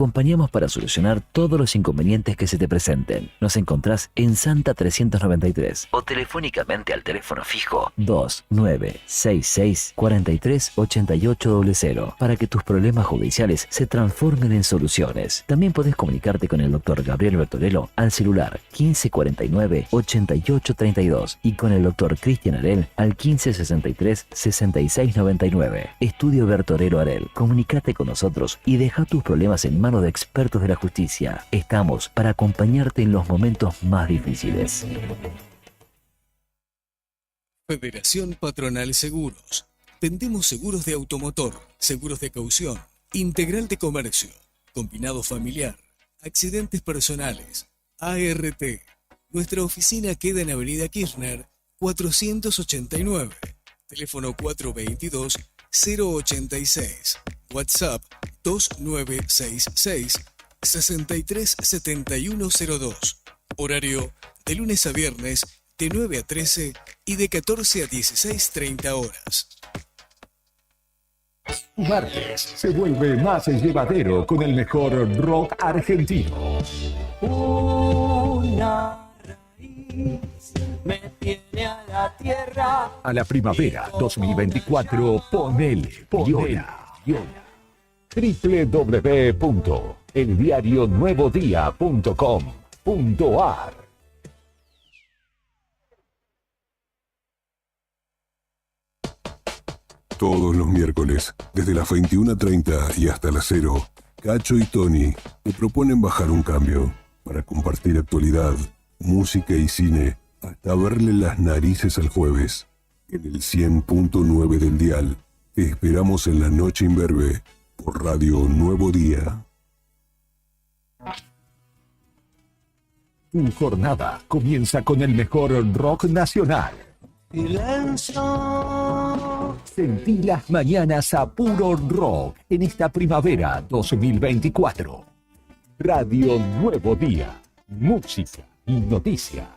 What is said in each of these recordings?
Acompañamos para solucionar todos los inconvenientes que se te presenten. Nos encontrás en Santa 393 o telefónicamente al teléfono fijo 2966 43 8800 para que tus problemas judiciales se transformen en soluciones. También podés comunicarte con el Dr. Gabriel Bertorello al celular 1549 8832 y con el Dr. Cristian Arel al 1563 6699. Estudio Bertorello Arel. Comunicate con nosotros y deja tus problemas en manos de expertos de la justicia. Estamos para acompañarte en los momentos más difíciles. Federación Patronal Seguros. Vendemos seguros de automotor, seguros de caución, integral de comercio, combinado familiar, accidentes personales, ART. Nuestra oficina queda en Avenida Kirchner 489. Teléfono 422-086. WhatsApp 2966 637102. Horario de lunes a viernes de 9 a 13 y de 14 a 16:30 horas. Martes se vuelve más llevadero con el mejor rock argentino. Una raíz me tiene a la tierra. A la primavera 2024, ponele Viola. www.eldiarionuevodía.com.ar. Todos los miércoles, desde las 21:30 y hasta las 0, Cacho y Tony te proponen bajar un cambio para compartir actualidad, música y cine, hasta verle las narices al jueves. En el 100.9 del dial, te esperamos en la noche imberbe por Radio Nuevo Día. Tu jornada comienza con el mejor rock nacional. Silencio. Sentí las mañanas a puro rock en esta primavera 2024. Radio Nuevo Día. Música y noticias.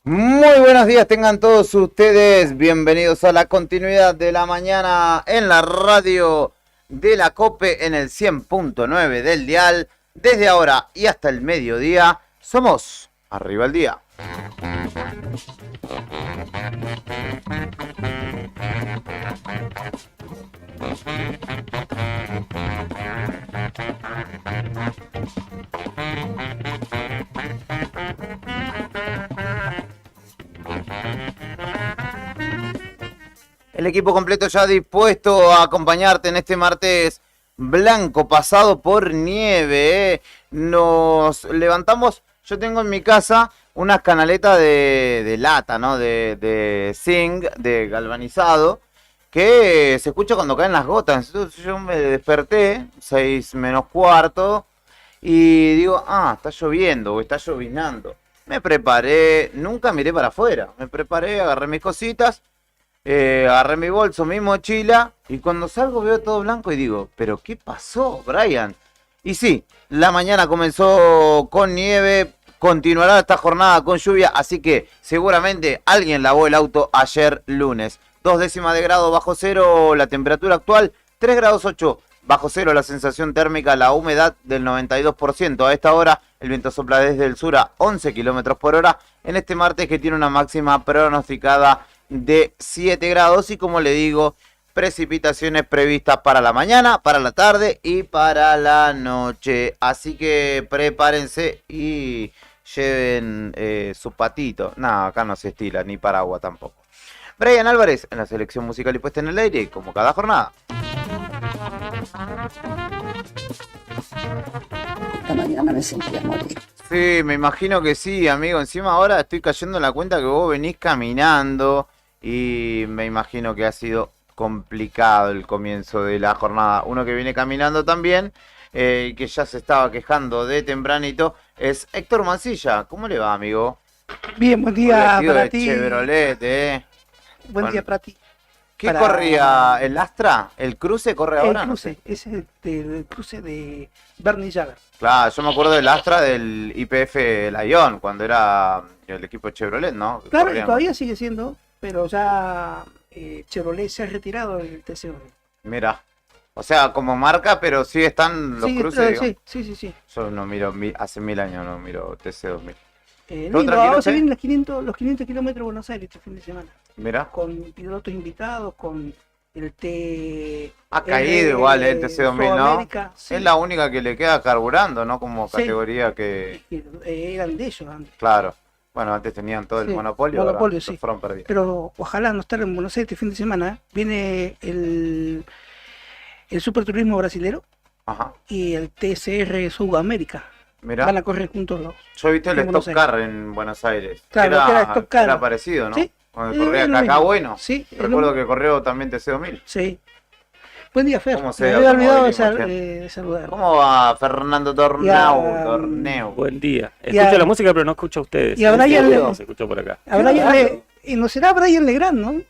Muy buenos días, tengan todos ustedes bienvenidos a la continuidad de la mañana en la radio de la COPE en el 100.9 del dial. Desde ahora y hasta el mediodía somos Arriba el Día. El equipo completo ya dispuesto a acompañarte en este martes blanco pasado por nieve. Nos levantamos, yo tengo en mi casa unas canaletas de lata, ¿no? De zinc, de galvanizado, que se escucha cuando caen las gotas. Entonces yo me desperté, 6 menos cuarto, y digo, está lloviendo o está llovinando. me preparé, nunca miré para afuera, me preparé, agarré mis cositas, agarré mi bolso, mi mochila, y cuando salgo veo todo blanco y digo, ¿pero qué pasó, Brian? Y sí, la mañana comenzó con nieve, continuará esta jornada con lluvia, así que seguramente alguien lavó el auto ayer lunes. 2 décimas de grado bajo cero la temperatura actual, 3 grados 8 bajo cero la sensación térmica, la humedad del 92%. A esta hora el viento sopla desde el sur a 11 kilómetros por hora en este martes que tiene una máxima pronosticada de 7 grados y como le digo, precipitaciones previstas para la mañana, para la tarde y para la noche. Así que prepárense y lleven su patito. No, acá no se estila, ni paraguas tampoco. Brian Álvarez en la selección musical y puesta en el aire, como cada jornada. Esta mañana me sentía morir. Sí, me imagino que sí, amigo. Encima ahora estoy cayendo en la cuenta que vos venís caminando y me imagino que ha sido complicado el comienzo de la jornada. Uno que viene caminando también y que ya se estaba quejando de tempranito es Héctor Mancilla. ¿Cómo le va, amigo? Bien, buen día Vestido para de ti. Chevrolet, Buen Bueno, día para ti. ¿Qué Para- corría? ¿El Astra? ¿El cruce corre ahora? El No cruce, sé. ese es el cruce de Bernie Jagger. Claro, yo me acuerdo del Astra del IPF Lyon, cuando era el equipo Chevrolet, ¿no? Claro, y Corrían. todavía sigue siendo, pero ya Chevrolet se ha retirado del TC1. Mira, o sea, como marca, pero sí están los Sí, cruces, digo. sí. Yo no miro, hace 1000 años no miro TC2000. Lindo, tranquilo, ahora se ¿sí? vienen los 500 kilómetros de Buenos Aires este fin de semana. Mira, Con pilotos invitados, con el T... ha caído igual el TC2000, ¿no? Sudamérica, sí. Es la única que le queda carburando, ¿no? Como Sí. categoría que, Eran de ellos antes. claro, bueno, antes tenían todo el Sí, monopolio, monopolio, ahora sí. lo fueron perdiendo. Pero ojalá no estar en Buenos Aires este fin de semana. Viene el Superturismo brasilero Ajá, y el TCR Sudamérica. mira, Van a correr juntos los. yo he visto el en Buenos Stock Car en Buenos Aires. Claro, que era Stock Car. Era parecido, ¿no? Sí. Cuando corría Es lo Cacá mismo. Bueno. Sí, es lo Recuerdo mismo. que corrió también TC2000. Sí. Buen día, Fer. ¿Cómo se Me ve había olvidado de, automovilismo, de saludar. ¿Cómo va Fernando Torneo? Buen día. Y a- Escucho la música, pero no escucho a ustedes. y a Brian Sí, le- no se escuchó por acá. A Brian raro. y no será Brian Legrand, ¿no?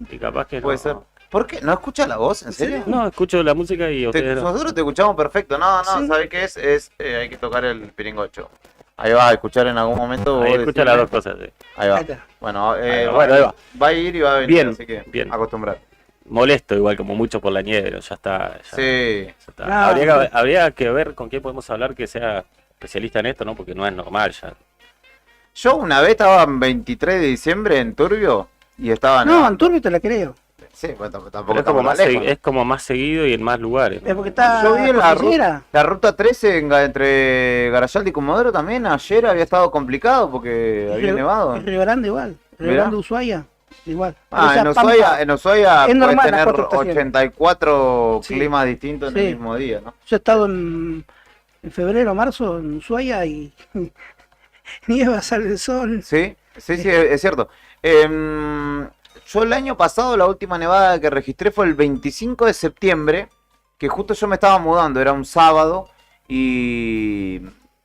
Y capaz que no. Puede ser. ¿Por qué? ¿No escuchas la voz? ¿En serio? No, escucho la música y ustedes no. Nosotros te escuchamos perfecto. No, Sí. ¿sabes qué es? Hay que tocar el piringocho. Ahí va a escuchar en algún momento. Ahí vos escucha decime. las dos cosas. Sí. Ahí va. Ahí está. Bueno, Ahí va. va a ir y va a venir, Bien, así que bien. acostumbrar. Molesto, igual como mucho por la nieve, ¿no? Ya está. Ya, Sí. ya está. Ah, Habría que ver con quién podemos hablar que sea especialista en esto, ¿no? Porque no es normal ya. Yo una vez estaba en 23 de diciembre en Turbio y estaba No, Antonio te la creo. Sí, bueno, tampoco Pero es como, estamos más tan lejos, ¿no? es como más seguido y en más lugares, ¿no? Es porque está. Yo vi en cordillera. la ruta 13 entre Garayalde y Comodoro también. Ayer había estado complicado porque había Río- nevado. Río Grande igual. Río Mirá. Grande, Ushuaia, igual. Ah, O sea, en Ushuaia, en Ushuaia Es puedes normal las tener 4 estaciones. 84 Sí. climas distintos en Sí. el mismo día, ¿no? Yo he estado en febrero, marzo en Ushuaia y nieva, sale el sol. Sí, es cierto. Yo el año pasado, la última nevada que registré fue el 25 de septiembre, que justo yo me estaba mudando, era un sábado, y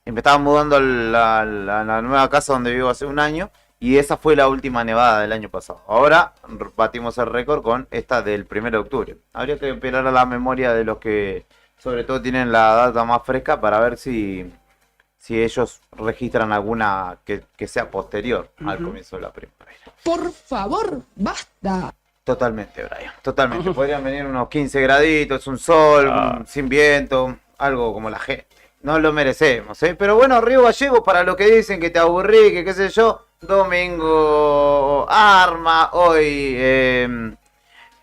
me estaba mudando a la nueva casa donde vivo hace un año, y esa fue la última nevada del año pasado. Ahora batimos el récord con esta del 1 de octubre. Habría que esperar a la memoria de los que sobre todo tienen la data más fresca para ver si ellos registran alguna que sea posterior al Ujú. comienzo de la primavera. Por favor, basta. Totalmente, Brian, totalmente. Podrían venir unos 15 graditos, un sol, sin viento, algo como la gente. No lo merecemos, ¿eh? Pero bueno, Río Gallegos, para lo que dicen que te aburrí, que qué sé yo, domingo arma, hoy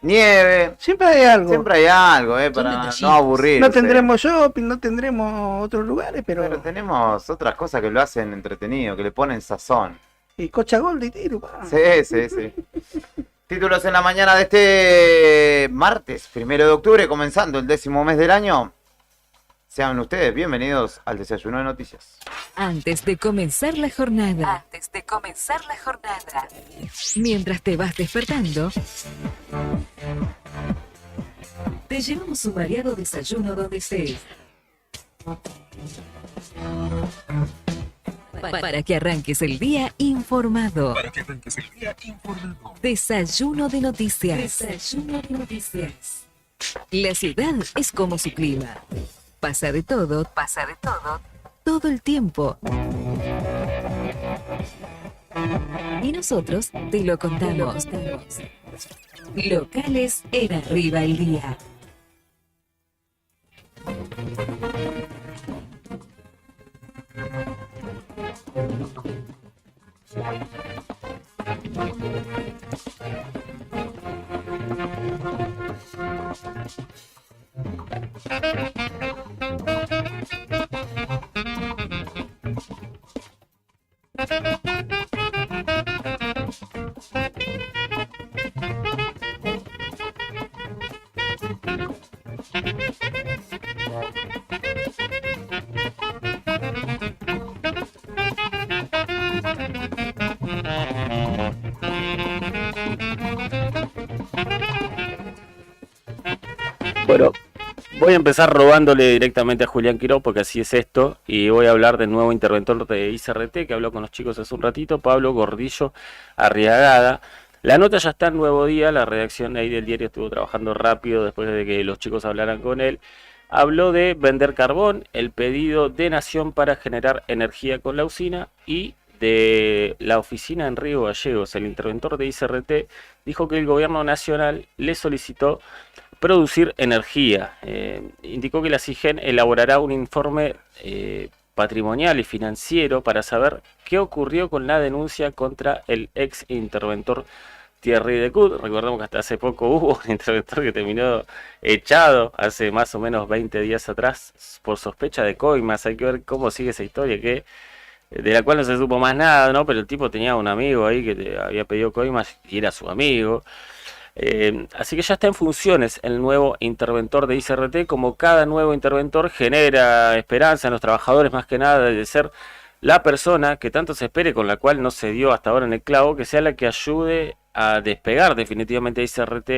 nieve. Siempre hay algo. Siempre hay algo, para detallitos. no aburrirse. No tendremos shopping, no tendremos otros lugares, Pero pero. tenemos otras cosas que lo hacen entretenido, que le ponen sazón. Y Cocha Gold y tiro. pa. Sí. Títulos en la mañana de este martes, 1 de octubre, comenzando el 10º mes del año. Sean ustedes bienvenidos al Desayuno de Noticias. Antes de comenzar la jornada. Mientras te vas despertando, te llevamos un variado desayuno donde estés. Para que arranques el día informado. Desayuno de noticias. La ciudad es como su clima. Pasa de todo, todo el tiempo. Y nosotros te lo contamos. Locales en Arriba el Día. Bueno, voy a empezar robándole directamente a Julián Quiró, porque así es esto, y voy a hablar del nuevo interventor de ICRT que habló con los chicos hace un ratito, Pablo Gordillo Arriagada. La nota ya está en Nuevo Día, la redacción ahí del diario estuvo trabajando rápido después de que los chicos hablaran con él. Habló de vender carbón, el pedido de Nación para generar energía con la usina y de la oficina en Río Gallegos. El interventor de ICRT dijo que el gobierno nacional le solicitó producir energía. Indicó que la CIGEN elaborará un informe patrimonial y financiero para saber qué ocurrió con la denuncia contra el ex interventor Thierry Decoud. Recordemos que hasta hace poco hubo un interventor que terminó echado hace más o menos 20 días atrás por sospecha de coimas. Hay que ver cómo sigue esa historia, de la cual no se supo más nada, ¿no? Pero el tipo tenía un amigo ahí que había pedido coimas y era su amigo. Así que ya está en funciones el nuevo interventor de ICRT. Como cada nuevo interventor genera esperanza en los trabajadores, más que nada de ser la persona que tanto se espere, con la cual no se dio hasta ahora en el clavo, que sea la que ayude a despegar definitivamente a ICRT.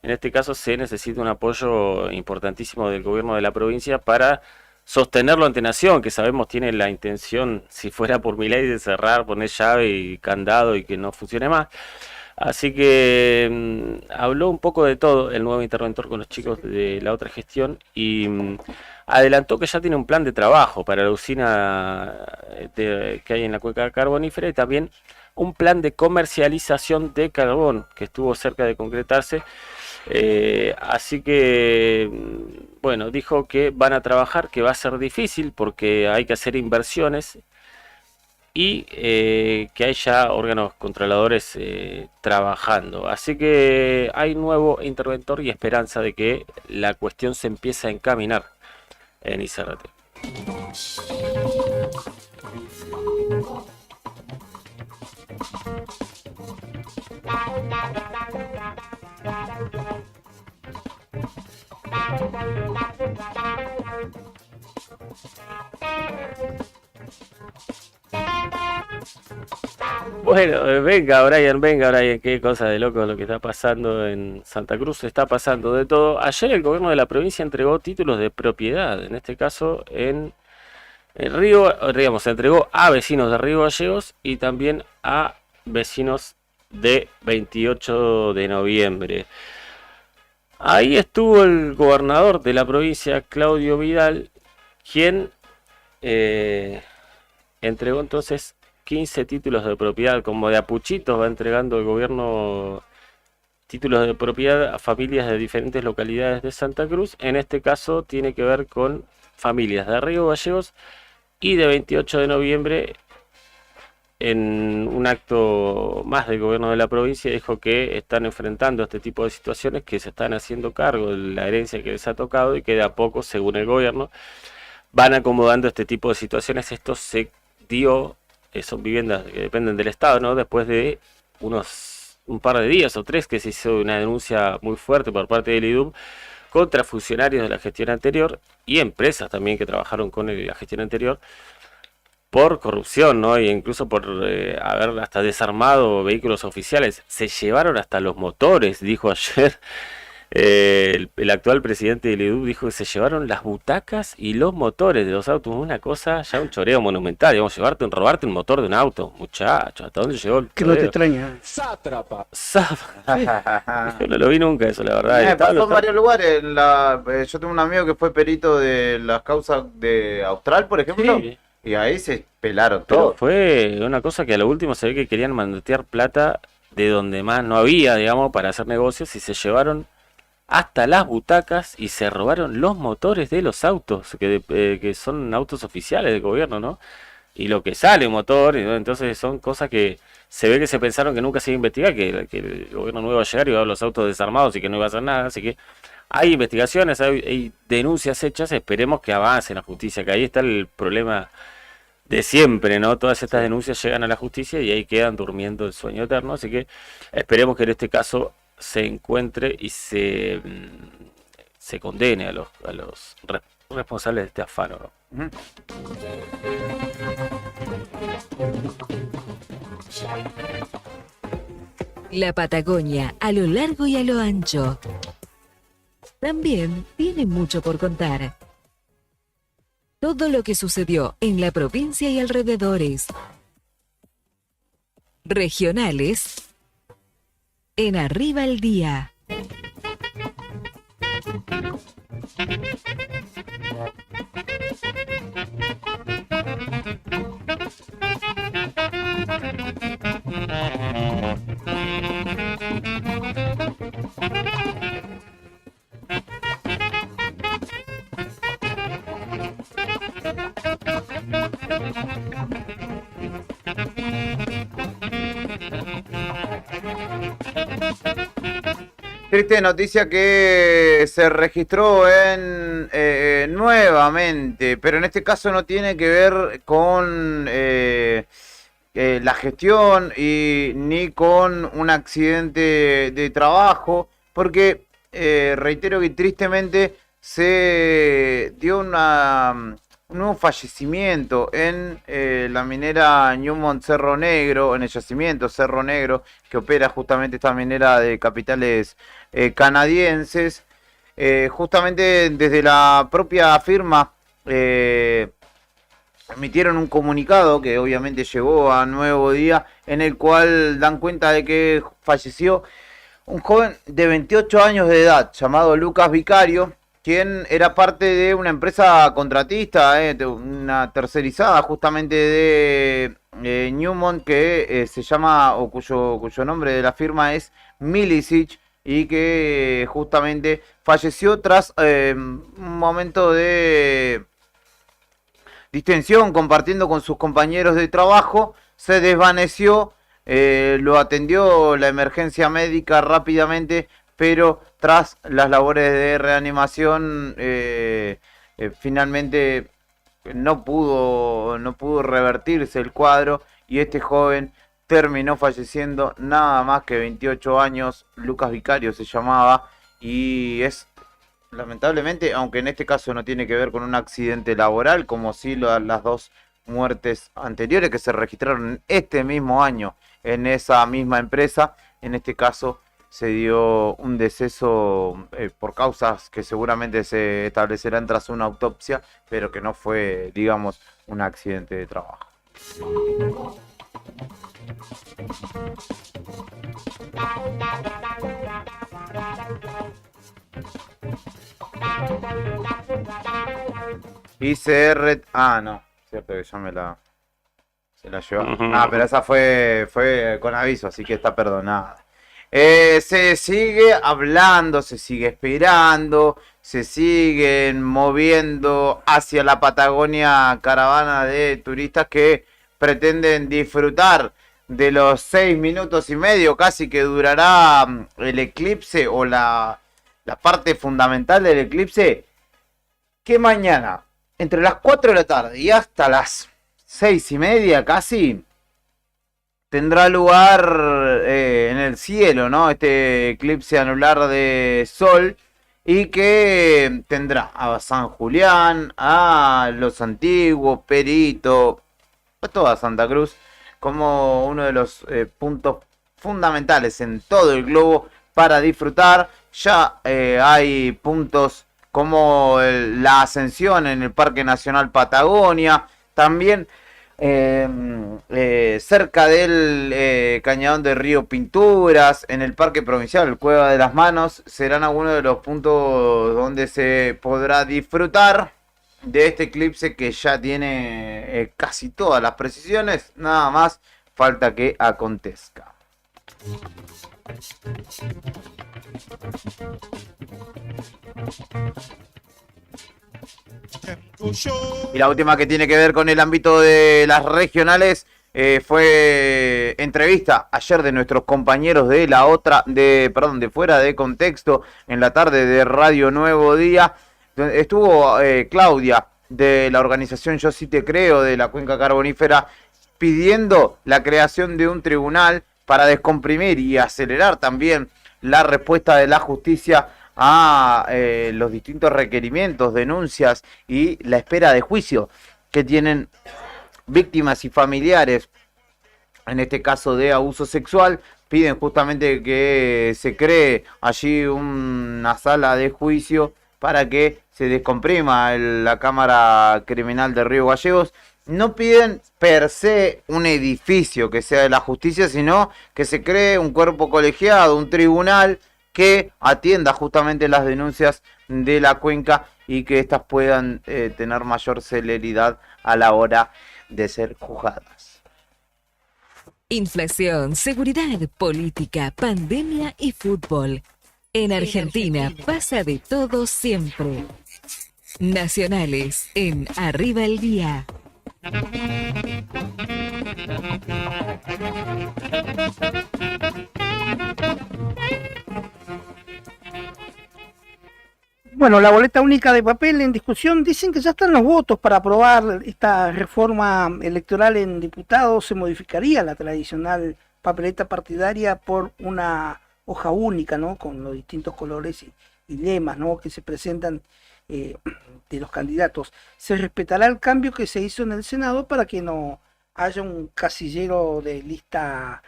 En este caso se necesita un apoyo importantísimo del gobierno de la provincia para sostenerlo ante Nación, que sabemos tiene la intención, si fuera por mi ley, de cerrar, poner llave y candado y que no funcione más. Así que habló un poco de todo el nuevo interventor con los chicos de la otra gestión y adelantó que ya tiene un plan de trabajo para la usina que hay en la cuenca carbonífera y también un plan de comercialización de carbón que estuvo cerca de concretarse. Así que, bueno, dijo que van a trabajar, que va a ser difícil porque hay que hacer inversiones y que hay ya órganos controladores trabajando. Así que hay nuevo interventor y esperanza de que la cuestión se empiece a encaminar en ICRT. Bueno, venga Brian, qué cosa de loco lo que está pasando en Santa Cruz, está pasando de todo. Ayer el gobierno de la provincia entregó títulos de propiedad, en este caso en Río, digamos, se entregó a vecinos de Río Gallegos y también a vecinos de 28 de noviembre. Ahí estuvo el gobernador de la provincia, Claudio Vidal, quien entregó entonces 15 títulos de propiedad, como de apuchitos va entregando el gobierno títulos de propiedad a familias de diferentes localidades de Santa Cruz. En este caso tiene que ver con familias de Río Gallegos y de 28 de noviembre. En un acto más del gobierno de la provincia dijo que están enfrentando este tipo de situaciones, que se están haciendo cargo de la herencia que les ha tocado y que de a poco, según el gobierno, van acomodando este tipo de situaciones. Esto se dio, son viviendas que dependen del Estado, ¿no? Después de un par de días o 3 que se hizo una denuncia muy fuerte por parte del IDUM contra funcionarios de la gestión anterior y empresas también que trabajaron con la gestión anterior por corrupción, ¿no? E incluso por haber hasta desarmado vehículos oficiales. Se llevaron hasta los motores, dijo ayer El actual presidente del EDU dijo que se llevaron las butacas y los motores de los autos. Una cosa, ya un choreo monumental. Digamos, robarte un motor de un auto. Muchacho, ¿hasta dónde llegó el Que no te choreo? extraña. Sátrapa. Yo no lo vi nunca eso, la verdad. Me Estaban pasó en los- varios lugares. Yo tengo un amigo que fue perito de las causas de Austral, por ejemplo, Sí. y ahí se pelaron Pero todo. fue una cosa que a lo último se ve que querían mandatear plata de donde más no había, digamos, para hacer negocios y se llevaron hasta las butacas y se robaron los motores de los autos, que son autos oficiales del gobierno, ¿no? Y lo que sale un motor, ¿no? Entonces son cosas que se ve que se pensaron que nunca se iba a investigar, que el gobierno nuevo iba a llegar y iba a ver los autos desarmados y que no iba a hacer nada, así que hay investigaciones, hay denuncias hechas, esperemos que avance la justicia, que ahí está el problema de siempre, ¿no? Todas estas denuncias llegan a la justicia y ahí quedan durmiendo el sueño eterno, así que esperemos que en este caso se encuentre y se condene a los responsables de este afano, ¿no? Ujú. La Patagonia, a lo largo y a lo ancho, también tiene mucho por contar. Todo lo que sucedió en la provincia y alrededores. Regionales. En Arriba el Día. Triste noticia que se registró nuevamente, pero en este caso no tiene que ver con la gestión y ni con un accidente de trabajo, porque reitero que tristemente se dio un nuevo fallecimiento en la minera Newmont Cerro Negro, en el yacimiento Cerro Negro, que opera justamente esta minera de capitales canadienses. Justamente desde la propia firma emitieron un comunicado que obviamente llegó a Nuevo Día, en el cual dan cuenta de que falleció un joven de 28 años de edad llamado Lucas Vicario, quien era parte de una empresa contratista, de una tercerizada justamente de Newmont, que se llama, o cuyo nombre de la firma es Milicic, y que justamente falleció tras un momento de distensión compartiendo con sus compañeros de trabajo. Se desvaneció, lo atendió la emergencia médica rápidamente, pero tras las labores de reanimación finalmente no pudo revertirse el cuadro y este joven terminó falleciendo, nada más que 28 años. Lucas Vicario se llamaba, y es lamentablemente, aunque en este caso no tiene que ver con un accidente laboral, como sí las dos muertes anteriores que se registraron este mismo año en esa misma empresa, en este caso se dio un deceso por causas que seguramente se establecerán tras una autopsia, pero que no fue, digamos, un accidente de trabajo. ICR... Ah, no, cierto que ya se la llevó. Ujú. Ah, pero esa fue con aviso, así que está perdonada. Se sigue hablando, se sigue esperando, se siguen moviendo hacia la Patagonia caravana de turistas que pretenden disfrutar de los 6 minutos y medio casi que durará el eclipse, o la parte fundamental del eclipse, que mañana, entre las 4 de la tarde y hasta las 6:30 casi, tendrá lugar en el cielo, ¿no? Este eclipse anular de sol, y que tendrá a San Julián, a Los Antiguos, Perito, a toda Santa Cruz, como uno de los puntos fundamentales en todo el globo para disfrutar. Ya hay puntos como la ascensión en el Parque Nacional Patagonia, también cerca del Cañadón de Río Pinturas, en el Parque Provincial, el Cueva de las Manos, serán algunos de los puntos donde se podrá disfrutar de este eclipse que ya tiene casi todas las precisiones. Nada más falta que acontezca. Y la última, que tiene que ver con el ámbito de las regionales, fue entrevista ayer de nuestros compañeros de de Fuera de Contexto, en la tarde de Radio Nuevo Día. Estuvo Claudia de la organización Yo Sí Te Creo de la Cuenca Carbonífera, pidiendo la creación de un tribunal para descomprimir y acelerar también la respuesta de la justicia a los distintos requerimientos, denuncias y la espera de juicio que tienen víctimas y familiares, en este caso de abuso sexual. Piden justamente que se cree allí una sala de juicio para que se descomprima la Cámara Criminal de Río Gallegos. No piden per se un edificio que sea de la justicia, sino que se cree un cuerpo colegiado, un tribunal que atienda justamente las denuncias de la cuenca y que éstas puedan tener mayor celeridad a la hora de ser juzgadas. Inflación, seguridad, política, pandemia y fútbol. En Argentina pasa de todo siempre. Nacionales en Arriba el Día. Bueno, la boleta única de papel en discusión. Dicen que ya están los votos para aprobar esta reforma electoral en diputados. Se modificaría la tradicional papeleta partidaria por una hoja única, ¿no? Con los distintos colores y lemas, ¿no?, que se presentan de los candidatos. Se respetará el cambio que se hizo en el Senado para que no haya un casillero de lista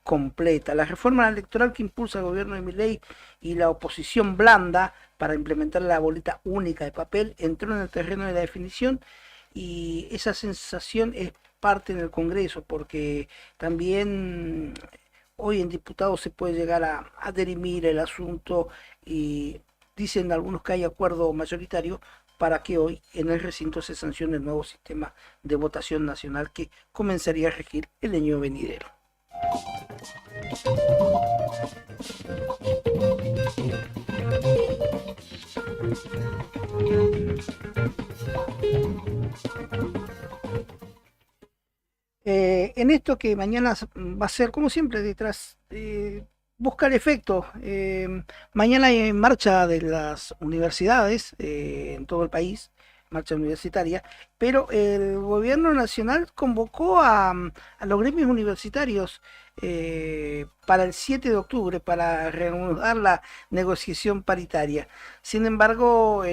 completa. La reforma electoral que impulsa el gobierno de Milei y la oposición blanda para implementar la boleta única de papel entró en el terreno de la definición, y esa sensación es parte en el Congreso, porque también hoy en diputados se puede llegar a dirimir el asunto, y dicen algunos que hay acuerdo mayoritario para que hoy en el recinto se sancione el nuevo sistema de votación nacional que comenzaría a regir el año venidero. En esto que mañana va a ser, como siempre, detrás buscar efecto. Mañana hay marcha de las universidades en todo el país, marcha universitaria, pero el gobierno nacional convocó a los gremios universitarios para el 7 de octubre para reanudar la negociación paritaria. Sin embargo,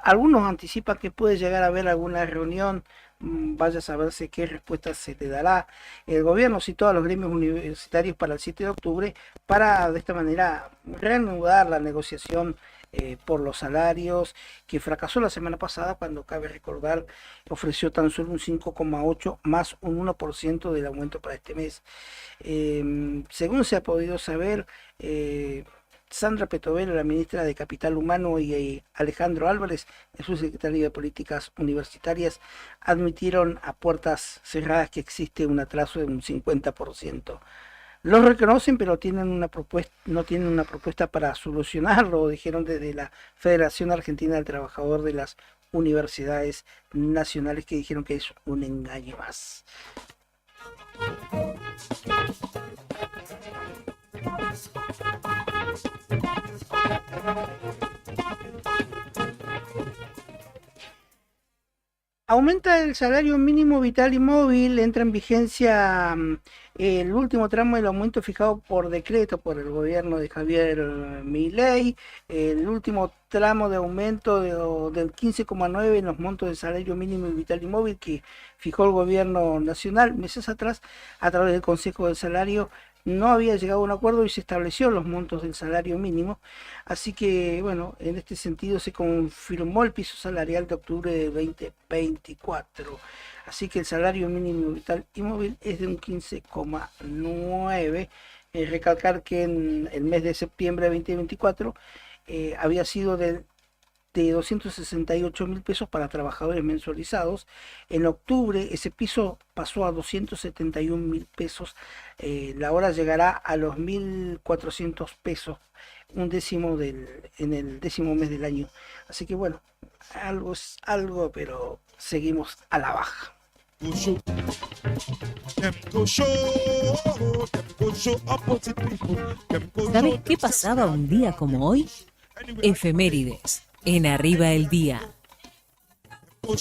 algunos anticipan que puede llegar a haber alguna reunión. Vaya a saberse qué respuesta se le dará. El gobierno citó a los gremios universitarios para el 7 de octubre para de esta manera reanudar la negociación por los salarios, que fracasó la semana pasada cuando, cabe recordar, ofreció tan solo un 5,8 más un 1% del aumento para este mes. Según se ha podido saber, Sandra Petovelo, la ministra de Capital Humano, y Alejandro Álvarez, el subsecretario de Políticas Universitarias, admitieron a puertas cerradas que existe un atraso de un 50%. Los reconocen, pero no tienen una propuesta para solucionarlo, dijeron desde la Federación Argentina del Trabajador de las Universidades Nacionales, que dijeron que es un engaño más. Aumenta el salario mínimo vital y móvil, entra en vigencia el último tramo del aumento fijado por decreto por el gobierno de Javier Milei, el último tramo de aumento del 15,9 en los montos de salario mínimo vital y móvil que fijó el gobierno nacional meses atrás a través del Consejo del Salario. no había llegado a un acuerdo y se estableció los montos del salario mínimo. Así que, bueno, en este sentido se confirmó el piso salarial de octubre de 2024. Así que el salario mínimo vital y móvil es de un 15,9. Recalcar que en el mes de septiembre de 2024 había sido de 268.000 pesos para trabajadores mensualizados. En octubre ese piso pasó a 271.000 pesos. La hora llegará a los 1.400 pesos, un décimo en el décimo mes del año. Así que bueno, algo es algo, pero seguimos a la baja. ¿Sabes qué pasaba un día como hoy? Efemérides en Arriba el Día. Un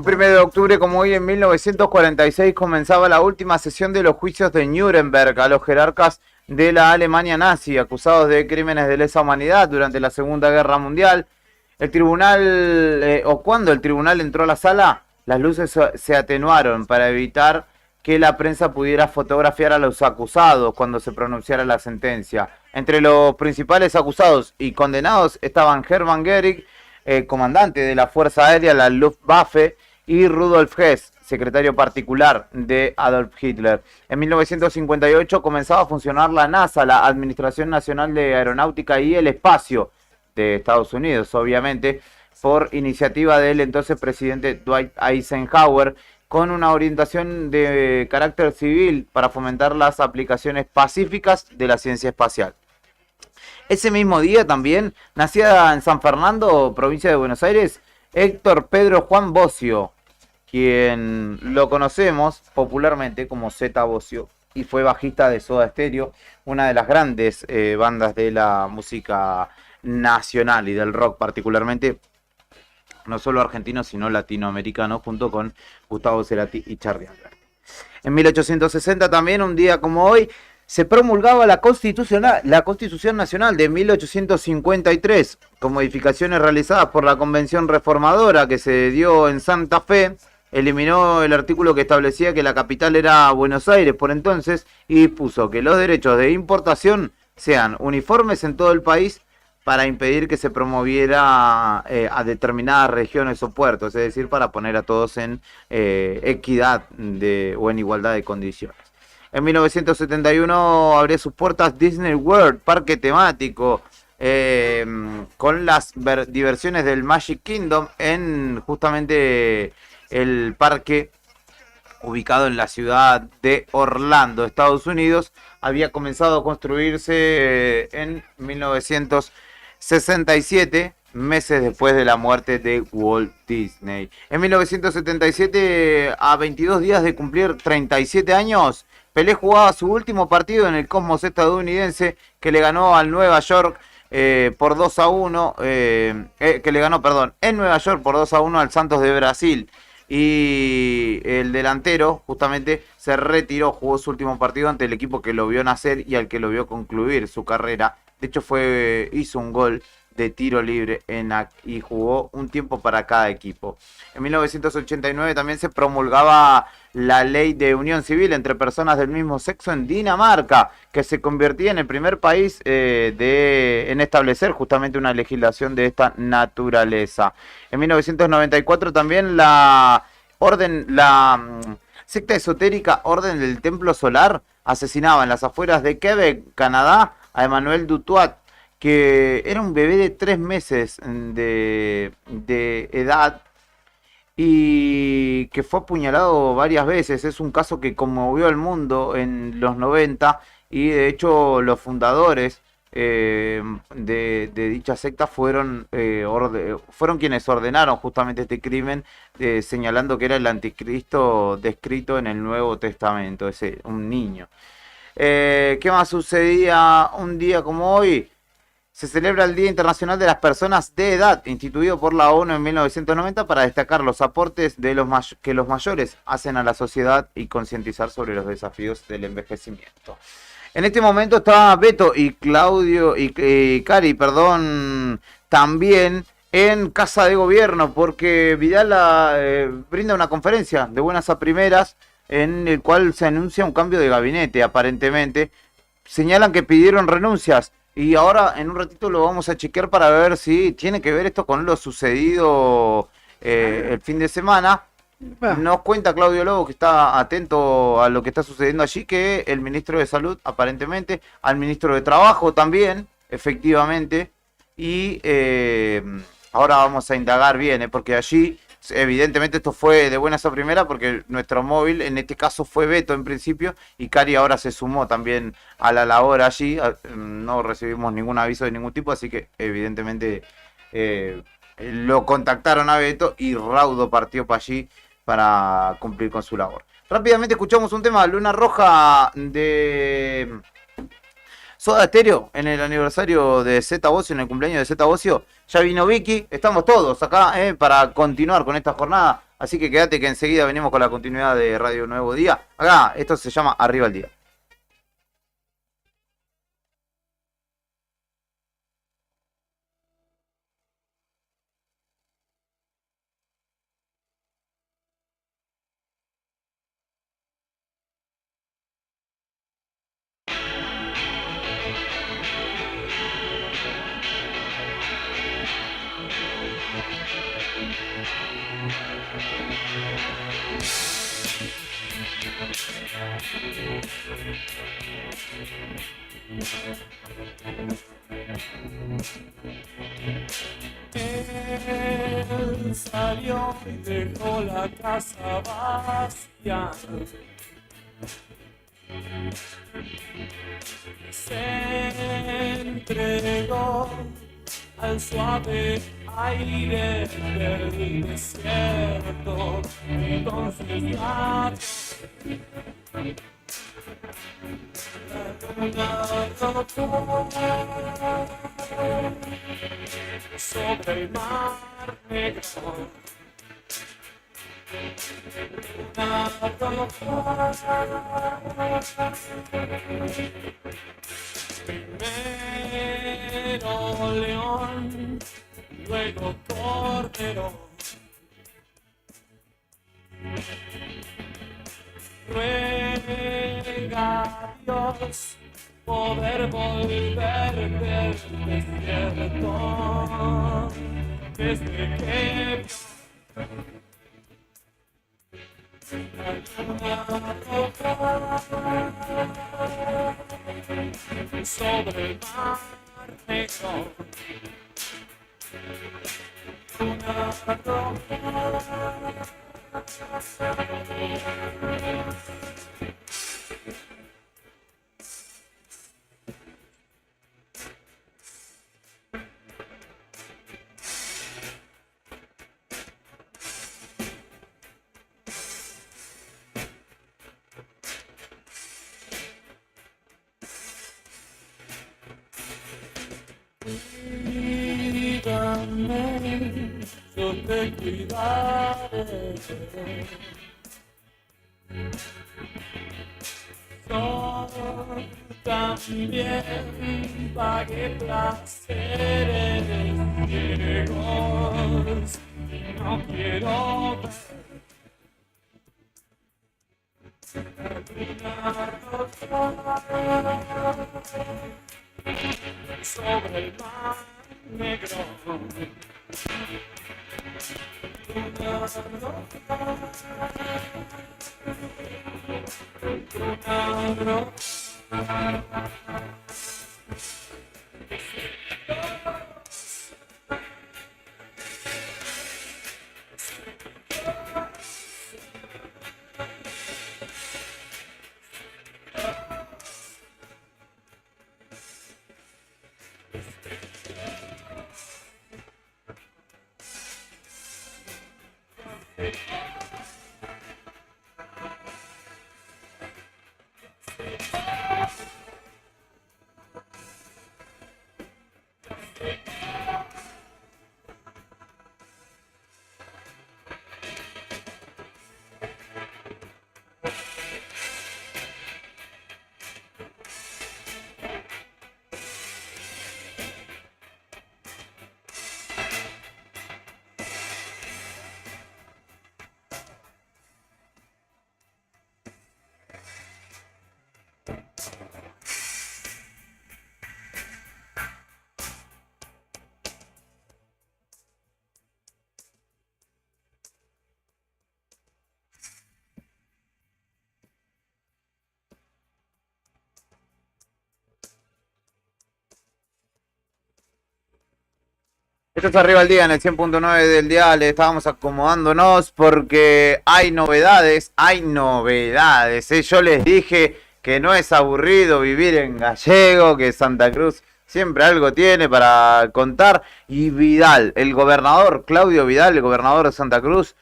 1 de octubre como hoy en 1946 comenzaba la última sesión de los juicios de Nuremberg a los jerarcas de la Alemania nazi acusados de crímenes de lesa humanidad durante la Segunda Guerra Mundial. El tribunal, cuando el tribunal entró a la sala, las luces se atenuaron para evitar que la prensa pudiera fotografiar a los acusados cuando se pronunciara la sentencia. Entre los principales acusados y condenados estaban Hermann Göring, comandante de la Fuerza Aérea, la Luftwaffe, y Rudolf Hess, secretario particular de Adolf Hitler. En 1958 comenzaba a funcionar la NASA, la Administración Nacional de Aeronáutica y el Espacio de Estados Unidos, obviamente, por iniciativa del entonces presidente Dwight Eisenhower, con una orientación de carácter civil para fomentar las aplicaciones pacíficas de la ciencia espacial. Ese mismo día también nacía en San Fernando, provincia de Buenos Aires, Héctor Pedro Juan Bossio, quien lo conocemos popularmente como Zeta Bossio, y fue bajista de Soda Stereo, una de las grandes bandas de la música nacional y del rock particularmente, no solo argentino sino latinoamericano, junto con Gustavo Cerati y Charly Alberti. En 1860 también, un día como hoy, se promulgaba la Constitución Nacional de 1853, con modificaciones realizadas por la Convención Reformadora que se dio en Santa Fe. Eliminó el artículo que establecía que la capital era Buenos Aires por entonces y dispuso que los derechos de importación sean uniformes en todo el país para impedir que se promoviera a determinadas regiones o puertos, es decir, para poner a todos en equidad o en igualdad de condiciones. En 1971 abrió sus puertas Disney World, parque temático, con las diversiones del Magic Kingdom en justamente el parque ubicado en la ciudad de Orlando, Estados Unidos. Había comenzado a construirse en 1967, meses después de la muerte de Walt Disney. En 1977, a 22 días de cumplir 37 años, Pelé jugaba su último partido en el Cosmos estadounidense, que le ganó al Nueva York por 2-1, que le ganó, en Nueva York por 2-1 al Santos de Brasil. Y el delantero justamente se retiró, jugó su último partido ante el equipo que lo vio nacer y al que lo vio concluir su carrera. De hecho hizo un gol de tiro libre y jugó un tiempo para cada equipo. En 1989 también se promulgaba la ley de unión civil entre personas del mismo sexo en Dinamarca, que se convertía en el primer país en establecer justamente una legislación de esta naturaleza. En 1994 también la secta esotérica Orden del Templo Solar asesinaba en las afueras de Quebec, Canadá, a Emmanuel Dutoit, que era un bebé de 3 meses de edad y que fue apuñalado varias veces. Es un caso que conmovió al mundo en los 90 y de hecho los fundadores de dicha secta fueron quienes ordenaron justamente este crimen, señalando que era el anticristo descrito en el Nuevo Testamento, un niño. ¿Qué más sucedía un día como hoy? Se celebra el Día Internacional de las Personas de Edad, instituido por la ONU en 1990 para destacar los aportes que los mayores hacen a la sociedad y concientizar sobre los desafíos del envejecimiento. En este momento está Beto y Claudio y Cari, perdón, también en Casa de Gobierno, porque Vidal brinda una conferencia de buenas a primeras en el cual se anuncia un cambio de gabinete, aparentemente. Señalan que pidieron renuncias y ahora en un ratito lo vamos a chequear para ver si tiene que ver esto con lo sucedido el fin de semana. Nos cuenta Claudio Lobo, que está atento a lo que está sucediendo allí, que el ministro de Salud, aparentemente, al ministro de Trabajo también, efectivamente, y ahora vamos a indagar bien, porque allí, evidentemente, esto fue de buenas a primera, porque nuestro móvil, en este caso, fue Beto en principio, y Cari ahora se sumó también a la labor allí. No recibimos ningún aviso de ningún tipo, así que, evidentemente, lo contactaron a Beto y Raudo partió para allí para cumplir con su labor. Rápidamente escuchamos un tema, Luna Roja de Soda Stereo, en el aniversario de Zeta Bocio, en el cumpleaños de Zeta Bocio. Ya vino Vicky, estamos todos acá para continuar con esta jornada, así que quédate que enseguida venimos con la continuidad de Radio Nuevo Día. Acá, esto se llama Arriba el Día. Él salió y dejó la casa vacía. Se entregó al suave aire del desierto. Entonces la luna flotó sobre el mar negro. Luna flotó. Primero león, luego cordero. Ruega a Dios poder volver del desierto desde que la luna sobre el mar negro. Luna cuídame, yo te cuidaré. Yo también pagué placeres ciegos y no quiero ver una rosa sobre el mar negro. Una rosa, una rosa. Esto es Arriba el Día en el 100.9 del dial. Estábamos acomodándonos porque hay novedades, Yo les dije que no es aburrido vivir en Gallego, que Santa Cruz siempre algo tiene para contar. Y Vidal, el gobernador, Claudio Vidal, el gobernador de Santa Cruz,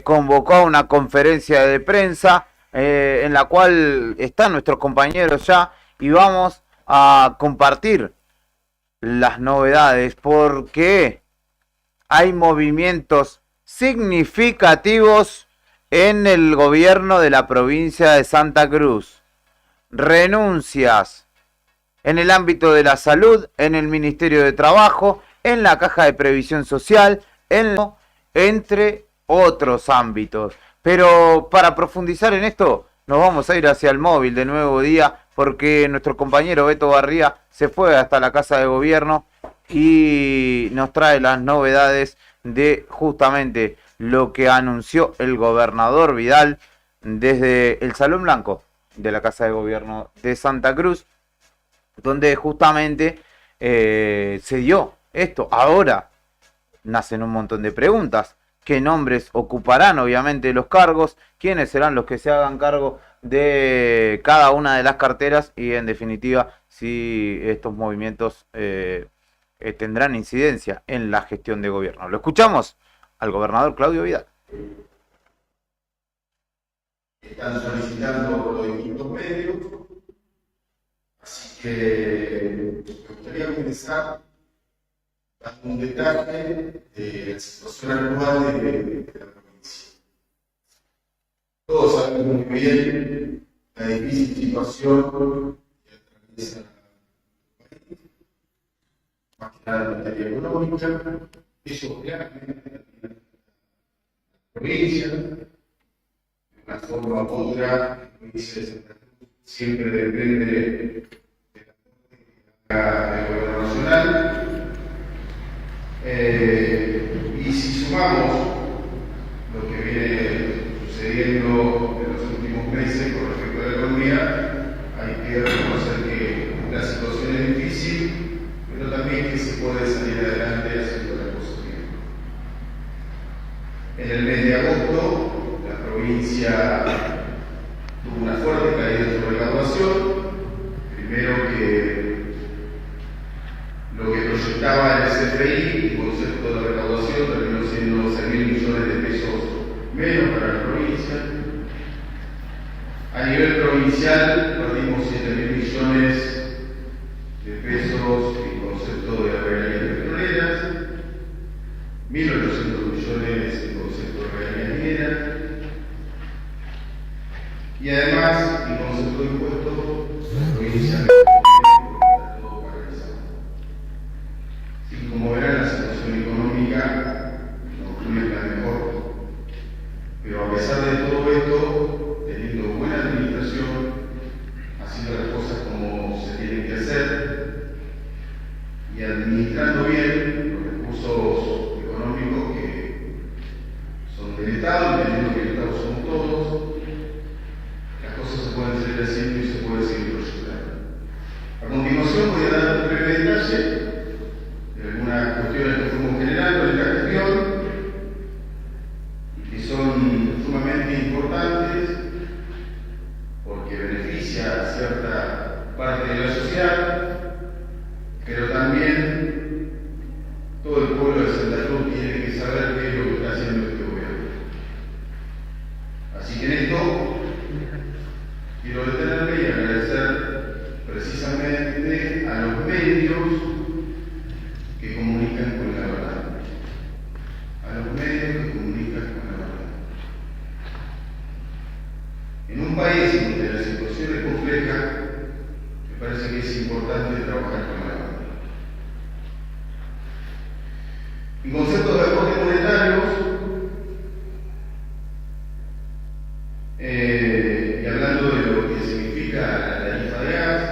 convocó a una conferencia de prensa en la cual están nuestros compañeros ya y vamos a compartir las novedades porque hay movimientos significativos en el gobierno de la provincia de Santa Cruz. Renuncias en el ámbito de la salud, en el Ministerio de Trabajo, en la Caja de Previsión Social, entre otros ámbitos. Pero para profundizar en esto, nos vamos a ir hacia el móvil de Nuevo Día, porque nuestro compañero Beto Barría se fue hasta la Casa de Gobierno y nos trae las novedades de justamente lo que anunció el gobernador Vidal desde el Salón Blanco de la Casa de Gobierno de Santa Cruz, donde justamente se dio esto. Ahora nacen un montón de preguntas. ¿Qué nombres ocuparán obviamente los cargos? ¿Quiénes serán los que se hagan cargo de cada una de las carteras? Y en definitiva, si estos movimientos tendrán incidencia en la gestión de gobierno. Lo escuchamos al gobernador Claudio Vidal. Están solicitando los distintos medios, así que me gustaría comenzar dando un detalle de la situación actual de la provincia. Todos sabemos muy bien la difícil situación que atraviesa el país, más que nada en materia económica. Eso claramente la provincia, de una forma u otra, la provincia de Santa Cruz siempre depende de la gobierno nacional. Y si sumamos lo que viene sucediendo en los últimos meses con respecto a la economía, hay que reconocer que la situación es difícil, pero también que se puede salir adelante haciendo las cosas bien. En el mes de agosto, la provincia tuvo una fuerte caída en su recaudación. Primero que lo que proyectaba el CFI, el concepto de la recaudación, terminó siendo 6.000 millones de pesos menos para la provincia. A nivel provincial, perdimos 7.000 millones de pesos en concepto de regalías petroleras, 1.800 millones en concepto de regalías mineras, y además, en concepto de impuestos, la provincia como verán, la situación económica no es la mejor, pero a pesar de todo esto, teniendo buena administración, haciendo las cosas como se tienen que hacer y administrando bien los recursos económicos que son del Estado, entendiendo que el Estado somos todos, las cosas se pueden seguir haciendo y se puede seguir proyectando. A continuación voy a dar un breve detalle algunas cuestiones que fuimos generando en esta gestión y que son sumamente importantes porque beneficia a cierta parte de la sociedad, pero también todo el pueblo de Santa Cruz tiene que saber qué es lo que está haciendo este gobierno. Así que en esto quiero detenerme y agradecer precisamente a los medios que comunican con la verdad, a los medios que comunican con la verdad. En un país donde la situación es compleja, me parece que es importante trabajar con la verdad. En conceptos de aportes monetarios, y hablando de lo que significa la tarifa de gas,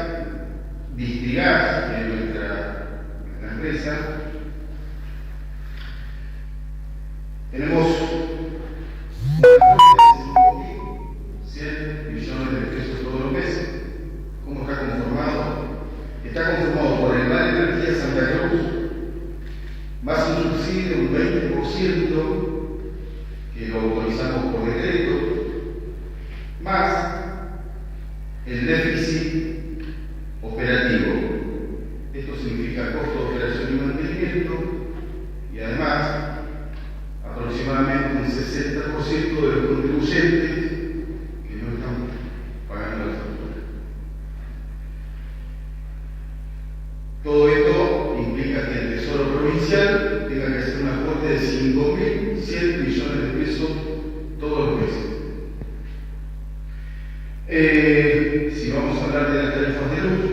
Distrigas, que es nuestra empresa, tenemos una fuente de 5.100 millones de pesos todos los meses. ¿Cómo está conformado? Está conformado por el Plan de Energía Santa Cruz, más un subsidio de un 20% que lo autorizamos por decreto, más el déficit operativo. Esto significa costo de operación y mantenimiento y además aproximadamente un 60% de los contribuyentes que no están pagando la factura. Todo esto implica que el Tesoro Provincial tenga que hacer un aporte de 5.100 millones de pesos todos los meses. Si vamos a hablar de las tarifas de luz,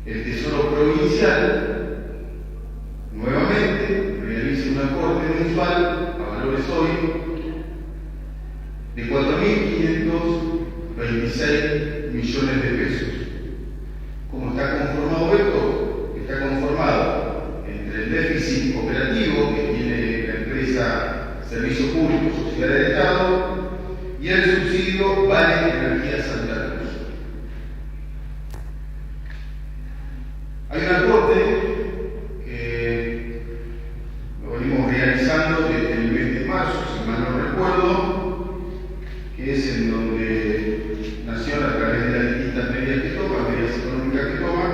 el Tesoro Provincial nuevamente realiza un aporte mensual a valores hoy de 4.526 millones de pesos. ¿Cómo está conformado esto? Está conformado entre el déficit operativo que tiene la empresa Servicios Públicos Sociedad del Estado y el subsidio Vale Energía Santa Cruz. Hay un aporte que lo venimos realizando desde el mes de marzo, si mal no recuerdo, que es en donde Nación, a través de las distintas medidas que toma, medidas económicas que toma,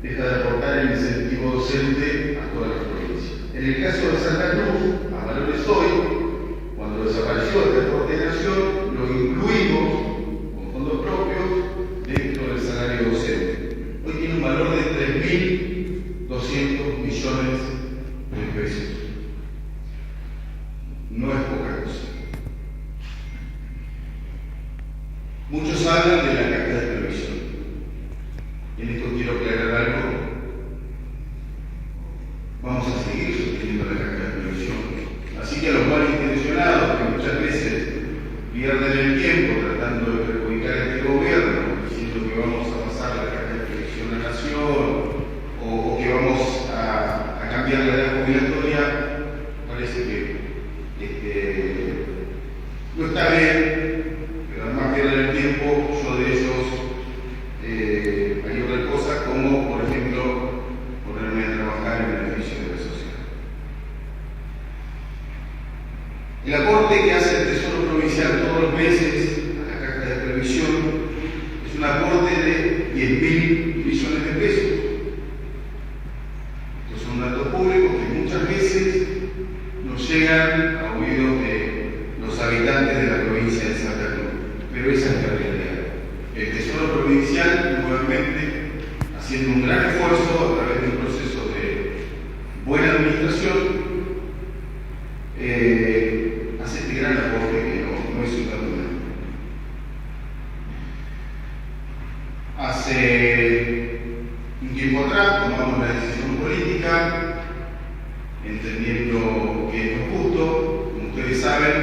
deja de aportar el incentivo docente a todas las provincias. En el caso de Santa Cruz, a valores hoy, cuando desapareció este aporte de Nación, lo incluimos con fondos propios dentro del salario docente. Hoy tiene un valor de 3.200 millones de pesos. No es poca cosa. Muchos hablan de la carta de previsión. Y en esto quiero aclarar algo. Vamos a seguir sosteniendo la carta de previsión. Así que a los malintencionados que muchas veces pierden el tiempo tratando de perjudicar a este gobierno, diciendo que vamos a pasar la carta de previsión a Nación o que vamos a cambiar la edad jubilatoria, parece que no está bien, pero además pierden el tiempo. Yo de ellos hay otra cosa, como por ejemplo ponerme a trabajar en beneficio de la sociedad. El aporte que hace el Tesoro Provincial todos los meses a la carta de previsión es un aporte de 10.000 millones de pesos. Estos son datos públicos que muchas veces nos llegan a oídos de los habitantes de la provincia de Santa Cruz, pero esa es la realidad. El Tesoro Provincial, nuevamente, haciendo un gran esfuerzo a través de un proceso de buena administración, hace este gran aporte que no es un dato menor. Hace un tiempo atrás tomamos la decisión política, entendiendo que es lo justo. Como ustedes saben,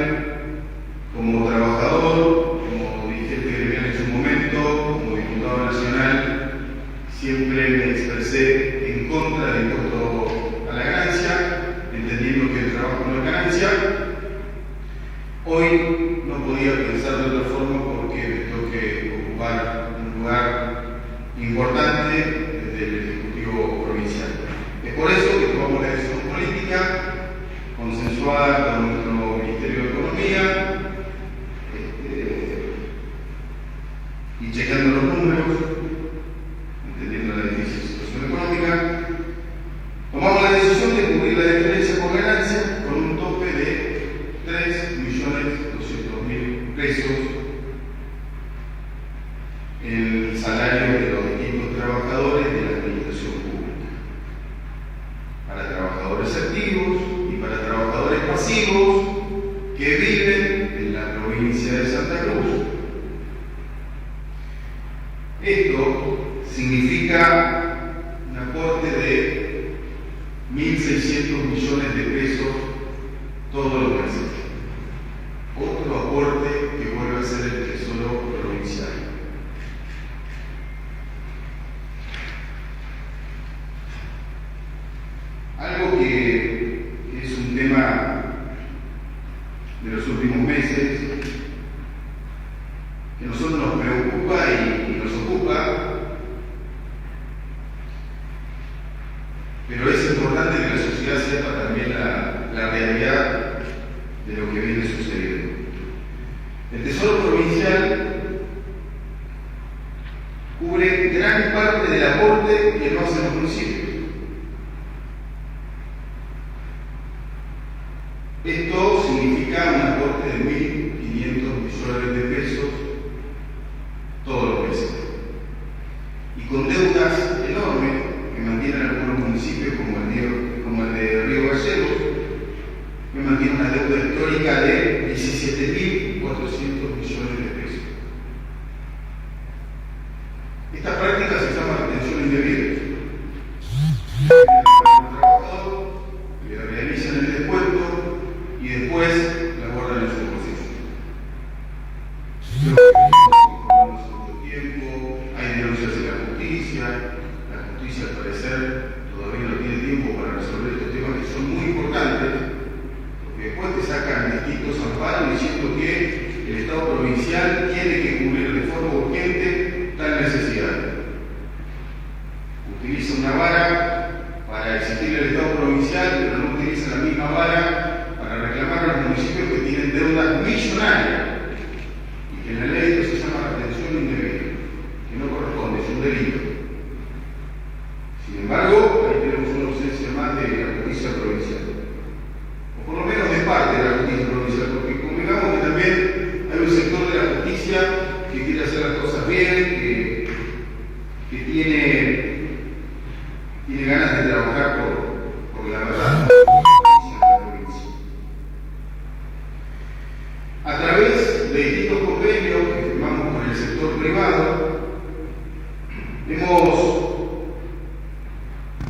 como trabajador, como dirigente gremial en su momento, como diputado nacional, siempre me expresé en contra del impuesto a la ganancia, entendiendo que el trabajo no es ganancia. Hoy no podía pensar de otra forma porque me tengo que ocupar un lugar importante desde el Ejecutivo Provincial. Es por eso que tomamos la decisión política, consensuada con nuestro Ministerio de Economía, y checando los números, entendiendo la difícil situación económica, tomamos la decisión de cubrir la diferencia por ganancia con un tope de 3.200.000 pesos en el salario de los distintos trabajadores de la administración pública, para trabajadores activos y para trabajadores pasivos que viven en la provincia de Santa Cruz. Esto significa un aporte de 1.600 millones de pesos todos los meses. Otro aporte que vuelve a ser el Tesoro Provincial. Algo que es un tema de los últimos meses, que a nosotros nos preocupa y nos ocupa, pero es importante importante que la sociedad sepa también la realidad de lo que viene sucediendo. El Tesoro Provincial cubre gran parte del aporte que no hacen los municipios. Esto significa un aporte de 1.500 millones de pesos todos los meses. Y con deudas enormes que mantienen algunos municipios como el de Río Gallegos, que mantiene una deuda histórica de 17.400 millones de pesos. Esta práctica se llama retención indebida. El trabajador le realizan el descuento y después la guardan en su bolsillo. Mucho tiempo, hay denuncias en la justicia al parecer todavía no tiene tiempo para resolver estos temas que son muy importantes, porque después te sacan distintos amparos diciendo que el Estado provincial tiene que cubrir de forma urgente tal necesidad. Utiliza una vara para exigir el Estado provincial, pero no utiliza la misma vara para reclamar a los municipios que tienen deudas millonarias y que en la ley esto se llama retención indebida, que no corresponde, es un delito. Sin embargo, ahí tenemos una ausencia más de la justicia provincial, o por lo menos de parte de la justicia provincial, porque convengamos que también hay un sector de la justicia que quiere hacer las cosas bien, que tiene ganas de trabajar por la verdad. A través de distintos convenios que firmamos con el sector privado, el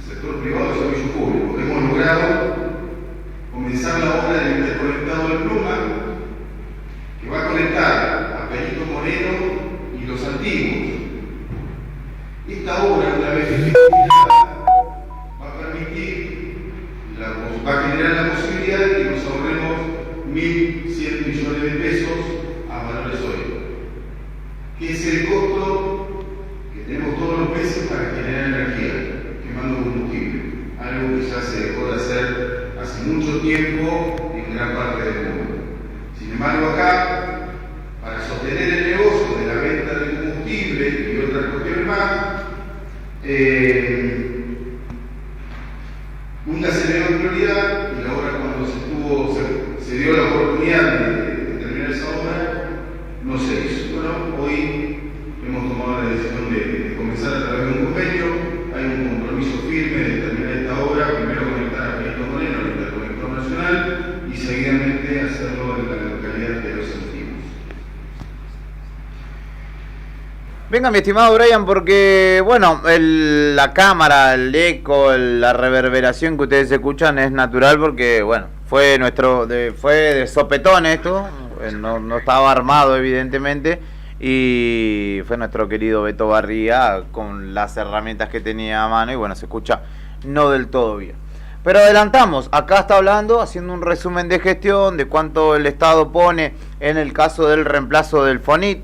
sector privado de servicios públicos, hemos logrado comenzar la obra del interconectado del Pluma, que va a conectar a Perito Moreno y Los Antiguos. Esta obra, una vez ejecutada, va a generar la posibilidad de que nos ahorremos 1.100 millones de pesos a valores hoy, que es el costo que tenemos todos los meses para generar energía, quemando combustible, algo que ya se dejó de hacer hace mucho tiempo en gran parte del mundo. Sin embargo, acá, para sostener el negocio de la venta de combustible y otras cuestiones más, nunca se le dio prioridad, y ahora cuando se dio la oportunidad de terminar esa obra, no se hizo. Bueno, hoy hemos tomado la decisión de comenzar a través de un convenio. Hay un compromiso firme de terminar esta obra, primero conectar a Perito Moreno al interconector nacional y seguidamente hacerlo en la localidad de Los Antiguos. Venga, mi estimado Brian, porque, bueno, la cámara, el eco, la reverberación que ustedes escuchan es natural porque, bueno, fue de sopetón esto, no estaba armado evidentemente, y fue nuestro querido Beto Barría con las herramientas que tenía a mano y, bueno, se escucha no del todo bien. Pero adelantamos, acá está hablando, haciendo un resumen de gestión, de cuánto el Estado pone en el caso del reemplazo del FONIT.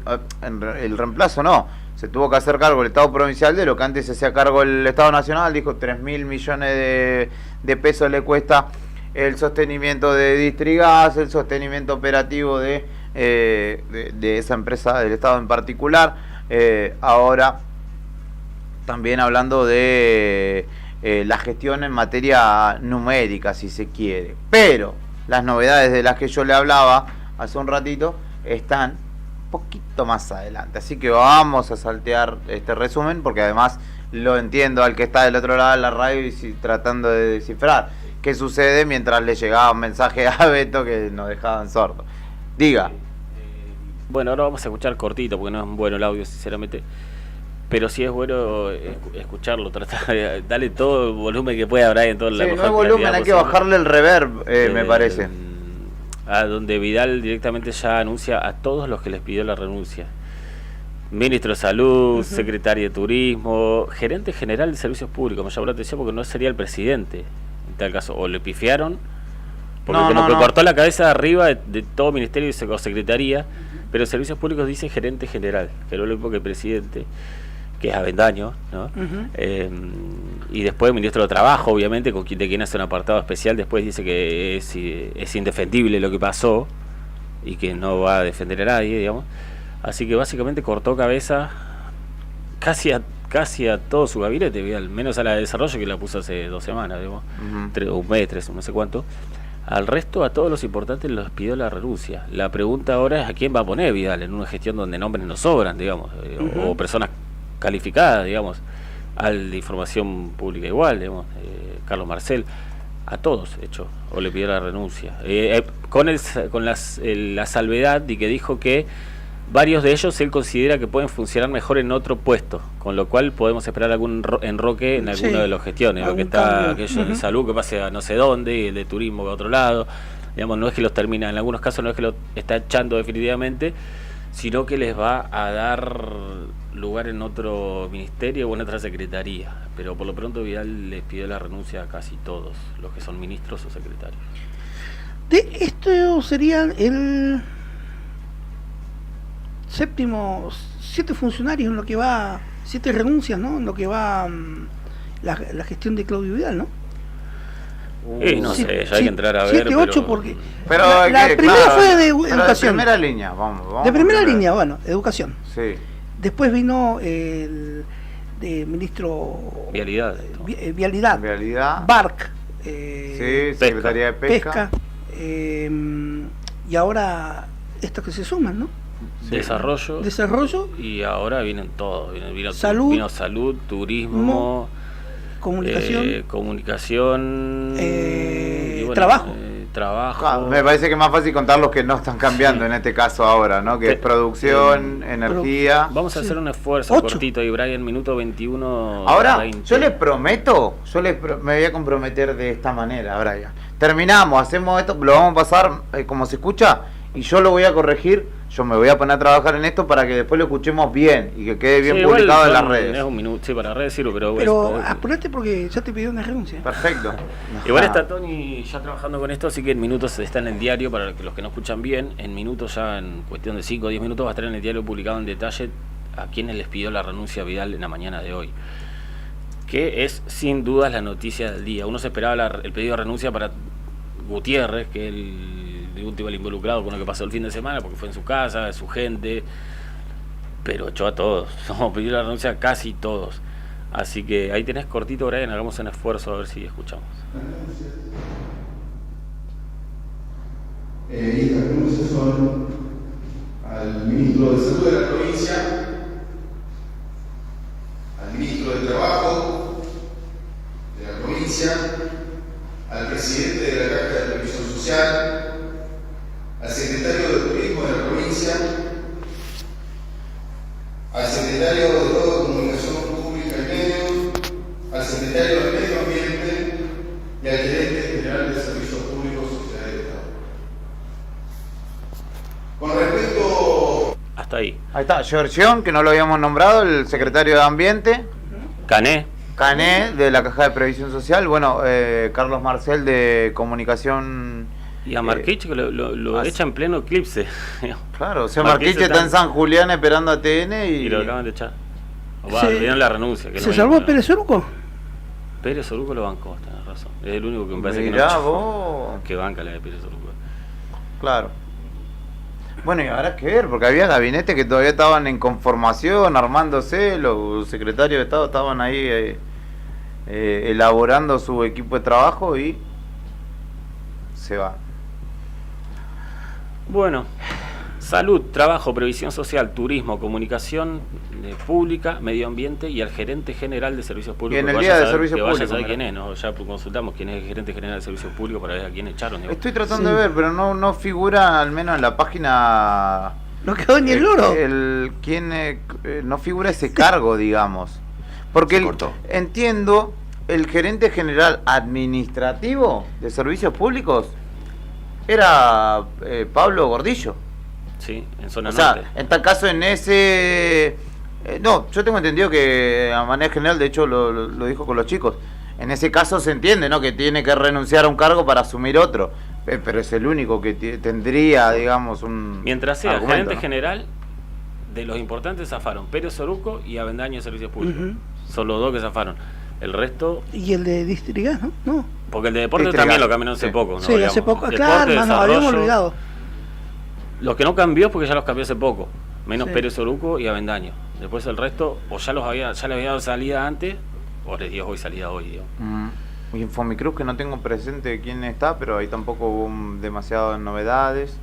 El reemplazo no, se tuvo que hacer cargo el Estado provincial de lo que antes se hacía cargo el Estado nacional. Dijo 3.000 millones de pesos le cuesta el sostenimiento de Distrigas, el sostenimiento operativo de esa empresa del Estado en particular. Ahora también hablando de la gestión en materia numérica, si se quiere. Pero las novedades de las que yo le hablaba hace un ratito están un poquito más adelante. Así que vamos a saltear este resumen porque además lo entiendo al que está del otro lado de la radio y tratando de descifrar qué sucede mientras le llegaba un mensaje a Beto que nos dejaban sordos. Diga. Bueno, ahora vamos a escuchar cortito porque no es bueno el audio, sinceramente. Pero sí es bueno escucharlo, dale todo el volumen que pueda haber en todo el mundo. Sí, no hay volumen, hay que bajarle el reverb, me parece. A donde Vidal directamente ya anuncia a todos los que les pidió la renuncia. Ministro de Salud, Secretario de Turismo, Gerente General de Servicios Públicos, me llamó la atención porque no sería el presidente, en tal caso, o le pifiaron, porque que cortó la cabeza de arriba de todo ministerio y secretaría, pero Servicios Públicos dice Gerente General, que no lo mismo que el presidente. que es Avendaño, ¿no? Y después el ministro de Trabajo, obviamente, de quien hace un apartado especial, después dice que es indefendible lo que pasó y que no va a defender a nadie, digamos. Así que básicamente cortó cabeza casi a todo su gabinete, al menos a la de desarrollo, que la puso hace 2 semanas, digamos, un mes, 3, no sé cuánto. Al resto, a todos los importantes los pidió la renuncia. La pregunta ahora es a quién va a poner Vidal en una gestión donde nombres no sobran, digamos, o personas calificadas, digamos, al de información pública igual, digamos, Carlos Marcel, a todos hecho, o le pidió la renuncia, con la salvedad de que dijo que varios de ellos él considera que pueden funcionar mejor en otro puesto, con lo cual podemos esperar algún enroque en alguna de las gestiones, lo que está aquello de salud que pase a no sé dónde, y el de turismo a otro lado, digamos, no es que los termina, en algunos casos no es que lo está echando definitivamente, sino que les va a dar lugar en otro ministerio o en otra secretaría, pero por lo pronto Vidal les pidió la renuncia a casi todos los que son ministros o secretarios. De esto sería el 7 funcionarios en lo que va, 7 renuncias, ¿no? En lo que va la gestión de Claudio Vidal, ¿no? No sé, ya hay que entrar a ver. 7, 8, porque pero la primera fue de educación. De primera línea, vamos. De primera línea, bueno, educación. Sí. Después vino el de ministro Vialidad. Vialidad. Barc. Sí, Secretaría de Pesca. Y ahora estas que se suman, ¿no? Sí. Desarrollo. Y ahora vienen todos. Vino salud, turismo, comunicación, y bueno, trabajo. Me parece que es más fácil contar los que no están cambiando en este caso ahora, ¿no? Que es producción, energía. Vamos a hacer un esfuerzo cortito y Brian, minuto 21. Ahora, 20. yo les prometo, me voy a comprometer de esta manera, Brian. Terminamos, hacemos esto, lo vamos a pasar como se escucha y yo lo voy a corregir. Yo me voy a poner a trabajar en esto para que después lo escuchemos bien y que quede bien publicado en las redes. Es un minuto, sí, para las redes sirve, pero apurate porque ya te pidió una renuncia. Perfecto. Igual está Tony ya trabajando con esto, así que en minutos está en el diario, para los que no escuchan bien, en minutos ya, en cuestión de 5 o 10 minutos, va a estar en el diario publicado en detalle a quienes les pidió la renuncia a Vidal en la mañana de hoy. Que es sin dudas la noticia del día. Uno se esperaba el pedido de renuncia para Gutiérrez, que el último el involucrado con lo que pasó el fin de semana, porque fue en su casa, de su gente, pero echó a todos. Nos pidió la renuncia a casi todos. Así que ahí tenés cortito, Brian, hagamos un esfuerzo a ver si escuchamos. Y estas renuncias son al ministro de Salud de la provincia, al ministro de Trabajo de la provincia, al presidente de la Caja de Previsión Social, al secretario de Turismo de la provincia, al secretario de Todo Comunicación Pública y Medios, al secretario de Medio Ambiente y al gerente general de Servicios Públicos y Sociedades de Estado. Con respecto... Hasta ahí. Ahí está, Giorgión, que no lo habíamos nombrado, el secretario de Ambiente. Cané, de la Caja de Previsión Social. Bueno, Carlos Marcel de Comunicación. Y a Marquich que lo echa en pleno eclipse. Claro, o sea, Marquich está en San Julián esperando a TN y lo acaban de echar. Vieron la renuncia. Que ¿Se salvó Pérez Oruco? Pérez Oruco lo bancó, tenés razón. Es el único que me parece Mirá que no vos. que banca la de Pérez Oruco. Claro. Bueno, y habrá que ver, porque había gabinetes que todavía estaban en conformación, armándose, los secretarios de Estado estaban ahí elaborando su equipo de trabajo y se va. Bueno, salud, trabajo, previsión social, turismo, comunicación pública, medio ambiente y al gerente general de servicios públicos. Y en el día de servicios públicos. Vaya a saber quién es, ¿no? Ya consultamos quién es el gerente general de servicios públicos para ver a quién echaron. Digo. Estoy tratando de ver, pero no figura, al menos en la página. No quedó ni el loro. No figura ese cargo, digamos. Porque entiendo, el gerente general administrativo de servicios públicos era Pablo Gordillo. Sí, en zona norte. norte. En tal caso, en ese... no, yo tengo entendido que a manera general, de hecho lo dijo con los chicos, en ese caso se entiende, ¿no? Que tiene que renunciar a un cargo para asumir otro, pero es el único que tendría, digamos, un mientras sea argumento, gerente ¿no? general, de los importantes zafaron Pérez Oruco y Avendaño de Servicios Públicos. Son los dos que zafaron. El resto... Y el de Distrigas, ¿no? No. Porque el de Deportes también lo cambiaron hace poco. ¿no? Sí, Digamos. hace poco. Deporte, Claro, hermano, habíamos desarrollo. olvidado. Los que no cambió es porque ya los cambió hace poco. Menos Sí. Pérez Oruco y Avendaño. Después el resto, o ya les había dado salida antes, o les dio hoy salida hoy, digo. Infomicruz, que no tengo presente quién está, pero ahí tampoco hubo demasiadas novedades.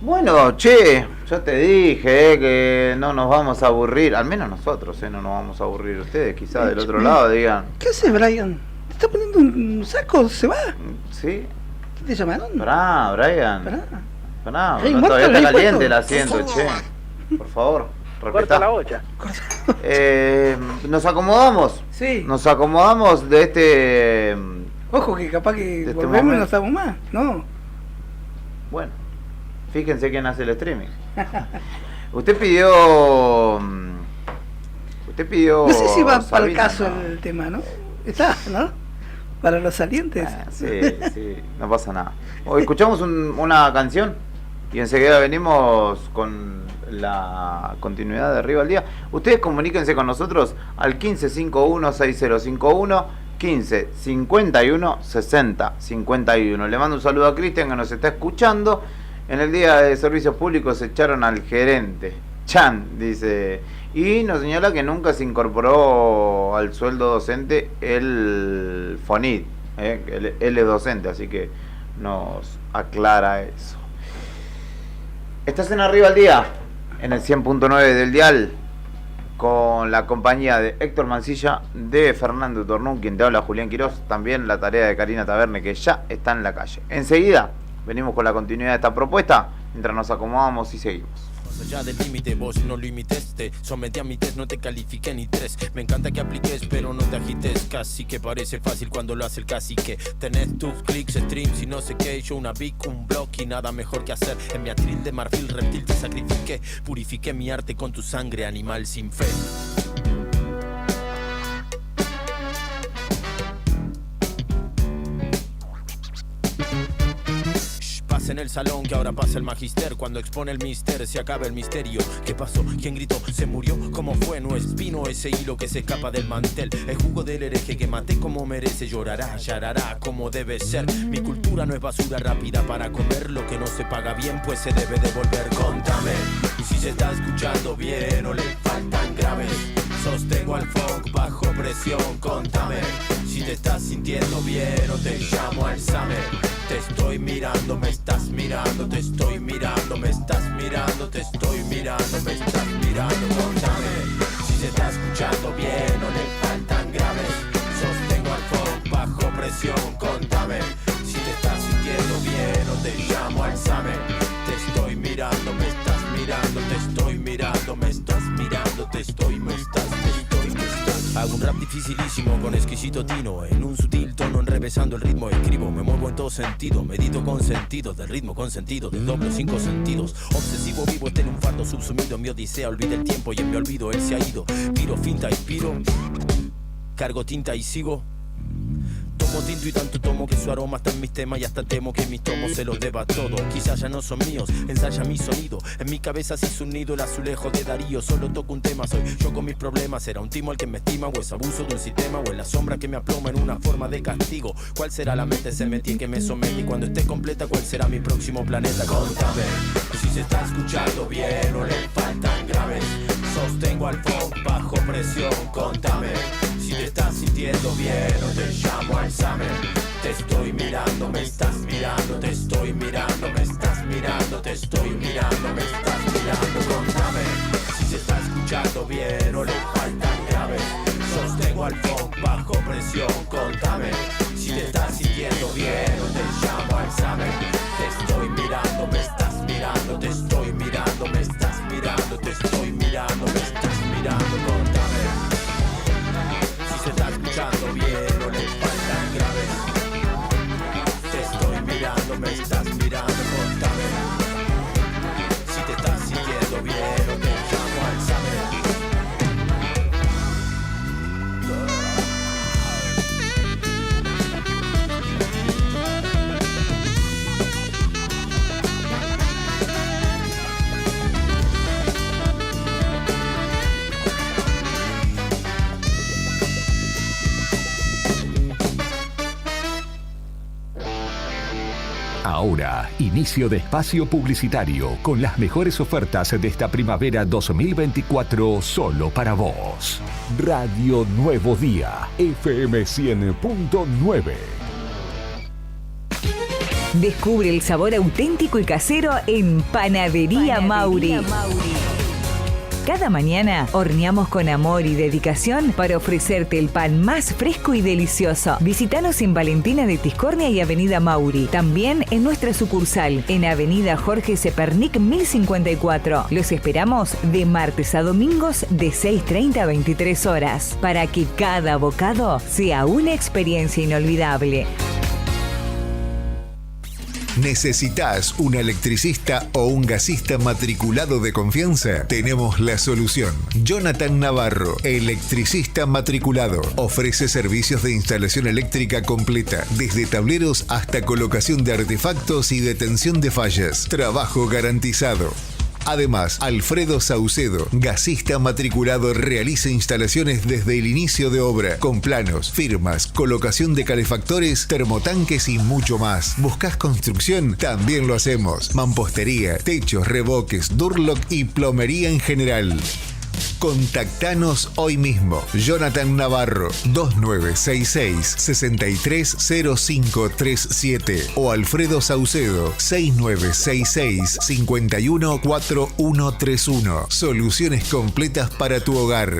Bueno, che, yo te dije que no nos vamos a aburrir, al menos nosotros, no nos vamos a aburrir. Ustedes quizás del otro lado digan, ¿Qué haces, Brian? ¿Te está poniendo un saco? ¿Se va? ¿sí? ¿Qué te llamaron? Pará, Brian. Pará. Pará, Hey, no, Marta, todavía está ¿lo habéis caliente el puesto? asiento, che. Por favor, Corta respetá. la bocha. Nos acomodamos. Sí. Nos acomodamos de este... Ojo que capaz que de este volvemos y momento. no estamos más. No. Bueno, fíjense quién hace el streaming. Usted pidió... No sé si va para el Sabina, caso ¿no? el tema, ¿no? Está, ¿no? Para los salientes. Sí, sí, no pasa nada. Hoy escuchamos una canción y enseguida venimos con la continuidad de Arriba al Día. Ustedes comuníquense con nosotros al 1551-6051, 1551-6051. Le mando un saludo a Cristian que nos está escuchando. En el día de servicios públicos se echaron al gerente. Chan, dice. Y nos señala que nunca se incorporó al sueldo docente el FONIT. Él es docente, así que nos aclara eso. Estás en Arriba al Día, en el 100.9 del dial, con la compañía de Héctor Mancilla, de Fernando Tornún, quien te habla, Julián Quirós, también la tarea de Karina Taberne, que ya está en la calle. Enseguida venimos con la continuidad de esta propuesta, mientras nos acomodamos y seguimos. Más allá del límite, vos no lo imites, te sometí a mi test, no te califiqué ni 3. Me encanta que apliques, pero no te agites. Casi que parece fácil cuando lo hace el cacique. Tenés tus clics, streams y no sé qué. Yo una big, un blog y nada mejor que hacer. En mi atril de marfil reptil te sacrifiqué. Purifiqué mi arte con tu sangre, animal sin fe. Pasa en el salón que ahora pasa el magister. Cuando expone el mister se acaba el misterio. ¿Qué pasó? ¿Quién gritó? ¿Se murió? ¿Cómo fue? No es vino ese hilo que se escapa del mantel. El jugo del hereje que maté como merece. Llorará, llorará como debe ser. Mi cultura no es basura rápida para comer. Lo que no se paga bien pues se debe devolver. Contame, y si se está escuchando bien o le faltan graves. Sostengo al funk bajo presión. Contame, si te estás sintiendo bien o te llamo al examen. Te estoy mirando, me estás mirando, te estoy mirando, me estás mirando, te estoy mirando, me estás mirando. Contame, si se está escuchando bien o le faltan graves. Sostengo al funk bajo presión. Contame, si te estás sintiendo bien o te llamo al examen. Te estoy mirando, me estás mirando, te estoy mirando, me estás mirando, te estoy, me estás, te estoy, me estás. Hago un rap dificilísimo con exquisito tino. En un sutil tono enrevesando el ritmo escribo. Me muevo en todo sentido, medito con sentido. Del ritmo con sentido, del doble 5 sentidos. Obsesivo vivo, está en un fardo subsumido. En mi odisea olvidé el tiempo y en mi olvido él se ha ido. Piro, finta, inspiro. Cargo tinta y sigo. Tomo tinto y tanto tomo que su aroma está en mis temas. Y hasta temo que mis tomos se los deba todo. Quizás ya no son míos, ensaya mi sonido. En mi cabeza se hizo un nido el azulejo de Darío. Solo toco un tema, soy yo con mis problemas. ¿Será un timo el que me estima o es abuso de un sistema? O es la sombra que me aploma en una forma de castigo. ¿Cuál será la mente se metí que me somete? Y cuando esté completa, ¿cuál será mi próximo planeta? Contame, si se está escuchando bien o le faltan graves. Sostengo al funk bajo presión. Contame, si te estás sintiendo bien o te llamo al examen. Te estoy mirando, me estás mirando, te estoy mirando, me estás mirando, te estoy mirando, me estás mirando. Contame, si se está escuchando bien o le faltan graves. Sostengo al funk bajo presión. Contame, si te estás sintiendo bien o te llamo al examen. Te estoy mirando, me estás mirando, te estoy mirando, me estás mirando, te estoy mirando, me estás mirando. Contame, si se está escuchando bien o le faltan graves. Te estoy mirando, me estás mirando. Contame, si te estás sintiendo bien o te llamo al examen. Ahora, inicio de espacio publicitario con las mejores ofertas de esta primavera 2024 solo para vos. Radio Nuevo Día, FM 100.9. Descubre el sabor auténtico y casero en Panadería Mauri. Cada mañana horneamos con amor y dedicación para ofrecerte el pan más fresco y delicioso. Visítanos en Valentina de Tiscornia y Avenida Mauri. También en nuestra sucursal, en Avenida Jorge Zepernik 1054. Los esperamos de martes a domingos de 6:30 a 23 horas para que cada bocado sea una experiencia inolvidable. ¿Necesitas un electricista o un gasista matriculado de confianza? Tenemos la solución. Jonathan Navarro, electricista matriculado. Ofrece servicios de instalación eléctrica completa, desde tableros hasta colocación de artefactos y detención de fallas. Trabajo garantizado. Además, Alfredo Saucedo, gasista matriculado, realiza instalaciones desde el inicio de obra, con planos, firmas, colocación de calefactores, termotanques y mucho más. ¿Buscas construcción? También lo hacemos. Mampostería, techos, revoques, Durlock y plomería en general. Contactanos hoy mismo. Jonathan Navarro, 2966-630537 o Alfredo Saucedo, 6966-514131. Soluciones completas para tu hogar.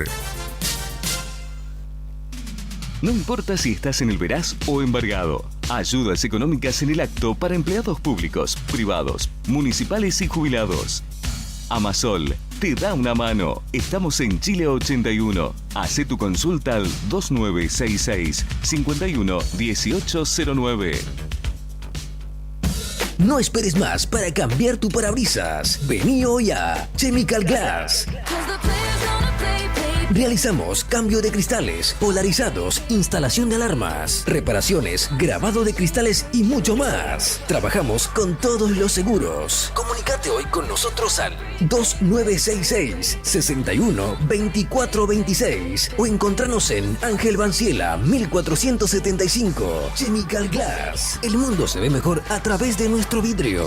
No importa si estás en el Veraz o embargado. Ayudas económicas en el acto para empleados públicos, privados, municipales y jubilados. Amasol te da una mano. Estamos en Chile 81. Hacé tu consulta al 2966-511809. No esperes más para cambiar tu parabrisas. Vení hoy a Chemical Glass. Realizamos cambio de cristales, polarizados, instalación de alarmas, reparaciones, grabado de cristales y mucho más. Trabajamos con todos los seguros. Comunicate hoy con nosotros al 2966-612426 o encontranos en Ángel Banciela 1475. Chemical Glass. El mundo se ve mejor a través de nuestro vidrio.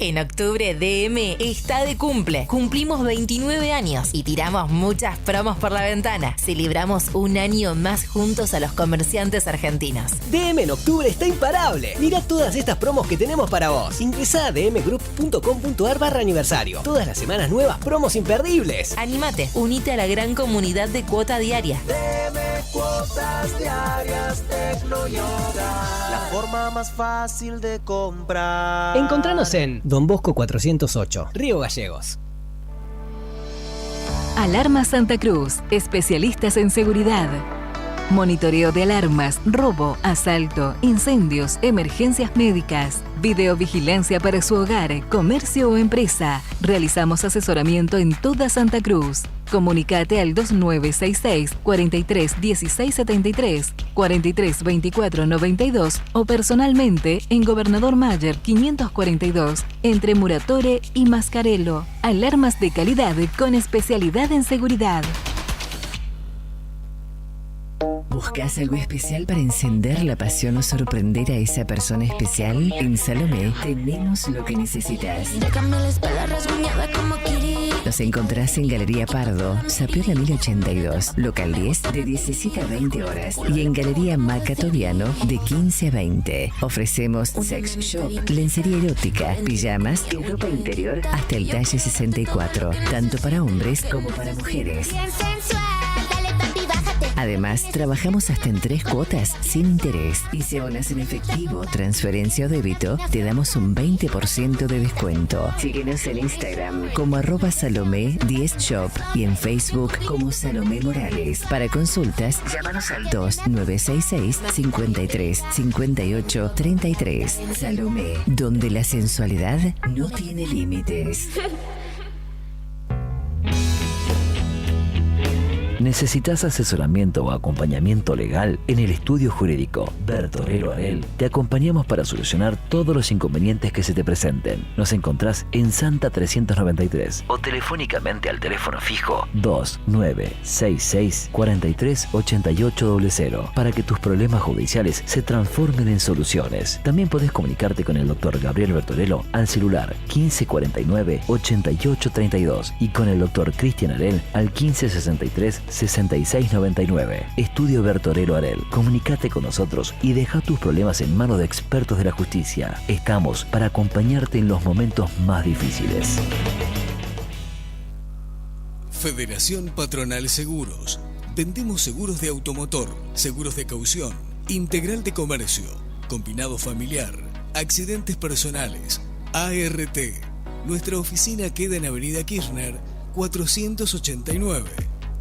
En octubre DM está de cumple. Cumplimos 29 años y tiramos muchas promos por la ventana. Celebramos un año más juntos a los comerciantes argentinos. DM en octubre está imparable. Mirá todas estas promos que tenemos para vos. Ingresá a dmgroup.com.ar/aniversario. Todas las semanas nuevas promos imperdibles. Anímate, unite a la gran comunidad de Cuota Diaria. DM Cuotas Diarias Tecnoyoga. La forma más fácil de comprar. Encontranos en Don Bosco 408, Río Gallegos. Alarma Santa Cruz, especialistas en seguridad. Monitoreo de alarmas, robo, asalto, incendios, emergencias médicas, videovigilancia para su hogar, comercio o empresa. Realizamos asesoramiento en toda Santa Cruz. Comunicate al 2966 43 16 73, 43 24 92 o personalmente en Gobernador Mayer 542, entre Muratore y Mascarello. Alarmas de calidad con especialidad en seguridad. ¿Buscas algo especial para encender la pasión o sorprender a esa persona especial? En Salomé tenemos lo que necesitas. Nos encontrás en Galería Pardo, Sapiola 1082, local 10, de 17 a 20 horas. Y en Galería Macatoviano, de 15 a 20. Ofrecemos sex shop, lencería erótica, pijamas y ropa interior hasta el talle 64, tanto para hombres como para mujeres. Además, trabajamos hasta en 3 cuotas sin interés. Y si abonas en efectivo, transferencia o débito, te damos un 20% de descuento. Síguenos en Instagram como @Salomé10shop y en Facebook como Salomé Morales. Para consultas, llámanos al 2966 53 58 33. Salomé, donde la sensualidad no tiene límites. ¿Necesitas asesoramiento o acompañamiento legal? En el estudio jurídico Bertorello Arel te acompañamos para solucionar todos los inconvenientes que se te presenten. Nos encontrás en Santa 393 o telefónicamente al teléfono fijo 2966 43 8800 para que tus problemas judiciales se transformen en soluciones. También podés comunicarte con el doctor Gabriel Bertorello al celular 1549 8832 y con el doctor Cristian Arel al 1563 6699. Estudio Bertorello Arel. Comunicate con nosotros y deja tus problemas en manos de expertos de la justicia. Estamos para acompañarte en los momentos más difíciles. Federación Patronal Seguros. Vendemos seguros de automotor, seguros de caución, integral de comercio, combinado familiar, accidentes personales, ART. Nuestra oficina queda en Avenida Kirchner 489.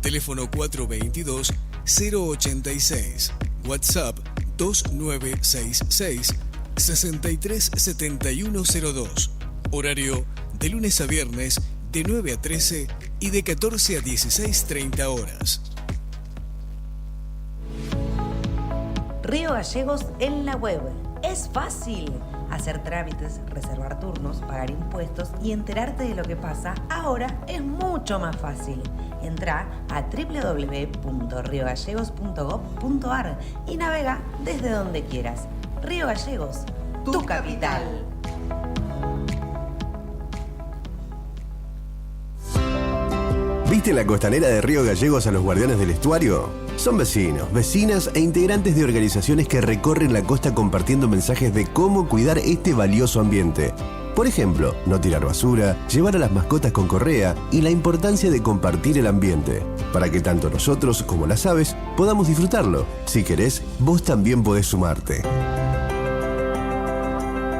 Teléfono 422-086. WhatsApp 2966 637102. Horario de lunes a viernes de 9 a 13 y de 14 a 16:30 horas. Río Gallegos en la web. Es fácil hacer trámites, reservar turnos, pagar impuestos y enterarte de lo que pasa. Ahora es mucho más fácil. Entra a www.riogallegos.gov.ar y navega desde donde quieras. Río Gallegos, tu capital. ¿Viste en la costanera de Río Gallegos a los guardianes del estuario? Son vecinos, vecinas e integrantes de organizaciones que recorren la costa compartiendo mensajes de cómo cuidar este valioso ambiente. Por ejemplo, no tirar basura, llevar a las mascotas con correa y la importancia de compartir el ambiente, para que tanto nosotros como las aves podamos disfrutarlo. Si querés, vos también podés sumarte.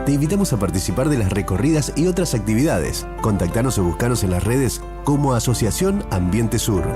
Te invitamos a participar de las recorridas y otras actividades. Contactanos o buscanos en las redes como Asociación Ambiente Sur.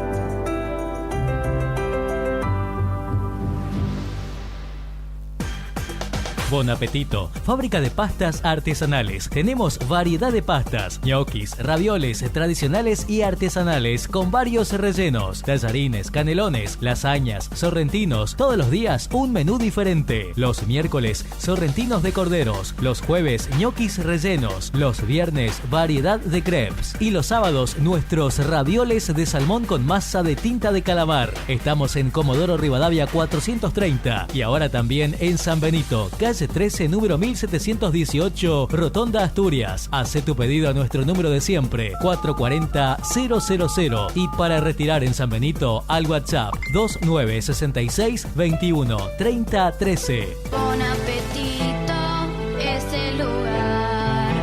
Bon Apetito, fábrica de pastas artesanales. Tenemos variedad de pastas, ñoquis, ravioles tradicionales y artesanales con varios rellenos, tallarines, canelones, lasañas, sorrentinos. Todos los días un menú diferente. Los miércoles, sorrentinos de corderos. Los jueves, ñoquis rellenos. Los viernes, variedad de crepes. Y los sábados, nuestros ravioles de salmón con masa de tinta de calamar. Estamos en Comodoro Rivadavia 430 y ahora también en San Benito, calle 13, número 1718, Rotonda, Asturias. Hace tu pedido a nuestro número de siempre, 440-000. Y para retirar en San Benito, al WhatsApp 2966 21 30 13. Bon Apetito es el lugar.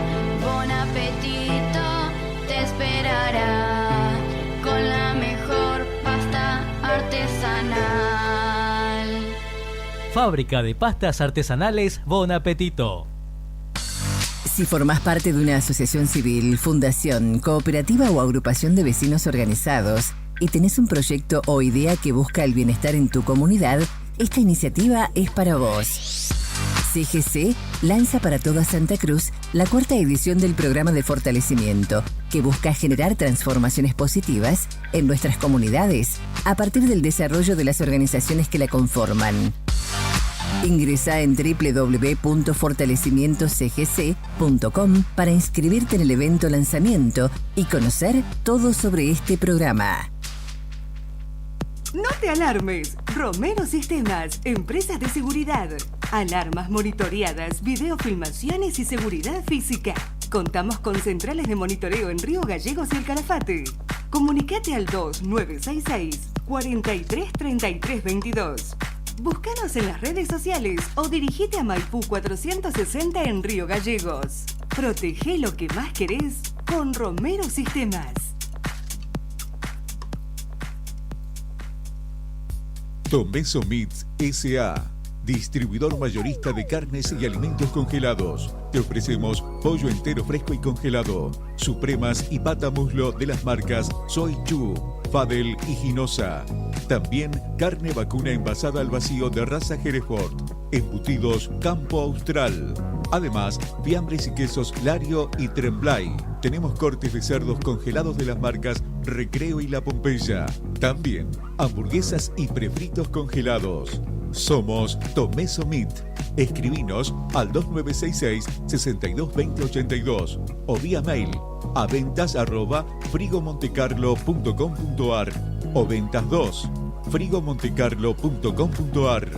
Bon Apetito te esperará con la mejor pasta artesanal. Fábrica de pastas artesanales Bon Apetito. Si formás parte de una asociación civil, fundación, cooperativa o agrupación de vecinos organizados y tenés un proyecto o idea que busca el bienestar en tu comunidad, esta iniciativa es para vos. CGC lanza para toda Santa Cruz la 4ª edición del programa de fortalecimiento, que busca generar transformaciones positivas en nuestras comunidades a partir del desarrollo de las organizaciones que la conforman. Ingresá en www.fortalecimientocgc.com para inscribirte en el evento lanzamiento y conocer todo sobre este programa. No te alarmes. Romero Sistemas, empresas de seguridad. Alarmas monitoreadas, videofilmaciones y seguridad física. Contamos con centrales de monitoreo en Río Gallegos y El Calafate. Comunicate al 2966 43 33 22. Búscanos en las redes sociales o dirigite a Maipú 460 en Río Gallegos. Protege lo que más querés con Romero Sistemas. Tomeso Meats S.A., distribuidor mayorista de carnes y alimentos congelados. Te ofrecemos pollo entero fresco y congelado, supremas y pata muslo de las marcas Soy Chu, Fadel y Ginosa. También carne vacuna envasada al vacío de raza Hereford. Embutidos Campo Austral. Además, fiambres y quesos Lario y Tremblay. Tenemos cortes de cerdos congelados de las marcas Recreo y La Pompeya. También hamburguesas y prefritos congelados. Somos Tomeso Meat. Escribinos al 2966-622082 o vía mail a ventas@frigomontecarlo.com.ar o ventas2 frigomontecarlo.com.ar.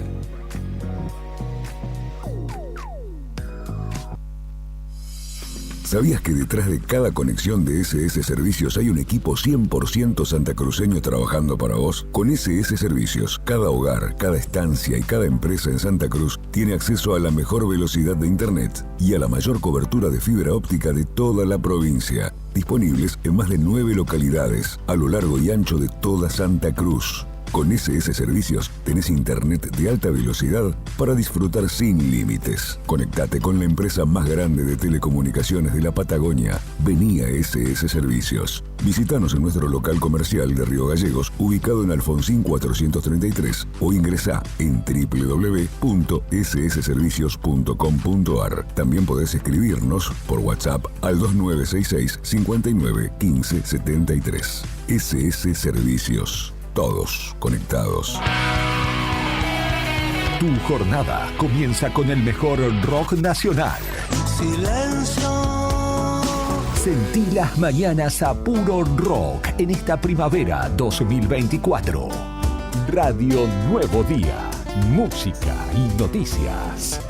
¿Sabías que detrás de cada conexión de SS Servicios hay un equipo 100% santacruceño trabajando para vos? Con SS Servicios, cada hogar, cada estancia y cada empresa en Santa Cruz tiene acceso a la mejor velocidad de Internet y a la mayor cobertura de fibra óptica de toda la provincia. Disponibles en más de 9 localidades a lo largo y ancho de toda Santa Cruz. Con SS Servicios tenés internet de alta velocidad para disfrutar sin límites. Conectate con la empresa más grande de telecomunicaciones de la Patagonia. Vení a SS Servicios. Visítanos en nuestro local comercial de Río Gallegos, ubicado en Alfonsín 433, o ingresá en www.ssservicios.com.ar. También podés escribirnos por WhatsApp al 2966 59 15 73. SS Servicios. Todos conectados. Tu jornada comienza con el mejor rock nacional. Silencio. Sentí las mañanas a puro rock en esta primavera 2024. Radio Nuevo Día. Música y noticias.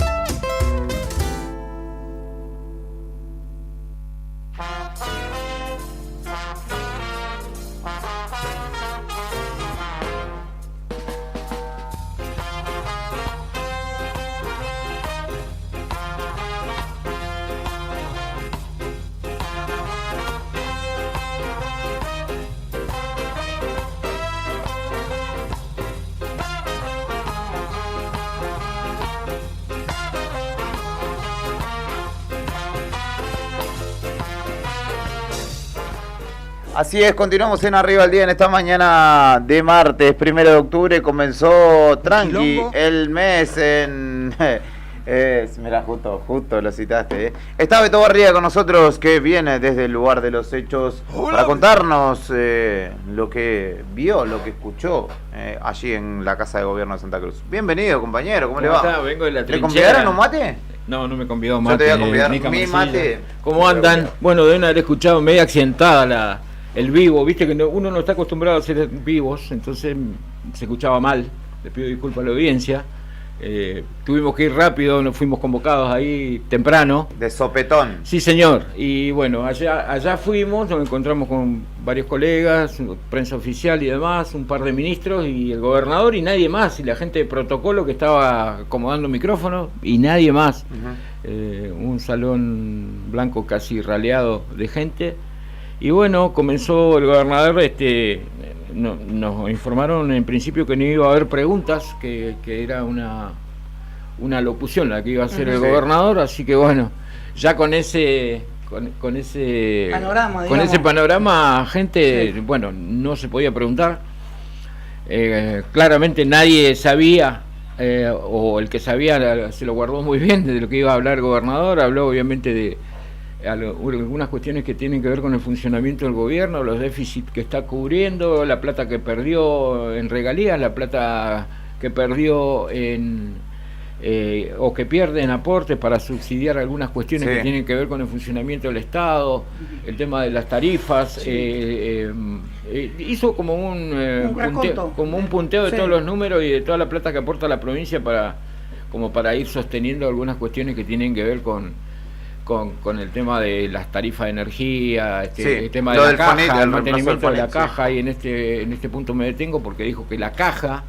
Así es, continuamos en Arriba al Día en esta mañana de martes, 1 de octubre, comenzó tranqui el mes en... Mira, justo lo citaste. Está Beto Barriga con nosotros, que viene desde el lugar de los hechos para contarnos lo que vio, lo que escuchó allí en la Casa de Gobierno de Santa Cruz. Bienvenido, compañero, ¿cómo le va? Está? Vengo de la trinchera. ¿Le convidaron un mate? No, no me convidó mate. Yo te voy a convidar ni mi mate. ¿Cómo andan? Bueno, deben haber escuchado media accidentada el vivo, viste que uno no está acostumbrado a hacer vivos, entonces se escuchaba mal. Le pido disculpas a la audiencia. Tuvimos que ir rápido, nos fuimos convocados ahí temprano. De sopetón. Sí, señor. Y bueno, allá fuimos, nos encontramos con varios colegas, prensa oficial y demás, un par de ministros y el gobernador y nadie más. Y la gente de protocolo que estaba acomodando micrófonos y nadie más. Un salón blanco casi raleado de gente. Y bueno, comenzó el gobernador, nos informaron en principio que no iba a haber preguntas, que era una locución la que iba a hacer el gobernador, así que bueno, ya con ese panorama, gente, sí. Bueno, no se podía preguntar. Claramente nadie sabía, o el que sabía se lo guardó muy bien de lo que iba a hablar el gobernador. Habló obviamente de algunas cuestiones que tienen que ver con el funcionamiento del gobierno, los déficits que está cubriendo, la plata que perdió en regalías, la plata que perdió o que pierde en aportes para subsidiar algunas cuestiones que tienen que ver con el funcionamiento del Estado, el tema de las tarifas. Hizo como un punteo de todos los números y de toda la plata que aporta la provincia para ir sosteniendo algunas cuestiones que tienen que ver con el tema de las tarifas de energía, el tema de la caja, el mantenimiento de la caja, y en este punto me detengo porque dijo que la caja,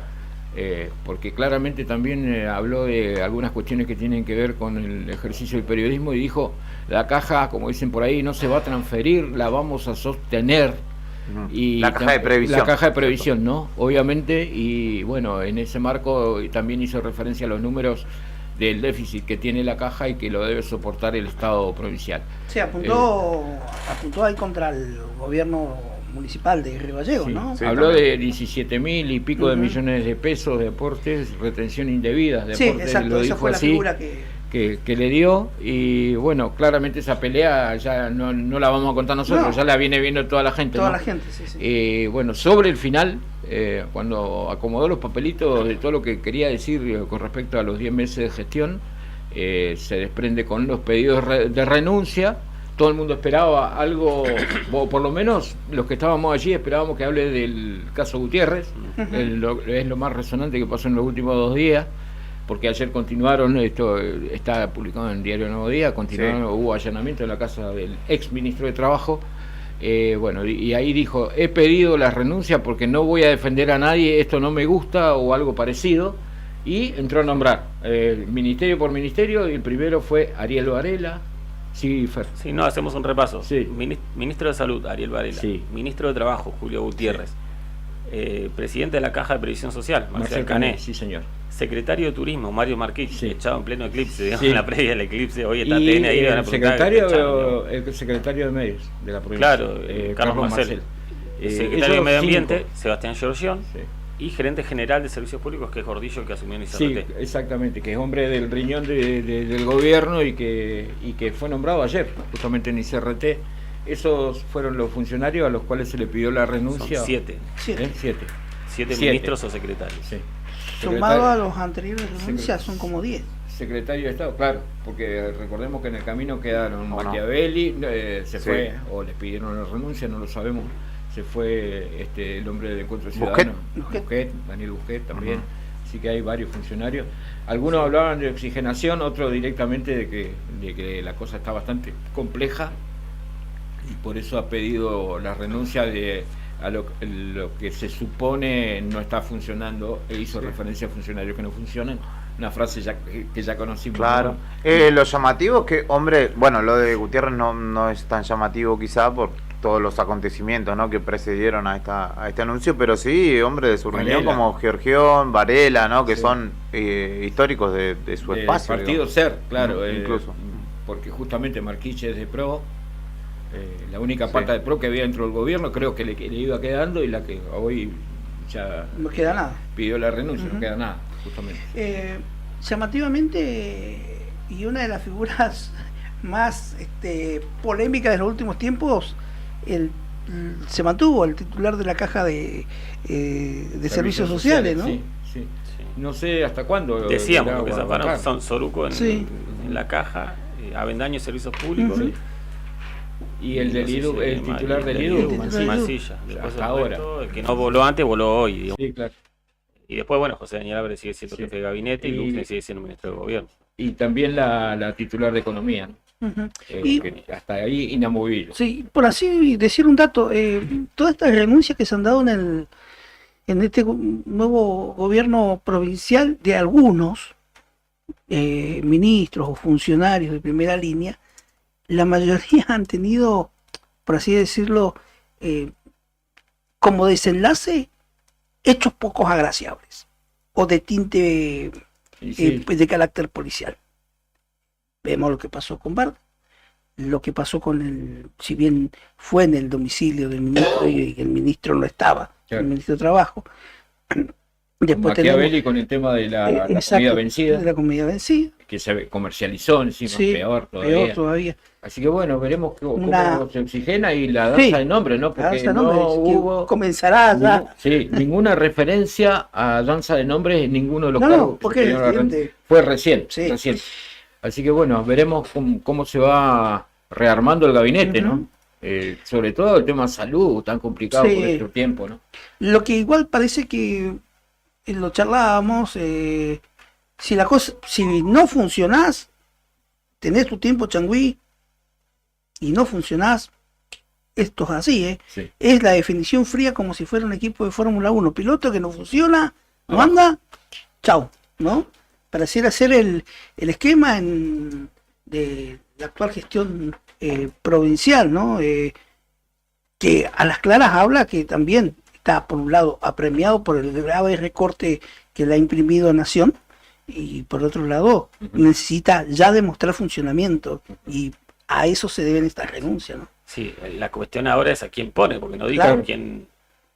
porque claramente también habló de algunas cuestiones que tienen que ver con el ejercicio del periodismo, y dijo, la caja, como dicen por ahí, no se va a transferir, la vamos a sostener. Y la caja de previsión. La caja de previsión, ¿no? Obviamente, y bueno, en ese marco también hizo referencia a los números del déficit que tiene la caja y que lo debe soportar el Estado provincial. Sí, apuntó ahí contra el gobierno municipal de Río Gallegos, ¿no? Sí, habló de 17.000 y pico de millones de pesos de aportes, retención indebida de aportes, exacto, lo esa dijo fue así, la figura que le dio, y bueno, claramente esa pelea ya no la vamos a contar nosotros, ya la viene viendo toda la gente. Toda ¿no? la gente, sí, sí. Bueno, sobre el final, cuando acomodó los papelitos de todo lo que quería decir con respecto a los 10 meses de gestión, se desprende con los pedidos de renuncia. Todo el mundo esperaba algo, o por lo menos los que estábamos allí esperábamos que hable del caso Gutiérrez. Es lo más resonante que pasó en los últimos 2 días, porque ayer continuaron, esto está publicado en el diario Nuevo Día, hubo allanamiento en la casa del ex ministro de Trabajo. Bueno, y ahí dijo: he pedido la renuncia porque no voy a defender a nadie, esto no me gusta, o algo parecido, y entró a nombrar ministerio por ministerio, y el primero fue Ariel Varela. Sí, Fer. Sí, no, hacemos un repaso. Sí. Ministro de Salud, Ariel Varela. Sí. Ministro de Trabajo, Julio Gutiérrez. Sí. Presidente de la Caja de Previsión Social, Marcial Cané. Sí, señor. Secretario de Turismo, Mario Marquich, echado en pleno eclipse, digamos, en la previa del eclipse. Hoy está TN ahí. El secretario de Medios de la provincia. Claro, Carlos Marcel. Secretario de Medio Ambiente, Sebastián Giorgión. Sí. Y gerente general de Servicios Públicos, que es Gordillo, el que asumió en ICRT. Sí, exactamente, que es hombre del riñón del gobierno y que fue nombrado ayer, justamente en ICRT. Esos fueron los funcionarios a los cuales se le pidió la renuncia. Son 7. 7 ministros o secretarios. Sí. Sumado a los anteriores renuncias son como 10. Secretario de Estado, claro, porque recordemos que en el camino quedaron Machiavelli, se fue, o les pidieron la renuncia, no lo sabemos. Se fue el hombre del Encuentro Ciudadano, Daniel Busquet también. Así que hay varios funcionarios. Algunos hablaban de oxigenación, otros directamente de que la cosa está bastante compleja, y por eso ha pedido la renuncia a lo que se supone no está funcionando, e hizo referencia a funcionarios que no funcionan. Una frase que ya conocimos. Claro. Lo llamativo es que, hombre, bueno, lo de Gutiérrez no es tan llamativo quizá por todos los acontecimientos, ¿no?, que precedieron a este anuncio, pero sí, hombre de su reunión como Giorgión, Varela, ¿no?, que son históricos de su espacio. Partido digamos. SER, claro, incluso. Porque justamente Marquich es de PRO, la única pata de PRO que había dentro del gobierno, creo que le iba quedando, y la que hoy ya no queda nada. Pidió la renuncia, no queda nada, justamente. Llamativamente, y una de las figuras más polémicas de los últimos tiempos, se mantuvo el titular de la Caja de Servicios Sociales, ¿no? Sí. No sé hasta cuándo. Decíamos lo que zafaron son Soruco en la Caja, Avendaño Servicios Públicos. Sí. Y el del IDU, el titular del IDU, Mancilla. Hasta ahora. El que no voló antes, voló hoy. Digamos. Sí, claro. Y después, bueno, José Daniel Álvarez sigue siendo jefe de gabinete y Luxne sigue siendo ministro del gobierno. Y también la titular de Economía, ¿no? Que hasta ahí inamovible. Sí, por así decir un dato, todas estas renuncias que se han dado en este nuevo gobierno provincial de algunos ministros o funcionarios de primera línea, la mayoría han tenido, por así decirlo, como desenlace hechos pocos agraciables o de tinte de carácter policial. Vemos lo que pasó con Vargas, lo que pasó con si bien fue en el domicilio del ministro y el ministro no estaba, el ministro de Trabajo. Después Machiavelli con el tema de la comida vencida. De la comida vencida. Que se comercializó encima, peor todavía. Así que bueno, veremos cómo se oxigena y la danza de nombres, ¿no? Porque no hubo... Comenzará ya. Ninguna referencia a danza de nombres en ninguno de los cargos. No, porque fue recién. Así que bueno, veremos cómo se va rearmando el gabinete, ¿no? Sobre todo el tema salud, tan complicado por este tiempo, ¿no? Lo que igual parece que lo charlábamos, si no funcionás, tenés tu tiempo changüí y no funcionás, esto es así, es la definición fría, como si fuera un equipo de Fórmula 1, piloto que no funciona, no anda, chau, ¿no? Pareciera ser el esquema de la actual gestión provincial, ¿no? Que a las claras habla que también está, por un lado, apremiado por el grave recorte que le ha imprimido Nación, y por otro lado, necesita ya demostrar funcionamiento, y a eso se deben estas renuncias, ¿no? Sí, la cuestión ahora es a quién pone, porque no digan quién.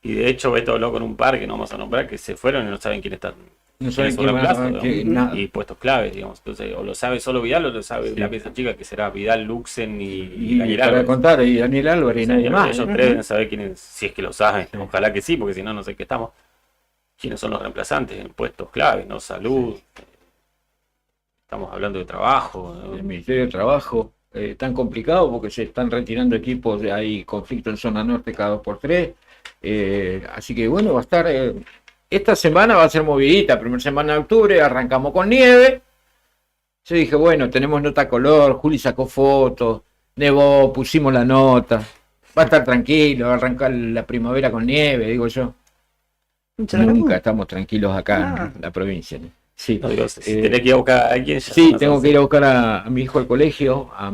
Y de hecho, Beto habló con un par que no vamos a nombrar, que se fueron y no saben quién están No saben quién reemplazo, y puestos claves, digamos. Entonces, o lo sabe solo Vidal o lo sabe la pieza chica, que será Vidal, Luxen y Daniel para Álvarez. contar, y Daniel Álvarez y nadie más. Ellos tres deben saber quiénes, si es que lo saben. Ojalá que sí, porque si no, no sé qué estamos. ¿Quiénes son los reemplazantes en puestos claves? ¿No? Salud. Estamos hablando de trabajo, ¿no? El Ministerio de Trabajo, tan complicado porque se están retirando equipos, hay conflicto en zona norte cada 2x3. Así que bueno, va a estar... esta semana va a ser movidita, primera semana de octubre, arrancamos con nieve. Yo dije, bueno, tenemos nota color, Juli sacó fotos, nevó, pusimos la nota. Va a estar tranquilo, va a arrancar la primavera con nieve, digo yo. Nunca estamos tranquilos acá en la provincia, ¿no? Sí. No, digo, si tenés que ir a buscar a alguien. Sí, tengo que ir a buscar a mi hijo al colegio, a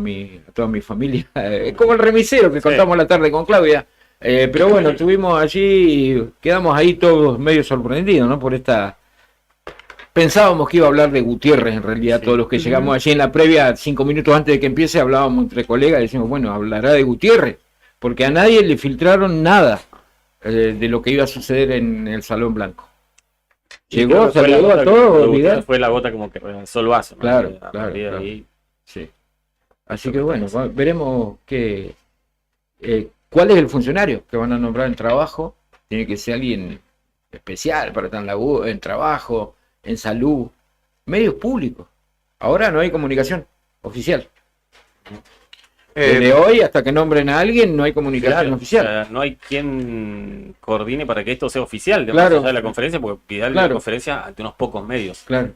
toda mi familia. Es como el remisero que contamos la tarde con Claudia. Pero bueno, estuvimos allí y quedamos ahí todos medio sorprendidos, ¿no? Por esta... Pensábamos que iba a hablar de Gutiérrez, en realidad, todos los que llegamos allí en la previa, 5 minutos antes de que empiece, hablábamos entre colegas y decimos, bueno, hablará de Gutiérrez, porque a nadie le filtraron nada de lo que iba a suceder en el Salón Blanco. Llegó, saludó a todos. Fue la gota como que rebalsó el vaso, ¿no? Claro. Ahí. Sí. Así que bueno, veremos cuál es el funcionario que van a nombrar en trabajo. Tiene que ser alguien especial para estar en trabajo, en salud, medios públicos. Ahora no hay comunicación oficial. Desde hoy hasta que nombren a alguien no hay comunicación oficial. O sea, no hay quien coordine para que esto sea oficial. Claro. De la conferencia, porque Vidal dio la conferencia ante unos pocos medios. Claro.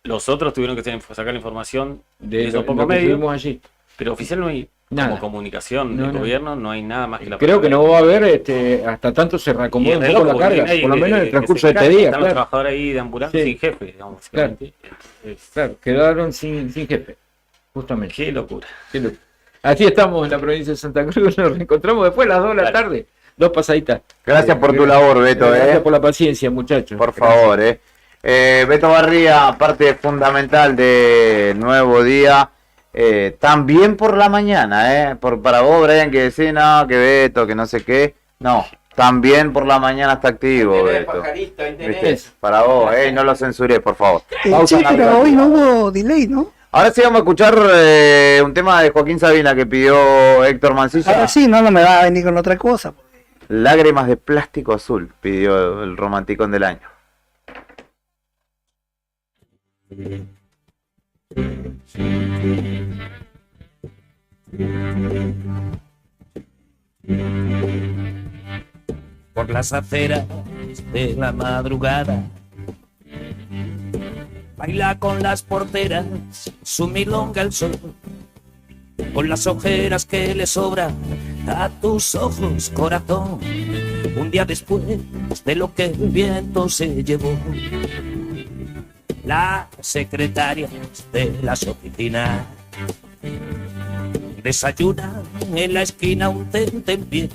Los otros tuvieron que sacar la información de esos pocos lo que medios. tuvimos allí. Pero oficial no hay nada. Como comunicación del gobierno, no hay nada más que la Creo que no va a haber hasta tanto se reacomode un poco la carga, por lo menos en el transcurso de este día. Están los trabajadores ahí de ambulancia sin jefe, digamos. Claro, quedaron sin jefe, justamente. Qué locura. Así estamos en la provincia de Santa Cruz, nos reencontramos después a las 2 de la tarde, 2 pasaditas. Gracias por tu labor, Beto. Gracias por la paciencia, muchachos. Por favor, Beto Barría, parte fundamental de Nuevo Día. También por la mañana, para vos, Brian, que decís, no, que Beto, que no sé qué. No, también por la mañana está activo, Beto. Para vos, no lo censuré, por favor. Sí, pero hoy no hubo delay, ¿no? Ahora sí vamos a escuchar un tema de Joaquín Sabina que pidió Héctor Mancilla. Ahora sí, no me va a venir con otra cosa. Lágrimas de plástico azul, pidió el romanticón del año. Por las aceras de la madrugada baila con las porteras su milonga al sol, con las ojeras que le sobran a tus ojos, corazón. Un día después de lo que el viento se llevó, las secretarias de las oficinas desayunan en la esquina un tentempié,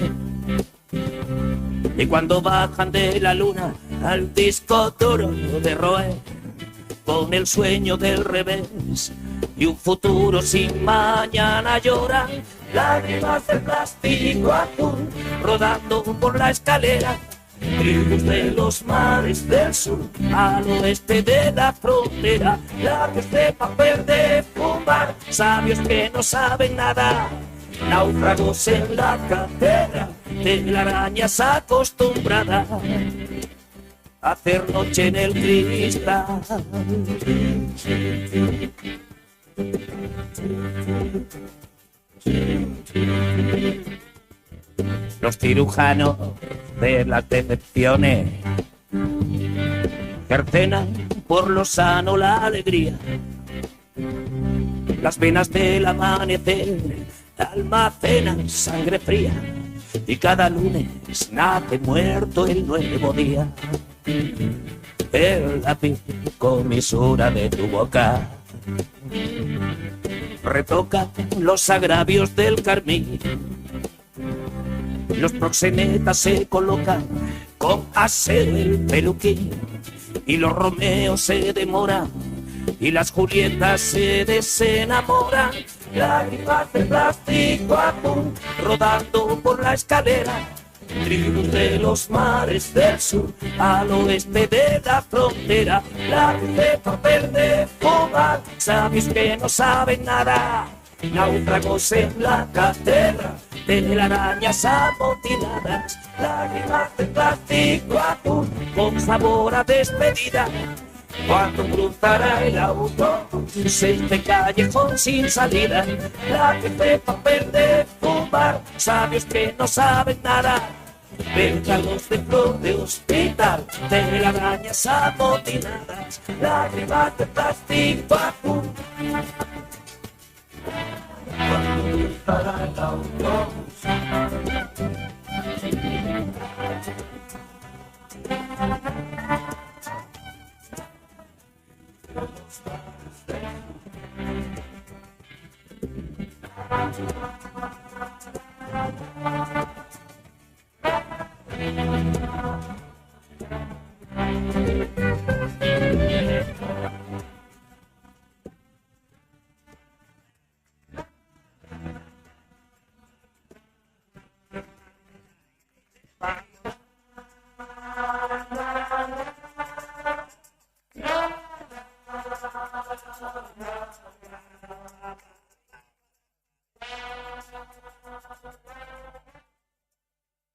y cuando bajan de la luna al disco duro de Roe, con el sueño del revés y un futuro sin mañana, lloran lágrimas de plástico azul rodando por la escalera. Tribus de los mares del sur al oeste de la frontera, labios de papel de fumar, sabios que no saben nada, náufragos en la cátedra, telarañas acostumbradas a hacer noche en el cristal. Los cirujanos de las decepciones cercenan por lo sano la alegría. Las venas del amanecer almacenan sangre fría, y cada lunes nace muerto el nuevo día. En la comisura de tu boca retoca los agravios del carmín. Los proxenetas se colocan con aseo el peluquín, y los Romeos se demoran y las Julietas se desenamoran. Lágrimas de plástico azul rodando por la escalera, tribus de los mares del sur, al oeste de la frontera, la de papel de fumar, sabios que no saben nada, náufragos en la cátedra, telarañas amotinadas, lágrimas de plástico azul, con sabor a despedida. Cuando cruzará el auto, este callejón sin salida, la de papel de fumar, sabios que no saben nada, pétalos de flor de hospital, telarañas amotinadas, lágrimas de plástico azul. Cuando cruzará el auto,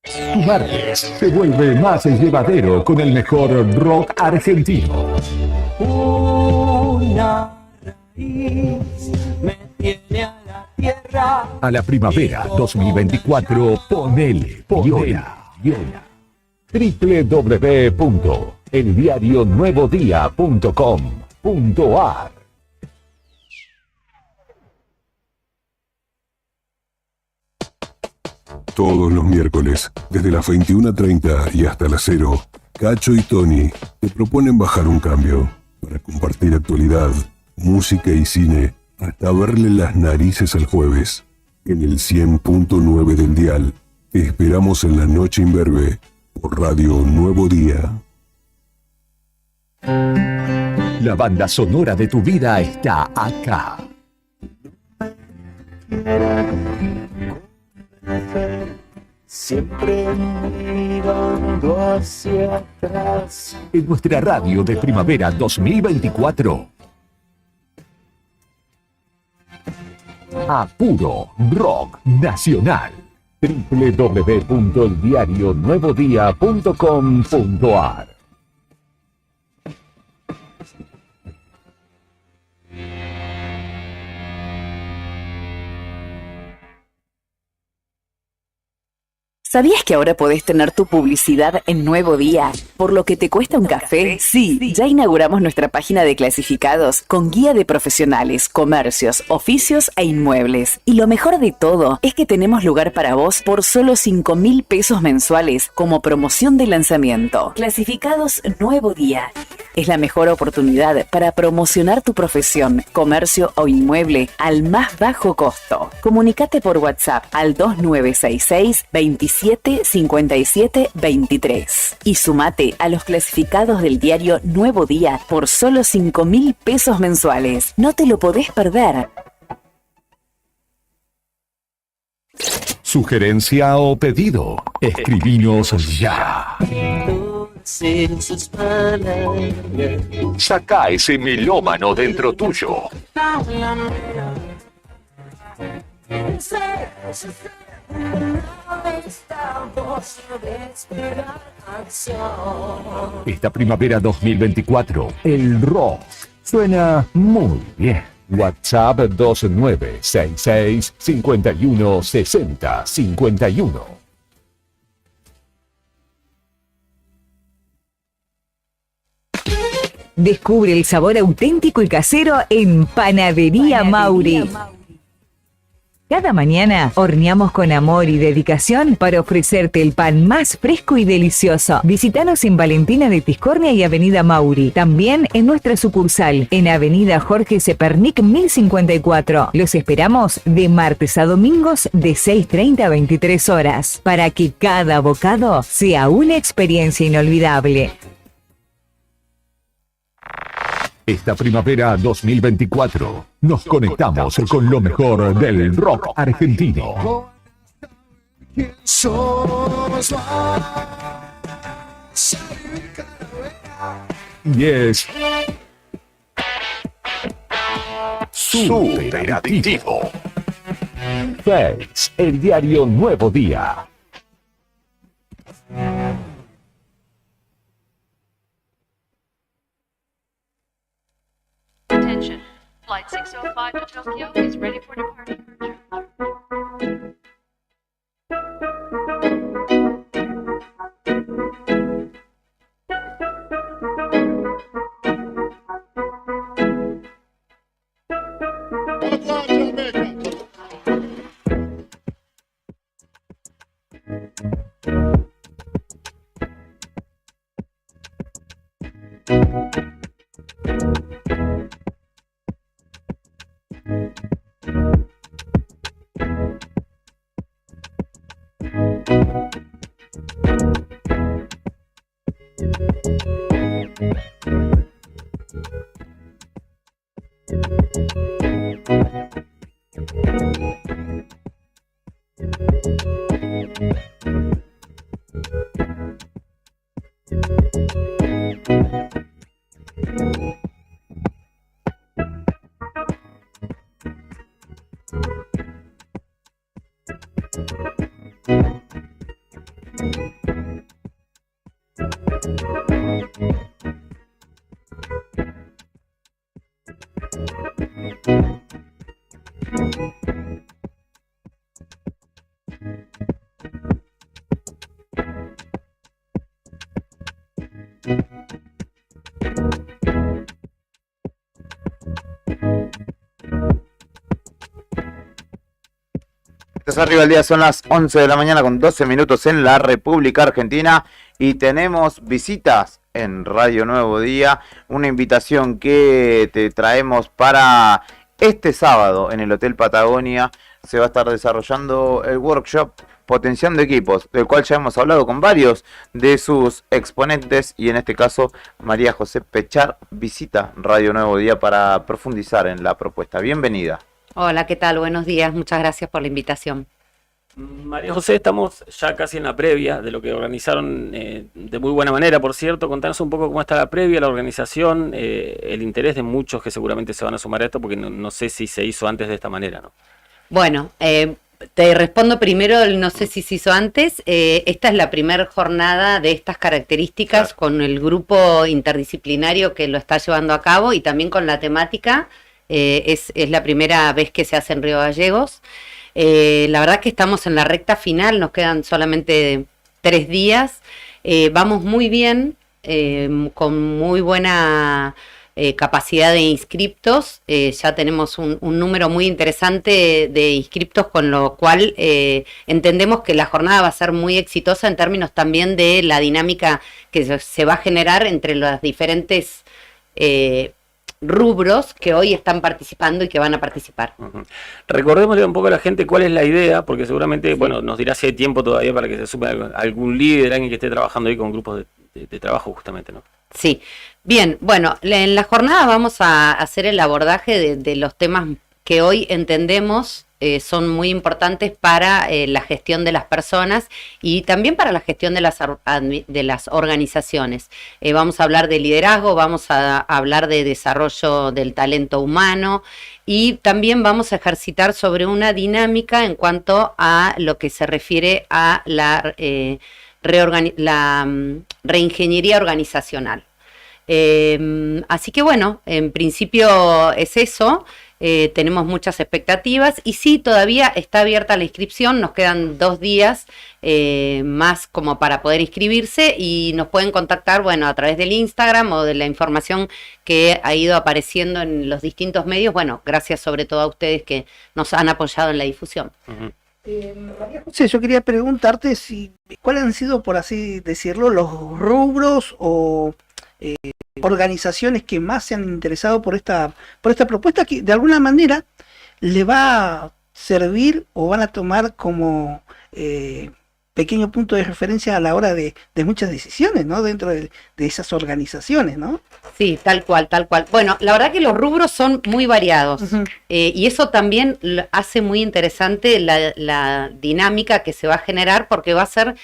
Tu martes se vuelve más llevadero con el mejor rock argentino. Una raíz me tiene a la tierra. A la primavera 2024, ponele Viola. www.eldiarionuevodía.com.ar. Todos los miércoles, desde las 21:30 y hasta las 0, Cacho y Tony te proponen bajar un cambio para compartir actualidad, música y cine, hasta verle las narices al jueves. En el 100.9 del dial, te esperamos en la noche imberbe por Radio Nuevo Día. La banda sonora de tu vida está acá. Siempre mirando hacia atrás. En nuestra radio de primavera 2024. A puro rock nacional. www.eldiarionuevodía.com.ar. ¿Sabías que ahora podés tener tu publicidad en Nuevo Día? ¿Por lo que te cuesta un café? Sí, ya inauguramos nuestra página de clasificados con guía de profesionales, comercios, oficios e inmuebles. Y lo mejor de todo es que tenemos lugar para vos por solo 5.000 pesos mensuales como promoción de lanzamiento. Clasificados Nuevo Día. Es la mejor oportunidad para promocionar tu profesión, comercio o inmueble al más bajo costo. Comunicate por WhatsApp al 2966 27 57 23 y sumate a los clasificados del diario Nuevo Día por solo 5.000 pesos mensuales. No te lo podés perder. Sugerencia o pedido, escribinos ya. Saca ese melómano dentro tuyo. Esta primavera 2024, el rock suena muy bien. WhatsApp 2966 51 60 51. Descubre el sabor auténtico y casero en Panadería Mauri. Cada mañana horneamos con amor y dedicación para ofrecerte el pan más fresco y delicioso. Visítanos en Valentina de Tiscornia y Avenida Mauri. También en nuestra sucursal, en Avenida Jorge Zepernik 1054. Los esperamos de martes a domingos de 6:30 a 23 horas para que cada bocado sea una experiencia inolvidable. Esta primavera 2024 nos conectamos con lo mejor del rock argentino. ¿Quién sos más? Y es súper adictivo. Face, el diario Nuevo Día. Attention, Flight 605 to Tokyo is ready for departure. Arriba el día, son las 11 de la mañana con 12 minutos en la República Argentina y tenemos visitas en Radio Nuevo Día, una invitación que te traemos para este sábado en el Hotel Patagonia. Se va a estar desarrollando el workshop Potenciando Equipos, del cual ya hemos hablado con varios de sus exponentes y en este caso María José Pechar visita Radio Nuevo Día para profundizar en la propuesta. Bienvenida. Hola, ¿qué tal? Buenos días, muchas gracias por la invitación. María José, estamos ya casi en la previa de lo que organizaron de muy buena manera, por cierto. Contanos un poco cómo está la previa, la organización, el interés de muchos que seguramente se van a sumar a esto, porque no sé si se hizo antes de esta manera, ¿no? Bueno, te respondo primero, no sé si se hizo antes. Esta es la primera jornada de estas características, claro, con el grupo interdisciplinario que lo está llevando a cabo y también con la temática. Es la primera vez que se hace en Río Gallegos. La verdad que estamos en la recta final, nos quedan solamente 3 días. Vamos muy bien, con muy buena capacidad de inscriptos. Ya tenemos un número muy interesante de inscriptos, con lo cual entendemos que la jornada va a ser muy exitosa en términos también de la dinámica que se va a generar entre las diferentes rubros que hoy están participando y que van a participar. Recordémosle un poco a la gente cuál es la idea, porque seguramente, bueno, nos dirá si hay tiempo todavía para que se sume algún líder, alguien que esté trabajando ahí con grupos de trabajo justamente, ¿no? Sí, bien, bueno, en la jornada vamos a hacer el abordaje de los temas que hoy entendemos son muy importantes para la gestión de las personas y también para la gestión de las organizaciones. Vamos a hablar de liderazgo, vamos a hablar de desarrollo del talento humano y también vamos a ejercitar sobre una dinámica en cuanto a lo que se refiere a la reingeniería organizacional. Así que bueno, en principio es eso. Tenemos muchas expectativas y sí, todavía está abierta la inscripción, nos quedan 2 días más como para poder inscribirse y nos pueden contactar, bueno, a través del Instagram o de la información que ha ido apareciendo en los distintos medios. Bueno, gracias sobre todo a ustedes que nos han apoyado en la difusión. María José, yo quería preguntarte cuáles han sido, por así decirlo, los rubros o organizaciones que más se han interesado por esta propuesta, que de alguna manera le va a servir o van a tomar como pequeño punto de referencia a la hora de muchas decisiones, ¿no? Dentro de esas organizaciones, ¿no? Sí, tal cual, tal cual. Bueno, la verdad que los rubros son muy variados y eso también hace muy interesante la dinámica que se va a generar, porque va a ser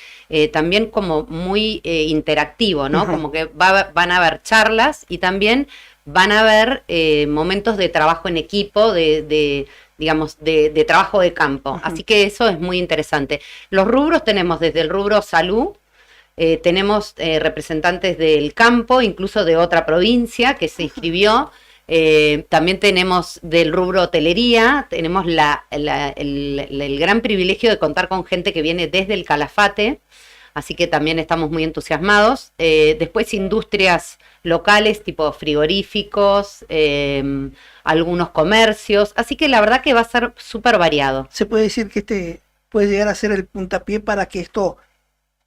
también como muy interactivo, ¿no? Como que van a haber charlas y también van a haber momentos de trabajo en equipo, digamos, de trabajo de campo. Así que eso es muy interesante. Los rubros tenemos desde el rubro salud, tenemos representantes del campo, incluso de otra provincia que se inscribió. También tenemos del rubro hotelería, tenemos el gran privilegio de contar con gente que viene desde el Calafate, así que también estamos muy entusiasmados. Después industrias locales tipo frigoríficos, algunos comercios, así que la verdad que va a ser súper variado. Se puede decir que este puede llegar a ser el puntapié para que esto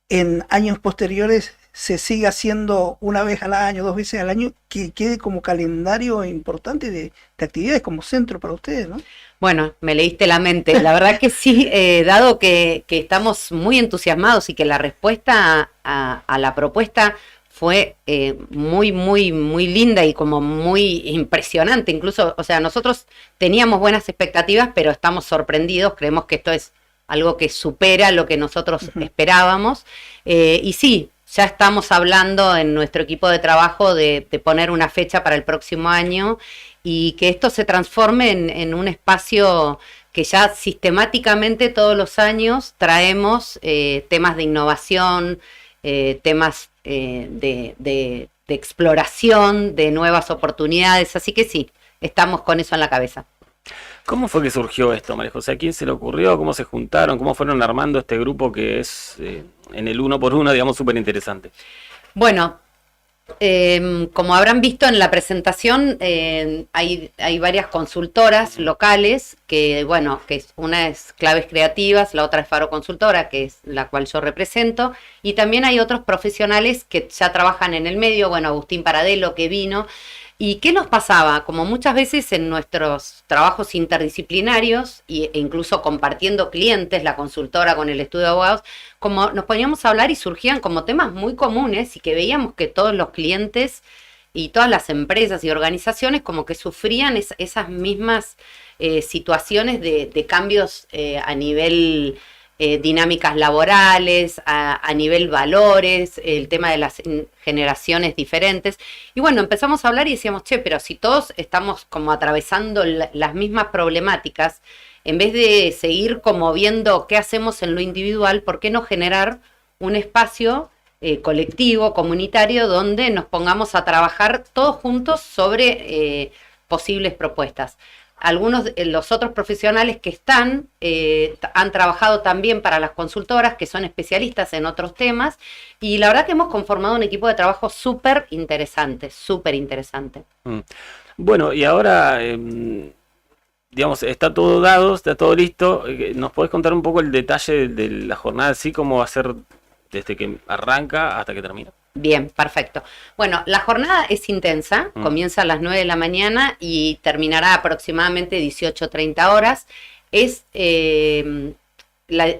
en años posteriores se siga haciendo una vez al año, 2 veces al año, que quede como calendario importante de actividades como centro para ustedes, ¿no? Bueno, me leíste la mente. La verdad que sí, dado que estamos muy entusiasmados y que la respuesta a la propuesta fue muy, muy, muy linda y como muy impresionante. Incluso, o sea, nosotros teníamos buenas expectativas, pero estamos sorprendidos. Creemos que esto es algo que supera lo que nosotros esperábamos. Y sí, ya estamos hablando en nuestro equipo de trabajo de poner una fecha para el próximo año y que esto se transforme en un espacio que ya sistemáticamente todos los años traemos temas de innovación, temas de exploración, de nuevas oportunidades. Así que sí, estamos con eso en la cabeza. ¿Cómo fue que surgió esto, María José? ¿A quién se le ocurrió? ¿Cómo se juntaron? ¿Cómo fueron armando este grupo que es en el 1x1, digamos, súper interesante? Bueno, como habrán visto en la presentación, hay varias consultoras locales que, bueno, una es Claves Creativas, la otra es Faro Consultora, que es la cual yo represento, y también hay otros profesionales que ya trabajan en el medio, bueno, Agustín Paradelo, que vino. ¿Y qué nos pasaba? Como muchas veces en nuestros trabajos interdisciplinarios e incluso compartiendo clientes, la consultora con el estudio de abogados, como nos poníamos a hablar y surgían como temas muy comunes y que veíamos que todos los clientes y todas las empresas y organizaciones como que sufrían esas mismas situaciones de cambios a nivel dinámicas laborales, a nivel valores, el tema de las generaciones diferentes. Y bueno, empezamos a hablar y decíamos, che, pero si todos estamos como atravesando las mismas problemáticas, en vez de seguir como viendo qué hacemos en lo individual, ¿por qué no generar un espacio colectivo, comunitario, donde nos pongamos a trabajar todos juntos sobre posibles propuestas? Algunos de los otros profesionales que están han trabajado también para las consultoras, que son especialistas en otros temas, y la verdad que hemos conformado un equipo de trabajo súper interesante, súper interesante. Bueno, y ahora, digamos, está todo dado, está todo listo. ¿Nos podés contar un poco el detalle de la jornada, así como va a ser desde que arranca hasta que termina? Bien, perfecto. Bueno, la jornada es intensa, comienza a las 9 de la mañana y terminará aproximadamente 18:30 horas. Es,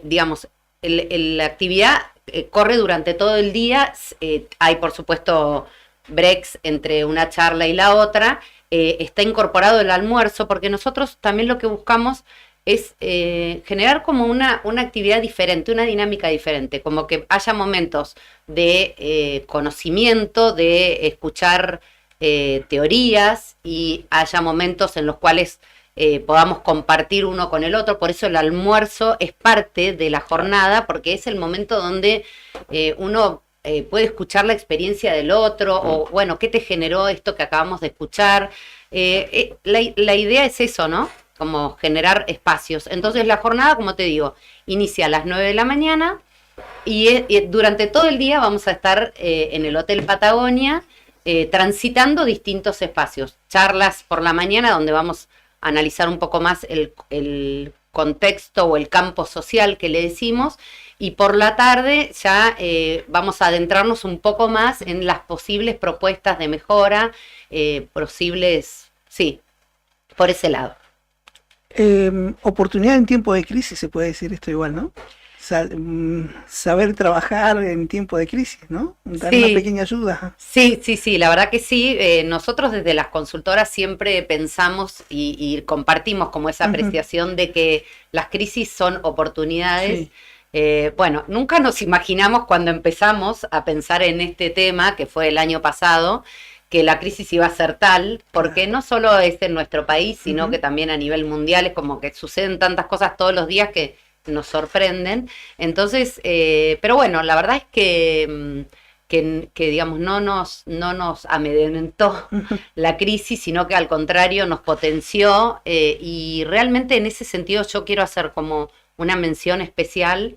digamos, la actividad corre durante todo el día. Hay, por supuesto, breaks entre una charla y la otra. Está incorporado el almuerzo, porque nosotros también lo que buscamos es generar como una actividad diferente, una dinámica diferente, como que haya momentos de conocimiento, de escuchar teorías, y haya momentos en los cuales podamos compartir uno con el otro. Por eso el almuerzo es parte de la jornada, porque es el momento donde uno puede escuchar la experiencia del otro, o bueno, ¿qué te generó esto que acabamos de escuchar? La idea es eso, ¿no? Como generar espacios. Entonces la jornada, como te digo, inicia a las 9 de la mañana y durante todo el día vamos a estar en el Hotel Patagonia transitando distintos espacios. Charlas por la mañana, donde vamos a analizar un poco más el contexto o el campo social que le decimos, y por la tarde ya vamos a adentrarnos un poco más en las posibles propuestas de mejora, sí, por ese lado. Oportunidad en tiempo de crisis, se puede decir esto igual, ¿no? saber trabajar en tiempo de crisis, ¿no? Dar Sí. una pequeña ayuda. Sí, la verdad que sí. Nosotros desde las consultoras siempre pensamos y compartimos como esa Ujú. apreciación de que las crisis son oportunidades. Sí. Bueno, nunca nos imaginamos cuando empezamos a pensar en este tema, que fue el año pasado, que la crisis iba a ser tal, porque no solo es en nuestro país, sino Ujú. que también a nivel mundial, es como que suceden tantas cosas todos los días que nos sorprenden. Entonces, pero bueno, la verdad es que digamos, no nos amedrentó la crisis, sino que al contrario nos potenció, y realmente en ese sentido yo quiero hacer como una mención especial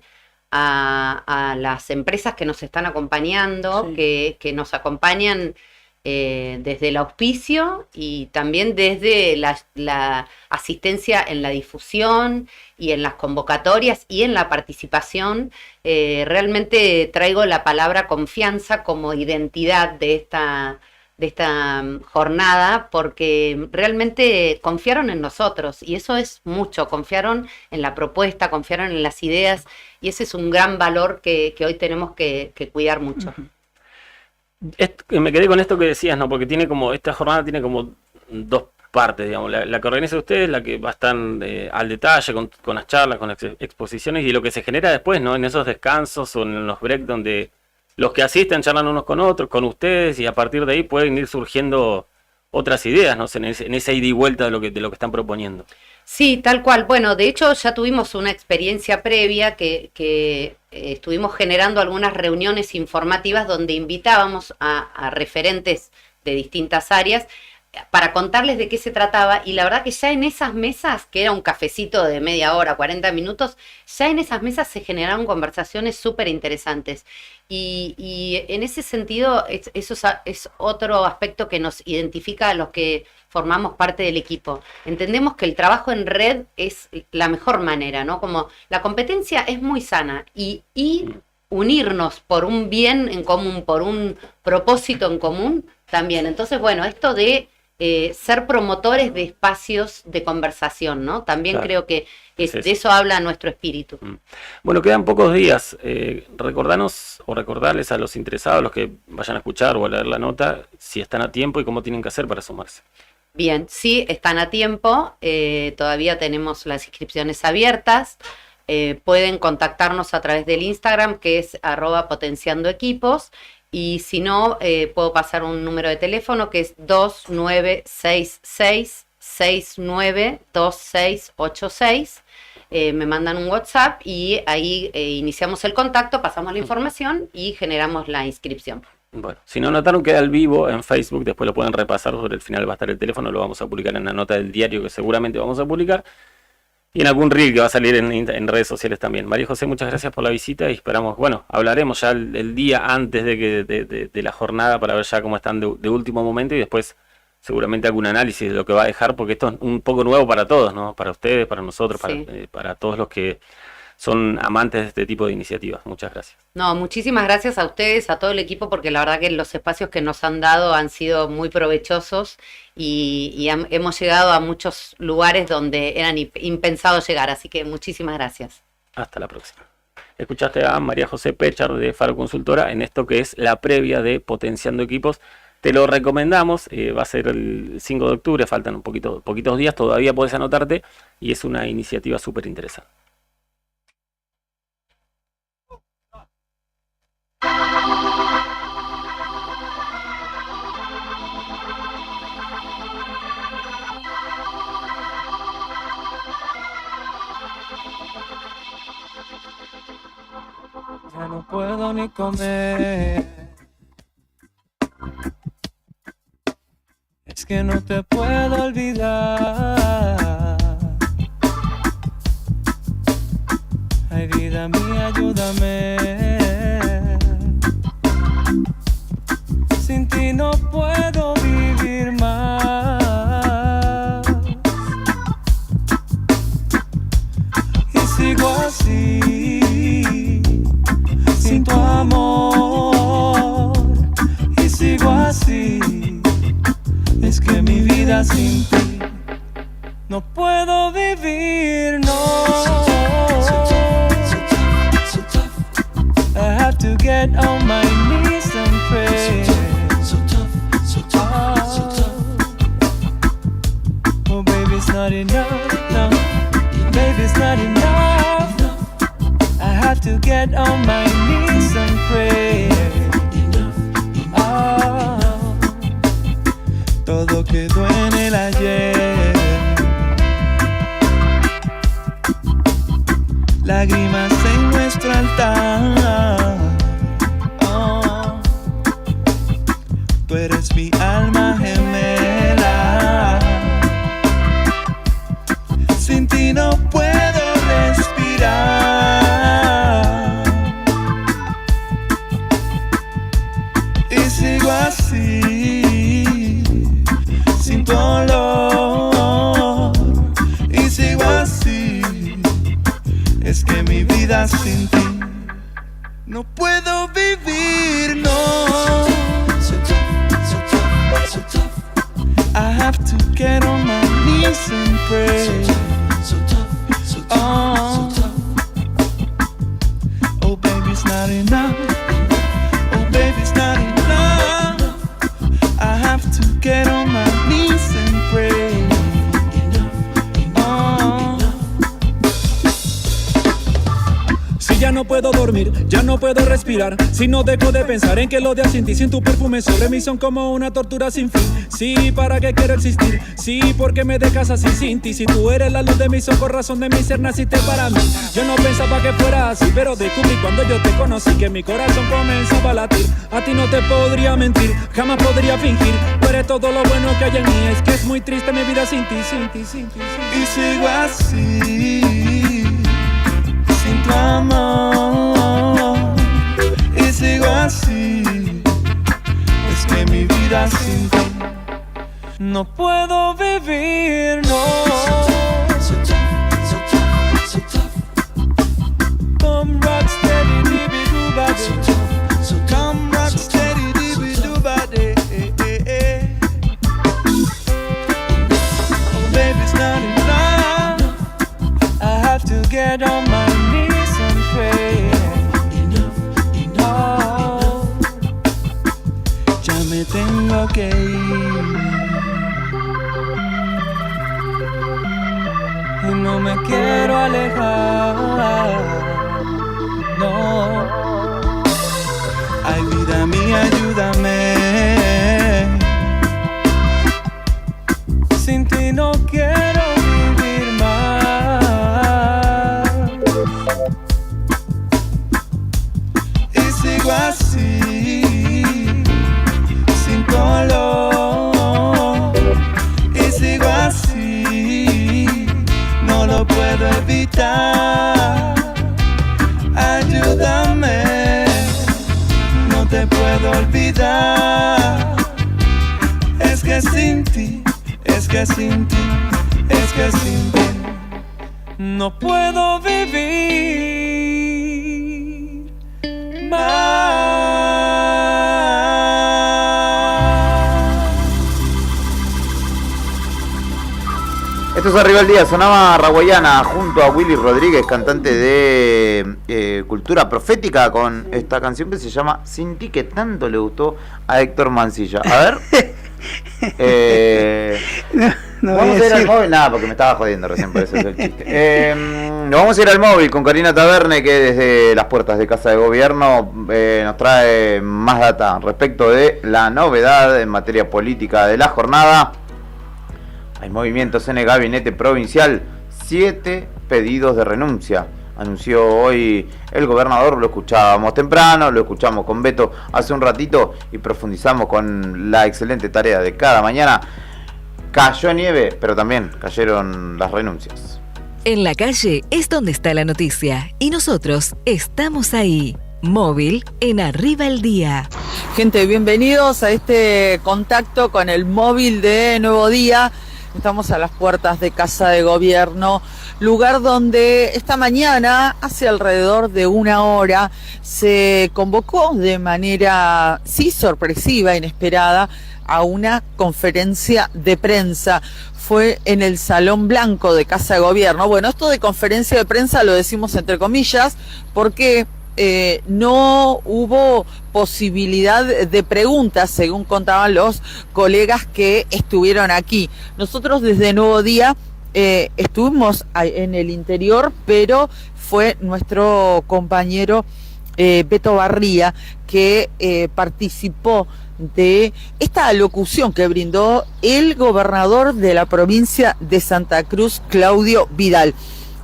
a las empresas que nos están acompañando, Sí. que nos acompañan desde el auspicio y también desde la asistencia en la difusión y en las convocatorias y en la participación. Realmente traigo la palabra confianza como identidad de esta jornada, porque realmente confiaron en nosotros y eso es mucho, confiaron en la propuesta, confiaron en las ideas y ese es un gran valor que hoy tenemos que cuidar mucho. Me quedé con esto que decías, ¿no? Porque esta jornada tiene como dos partes, digamos. La que organiza ustedes, la que va a estar al detalle, con las charlas, con las exposiciones y lo que se genera después, ¿no? En esos descansos o en los breaks donde los que asisten charlan unos con otros, con ustedes, y a partir de ahí pueden ir surgiendo otras ideas, ¿no? En esa ida y vuelta de lo que están proponiendo. Sí, tal cual. Bueno, de hecho ya tuvimos una experiencia previa que estuvimos generando algunas reuniones informativas donde invitábamos a referentes de distintas áreas para contarles de qué se trataba, y la verdad que ya en esas mesas, que era un cafecito de media hora, 40 minutos, ya en esas mesas se generaron conversaciones súper interesantes. Y en ese sentido, eso es otro aspecto que nos identifica a los que formamos parte del equipo. Entendemos que el trabajo en red es la mejor manera, ¿no? Como la competencia es muy sana y unirnos por un bien en común, por un propósito en común también. Entonces, bueno, esto de ser promotores de espacios de conversación, ¿no? También Claro. creo que Es de eso habla nuestro espíritu. Bueno, quedan pocos días. Recordarnos o recordarles a los interesados, los que vayan a escuchar o a leer la nota, si están a tiempo y cómo tienen que hacer para sumarse. Bien, sí, están a tiempo, todavía tenemos las inscripciones abiertas, pueden contactarnos a través del Instagram, que es @potenciandoequipos, y si no, puedo pasar un número de teléfono que es 2966-692686, me mandan un WhatsApp y ahí iniciamos el contacto, pasamos la información y generamos la inscripción. Bueno, si no notaron, queda al vivo en Facebook, después lo pueden repasar, sobre el final va a estar el teléfono, lo vamos a publicar en la nota del diario que seguramente vamos a publicar, y en algún reel que va a salir en redes sociales también. María José, muchas gracias por la visita y esperamos, bueno, hablaremos ya el día antes de la jornada para ver ya cómo están de último momento, y después seguramente algún análisis de lo que va a dejar, porque esto es un poco nuevo para todos, ¿no? Para ustedes, para nosotros, Sí. para todos los que son amantes de este tipo de iniciativas. Muchas gracias. No, muchísimas gracias a ustedes, a todo el equipo, porque la verdad que los espacios que nos han dado han sido muy provechosos y hemos llegado a muchos lugares donde eran impensados llegar, así que muchísimas gracias. Hasta la próxima. Escuchaste a María José Pechar de Faro Consultora en esto que es la previa de Potenciando Equipos. Te lo recomendamos, va a ser el 5 de octubre, faltan poquitos días, todavía podés anotarte y es una iniciativa súper interesante. Ya no puedo ni comer. Es que no te puedo olvidar. Ay, vida mía, ayúdame. Sin ti no puedo vivir más. Y sigo así, sin tu amor. Y sigo así. Es que mi vida sin ti no puedo vivir, no. to get on my knees and pray. So tough, so tough, so tough. Oh baby, it's not enough, no. Baby, it's not enough. I have to get on my knees and pray. Oh, todo quedó en el ayer. Lágrimas en nuestro altar. Oh, tú eres mi alma gemela. Sin ti no puedo respirar. Y sigo así, sin tu olor. Y sigo así. Es que mi vida sin ti no puedo vivir, no. I have to get on my knees and pray. Oh, oh baby, it's not enough. Oh baby, it's not enough. I have to get on my knees and pray. Ya no puedo dormir, ya no puedo respirar. Si no dejo de pensar en que los días sin ti, sin tu perfume sobre mí son como una tortura sin fin. Sí, ¿para qué quiero existir? Sí, porque me dejas así sin ti. Si tú eres la luz de mis ojos, razón de mi ser, naciste para mí. Yo no pensaba que fuera así, pero descubrí cuando yo te conocí que mi corazón comenzaba a latir. A ti no te podría mentir, jamás podría fingir. Tú eres todo lo bueno que hay en mí. Es que es muy triste mi vida sin ti, sin ti, sin ti, sin ti. Y sigo así, sin tu amor, y sigo así. Es que mi vida sin ti no puedo vivir, no. Come rock steady, dibi-do-ba-de. Come rock steady, dibi-do-ba-de. Oh baby, it's not enough. I have to get on my knees and pray. Oh, ya me tengo que ir y no me quiero alejar. No, ay vida mía, ayúdame. Sin ti no quiero vivir más. Y sigo así, sin color. Y sigo así, no lo puedo evitar. Ayúdame, no te puedo olvidar. Es que sin ti, es que sin ti, es que sin ti no puedo vivir más. Esto es Arriba el Día, sonaba Raguayana junto a Willy Rodríguez, cantante de Cultura Profética, con esta canción que se llama Sin ti, que tanto le gustó a Héctor Mancilla. A ver. No vamos a ir al móvil, nada, porque me estaba jodiendo recién, por eso es el chiste. Nos vamos a ir al móvil con Karina Taverne, que desde las puertas de Casa de Gobierno nos trae más data respecto de la novedad en materia política de la jornada. Hay movimientos en el gabinete provincial, 7 pedidos de renuncia. Anunció hoy el gobernador, lo escuchábamos temprano, lo escuchamos con Beto hace un ratito y profundizamos con la excelente tarea de cada mañana. Cayó nieve, pero también cayeron las renuncias. En la calle es donde está la noticia y nosotros estamos ahí. Móvil en Arriba el Día. Gente, bienvenidos a este contacto con el móvil de Nuevo Día. Estamos a las puertas de Casa de Gobierno, lugar donde esta mañana, hace alrededor de una hora, se convocó de manera, sí, sorpresiva, inesperada, a una conferencia de prensa. Fue en el Salón Blanco de Casa de Gobierno. Bueno, esto de conferencia de prensa lo decimos entre comillas, porque no hubo posibilidad de preguntas, según contaban los colegas que estuvieron aquí. Nosotros desde Nuevo Día estuvimos en el interior, pero fue nuestro compañero Beto Barría que participó de esta alocución que brindó el gobernador de la provincia de Santa Cruz, Claudio Vidal.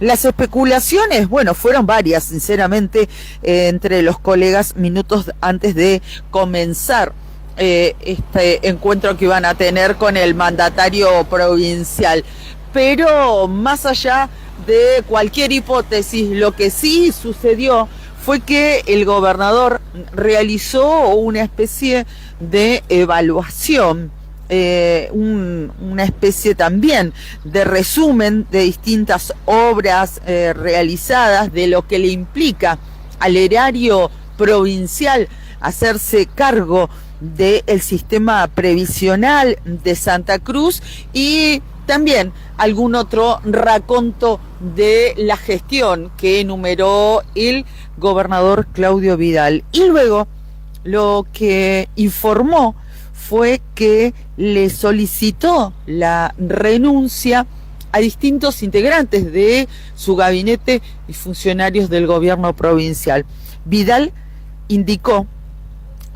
Las especulaciones, bueno, fueron varias, sinceramente, entre los colegas minutos antes de comenzar este encuentro que iban a tener con el mandatario provincial. Pero más allá de cualquier hipótesis, lo que sí sucedió fue que el gobernador realizó una especie de evaluación, una especie también de resumen de distintas obras realizadas, de lo que le implica al erario provincial hacerse cargo del sistema previsional de Santa Cruz, y también algún otro raconto de la gestión que enumeró el gobernador Claudio Vidal. Y luego lo que informó fue que le solicitó la renuncia a distintos integrantes de su gabinete y funcionarios del gobierno provincial. Vidal indicó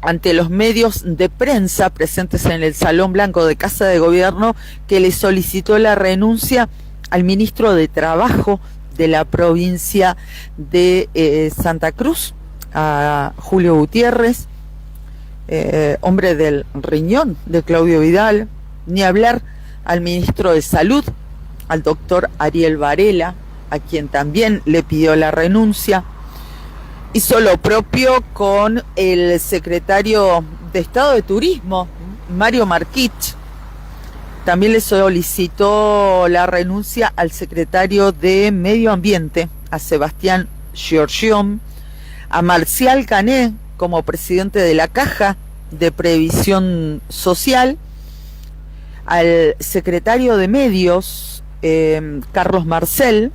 ante los medios de prensa presentes en el Salón Blanco de Casa de Gobierno que le solicitó la renuncia al ministro de Trabajo de la provincia de Santa Cruz, a Julio Gutiérrez, hombre del riñón de Claudio Vidal, ni hablar al ministro de Salud, al doctor Ariel Varela, a quien también le pidió la renuncia. Hizo lo propio con el secretario de Estado de Turismo, Mario Marquich. También le solicitó la renuncia al secretario de Medio Ambiente, a Sebastián Giorgión, a Marcial Cané como presidente de la Caja de Previsión Social, al secretario de Medios, Carlos Marcel,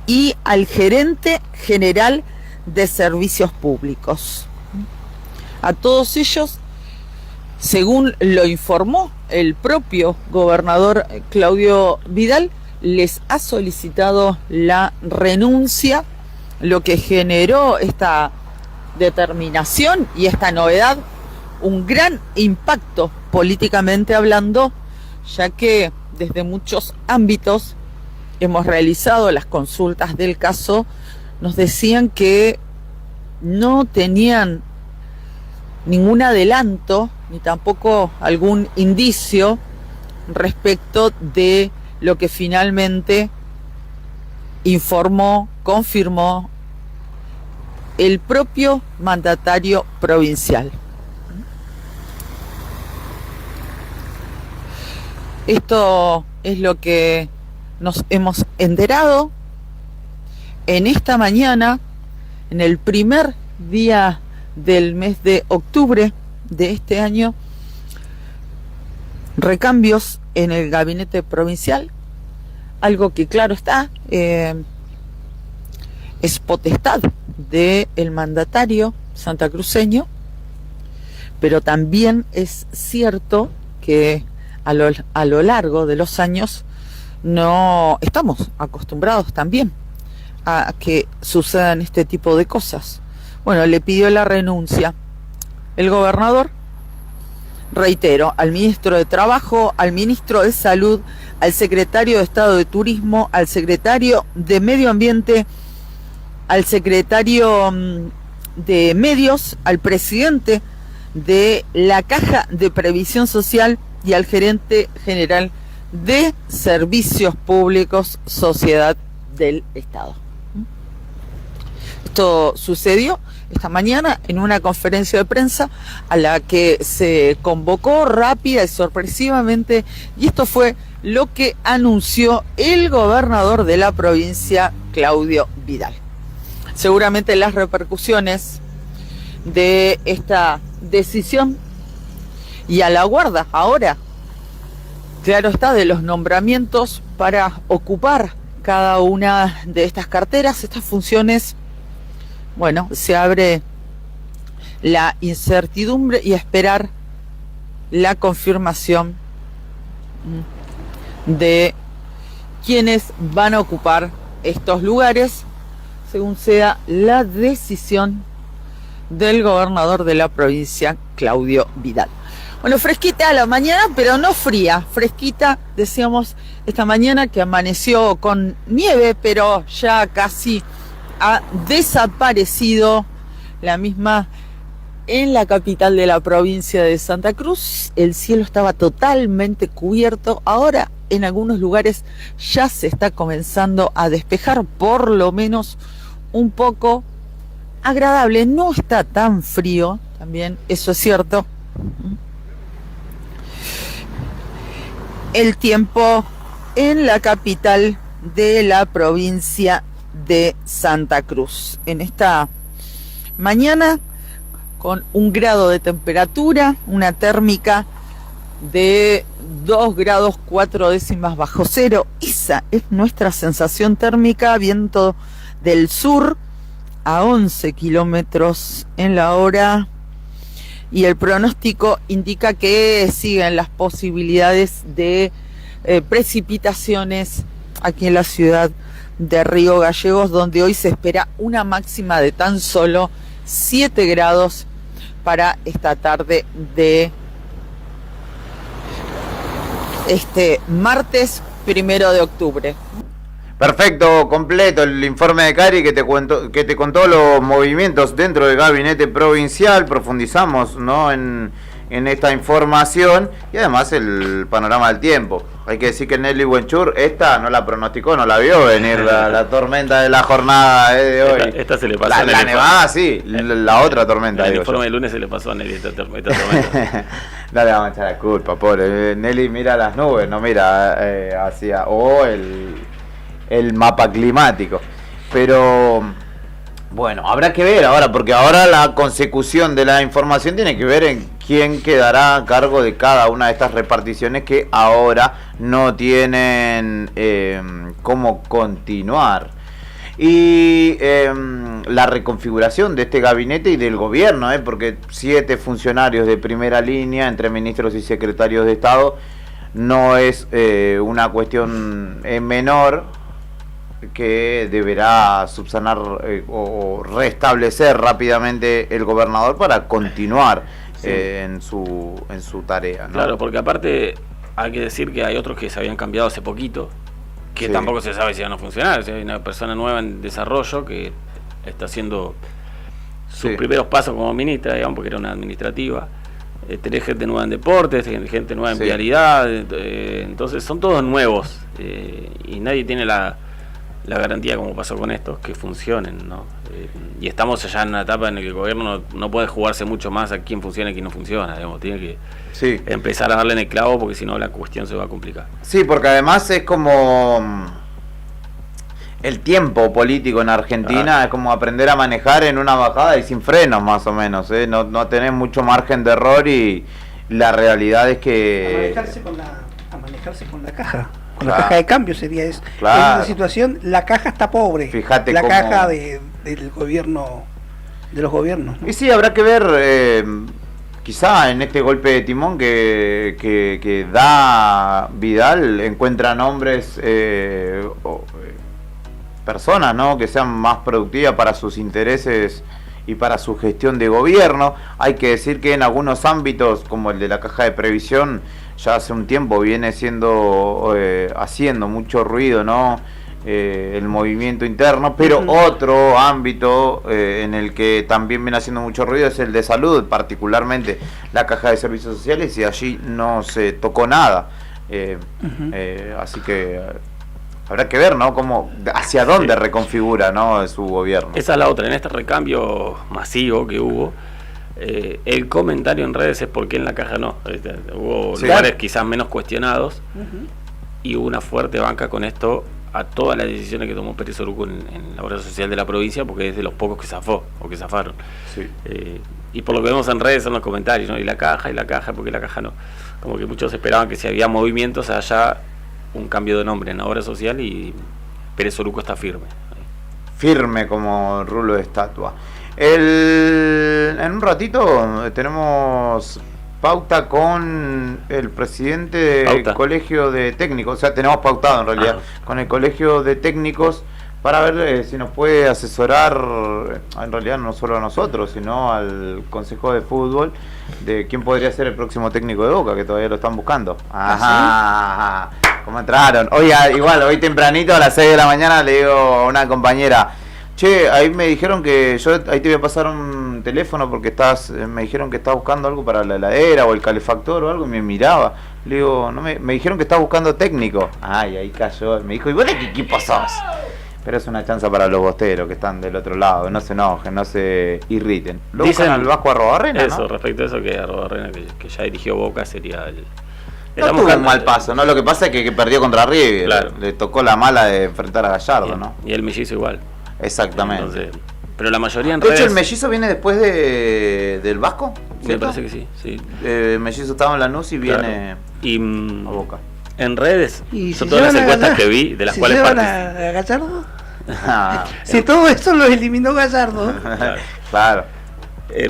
y al gerente general de Servicios Públicos. A todos ellos, según lo informó el propio gobernador Claudio Vidal, les ha solicitado la renuncia, lo que generó esta determinación y esta novedad, un gran impacto políticamente hablando, ya que desde muchos ámbitos hemos realizado las consultas del caso, nos decían que no tenían ningún adelanto ni tampoco algún indicio respecto de lo que finalmente informó, confirmó el propio mandatario provincial. Esto es lo que nos hemos enterado en esta mañana, en el primer día del mes de octubre de este año. Recambios en el gabinete provincial, algo que claro está, es potestad del mandatario santacruceño, pero también es cierto que a lo largo de los años no estamos acostumbrados también a que sucedan este tipo de cosas. Bueno, le pidió la renuncia el gobernador, reitero, al ministro de Trabajo, al ministro de Salud, al secretario de Estado de Turismo, al secretario de Medio Ambiente, al secretario de Medios, al presidente de la Caja de Previsión Social y al gerente general de Servicios Públicos, Sociedad del Estado. Esto sucedió esta mañana en una conferencia de prensa a la que se convocó rápida y sorpresivamente, y esto fue lo que anunció el gobernador de la provincia, Claudio Vidal. Seguramente las repercusiones de esta decisión, y a la guarda ahora, claro está, de los nombramientos para ocupar cada una de estas carteras, estas funciones bueno, se abre la incertidumbre y esperar la confirmación de quienes van a ocupar estos lugares, según sea la decisión del gobernador de la provincia, Claudio Vidal. Bueno, fresquita a la mañana, pero no fría, fresquita, decíamos esta mañana que amaneció con nieve, pero ya casi ha desaparecido la misma en la capital de la provincia de Santa Cruz. El cielo estaba totalmente cubierto, ahora en algunos lugares ya se está comenzando a despejar, por lo menos un poco agradable, no está tan frío, también eso es cierto. El tiempo en la capital de la provincia de Santa Cruz. En esta mañana, con 1 grado de temperatura, una térmica de 2 grados 4 décimas bajo cero. Esa es nuestra sensación térmica, viento del sur a 11 kilómetros en la hora. Y el pronóstico indica que siguen las posibilidades de precipitaciones aquí en la ciudad de Río Gallegos, donde hoy se espera una máxima de tan solo 7 grados para esta tarde de este martes 1 de octubre. Perfecto, completo el informe de Cari que te contó los movimientos dentro del gabinete provincial. Profundizamos, ¿no?, en esta información y además el panorama del tiempo. Hay que decir que Nelly Buenchur esta no la pronosticó, no la vio venir la tormenta de la jornada de hoy. Esta se le pasó la nevada, sí, la otra tormenta. El informe del lunes se le pasó a Nelly esta tormenta. No le vamos a echar la culpa, pobre. Nelly mira las nubes, no mira hacia el mapa climático. Pero bueno, habrá que ver ahora, porque ahora la consecución de la información tiene que ver en quién quedará a cargo de cada una de estas reparticiones que ahora no tienen cómo continuar. Y la reconfiguración de este gabinete y del gobierno, porque 7 funcionarios de primera línea entre ministros y secretarios de Estado no es una cuestión menor, que deberá subsanar o restablecer rápidamente el gobernador para continuar en su tarea, ¿no? Claro, porque aparte hay que decir que hay otros que se habían cambiado hace poquito, que tampoco se sabe si van a funcionar. O sea, hay una persona nueva en desarrollo que está haciendo sus primeros pasos como ministra, digamos, porque era una administrativa. Tenés gente nueva en deportes, gente nueva en vialidad, entonces son todos nuevos y nadie tiene la garantía, como pasó con estos, que funcionen, ¿no? Y estamos ya en una etapa en la que el gobierno no puede jugarse mucho más a quién funciona y quién no funciona, digamos, tiene que empezar a darle en el clavo, porque si no la cuestión se va a complicar. Sí, porque además es como el tiempo político en Argentina, es como aprender a manejar en una bajada y sin frenos, más o menos, no tenés mucho margen de error, y la realidad es que a manejarse con la caja. Con la caja de cambio sería eso. En una situación, la caja está pobre. Fíjate la caja del gobierno, de los gobiernos, ¿no? Y sí, habrá que ver, quizá en este golpe de timón que da Vidal, encuentra nombres, personas, ¿no?, que sean más productivas para sus intereses y para su gestión de gobierno. Hay que decir que en algunos ámbitos, como el de la caja de previsión, ya hace un tiempo viene haciendo mucho ruido, ¿no?, el movimiento interno, pero otro ámbito en el que también viene haciendo mucho ruido es el de salud, particularmente la caja de servicios sociales, y allí no se tocó nada. Así que habrá que ver, ¿no?, hacia dónde reconfigura, ¿no?, su gobierno. Esa es la otra, en este recambio masivo que hubo, el comentario en redes es por qué en la caja no. Hubo lugares quizás menos cuestionados y hubo una fuerte banca con esto a todas las decisiones que tomó Pérez Oruco en la obra social de la provincia, porque es de los pocos que zafó o que zafaron. Y por lo que vemos en redes son los comentarios, ¿no?, y la caja, porque la caja no. Como que muchos esperaban que si había movimientos haya un cambio de nombre en la obra social, y Pérez Oruco está firme. firme como rulo de estatua. En un ratito tenemos pauta con el presidente del colegio de técnicos, o sea, tenemos pautado en realidad con el colegio de técnicos para ver si nos puede asesorar, en realidad no solo a nosotros, sino al Consejo de Fútbol, de quién podría ser el próximo técnico de Boca, que todavía lo están buscando. Ajá, ¿cómo entraron? Hoy tempranito a las 6 de la mañana le digo a una compañera, che, ahí me dijeron que ahí te voy a pasar un teléfono porque me dijeron que estás buscando algo para la heladera o el calefactor o algo, y me miraba. Le digo, no me dijeron que estás buscando técnico. Ay, ahí cayó. Me dijo, ¿y vos de qué equipo sos? Pero es una chance para los bosteros que están del otro lado, no se enojen, no se irriten. Lo Dicen buscan al Vasco Arrobarrena, eso, ¿no? respecto a eso, que Arrobarrena, que ya dirigió Boca, sería el... No tuvo un mal paso, ¿no? Lo que pasa es que perdió contra River. Claro. Le tocó la mala de enfrentar a Gallardo, ¿no? Y el mellizo igual. Exactamente. Entonces, pero la mayoría en de redes... hecho, el mellizo viene después del Vasco, Me ¿cierto? parece que sí, sí. El mellizo estaba en Lanús y viene Claro. a Boca. En redes, ¿Y son si todas las llevan a encuestas Gallardo? que vi, de las ¿Si cuales llevan participé. a Gallardo? Si todo eso lo eliminó Gallardo. Claro.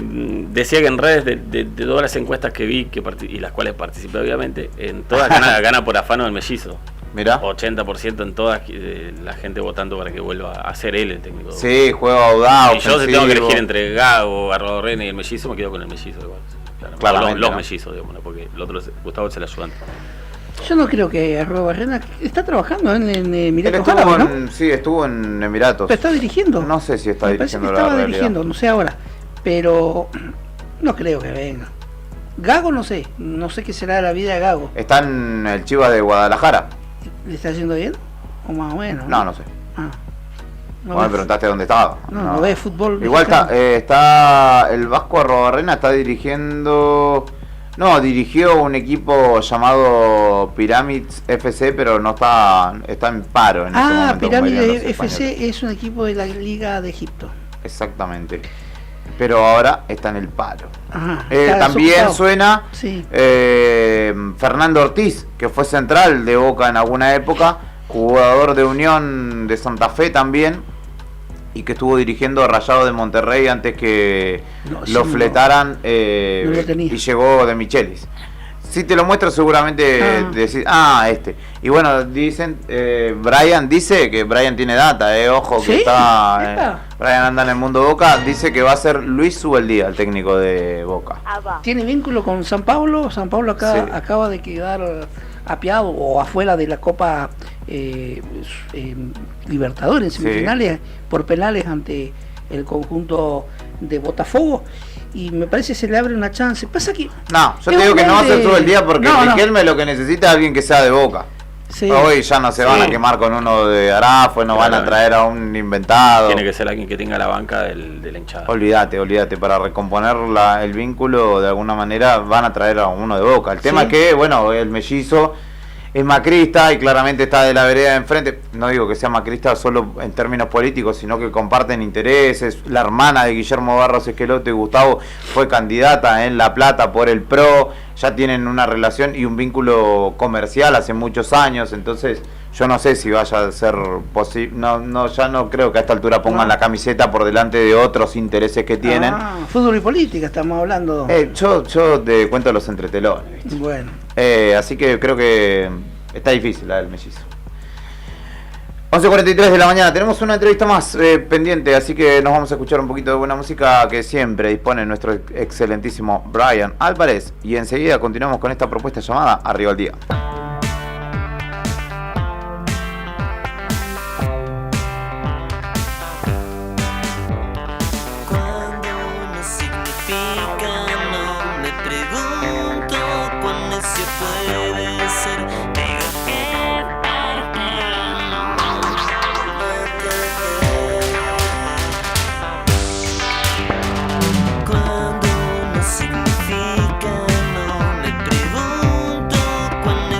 Decía que en redes, de todas las encuestas que vi y las cuales participé obviamente, en todas gana por afano del mellizo. Mirá. 80% en todas la gente votando para que vuelva a ser él el técnico. Sí, juego audaz, Y yo si tengo que ofensivo. elegir entre Gago, Arrobarrena y el mellizo, me quedo con el mellizo igual. Claramente, Los ¿no? mellizos, digamos, ¿no? Porque el otro, Gustavo, es el ayudante. Yo no creo que Arrobarrena está trabajando en Él Emiratos estuvo Árabes, ¿no? sí, estuvo en Emiratos. Pero está dirigiendo. No sé si está Me parece que dirigiendo la estaba realidad. dirigiendo, no sé ahora. Pero no creo que venga. Gago no sé qué será la vida de Gago. Está en el Chivas de Guadalajara. ¿Le está yendo bien? O más o menos. No sé. Ah. No Vos me ves- preguntaste dónde estaba. No ve fútbol. Igual mexicano. está el Vasco Arrobarrena está dirigiendo. No, dirigió un equipo llamado Pyramids FC, pero no está en paro en ese momento. como dirían Pirámide los FC españoles. es un equipo de la Liga de Egipto. Exactamente. Pero ahora está en el paro. Ajá, está También desocupado. suena Sí. Fernando Ortiz, que fue central de Boca en alguna época, jugador de Unión de Santa Fe también, y que estuvo dirigiendo a Rayado de Monterrey antes que No, lo sí, fletaran no lo tenía. y llegó de Michelis. Si te lo muestro seguramente decís, este. Y bueno, dicen, Brian dice que Brian tiene data, ojo, que ¿Sí? está... ¿Epa? Brian anda en el mundo Boca, dice que va a ser Luis Subeldía, el técnico de Boca. ¿Tiene vínculo con San Paulo? San Paulo Sí. acaba de quedar apiado o afuera de la Copa Libertadores en Sí. semifinales por penales ante el conjunto de Botafogo. Y me parece que se le abre una chance. Pasa que No, yo es te digo un que no va a ser grande- Subeldía porque No, no. Riquelme lo que necesita es alguien que sea de Boca. Sí. Hoy ya no se van a quemar con uno de Arafo, no van a traer a un inventado. Tiene que ser alguien que tenga la banca de la hinchada. Olvídate, para recomponer el vínculo de alguna manera van a traer a uno de Boca. El tema Sí. es que, bueno, el mellizo es macrista y claramente está de la vereda de enfrente. No digo que sea macrista solo en términos políticos, sino que comparten intereses. La hermana de Guillermo Barros Esqueloto y Gustavo fue candidata en La Plata por el PRO. Ya tienen una relación y un vínculo comercial hace muchos años. Entonces yo no sé si vaya a ser posible. Ya no creo que a esta altura pongan la camiseta por delante de otros intereses que tienen. Fútbol y política estamos hablando. Yo te cuento los entretelones. ¿viste? Bueno. Así que creo que está difícil la del mellizo. 11:43 de la mañana, tenemos una entrevista más pendiente, así que nos vamos a escuchar un poquito de buena música que siempre dispone nuestro excelentísimo Brian Álvarez. Y enseguida continuamos con esta propuesta llamada Arriba al Día. No significa, no me pregunto cuán necio puede ser. Digo que cuando no significa, no me pregunto cuán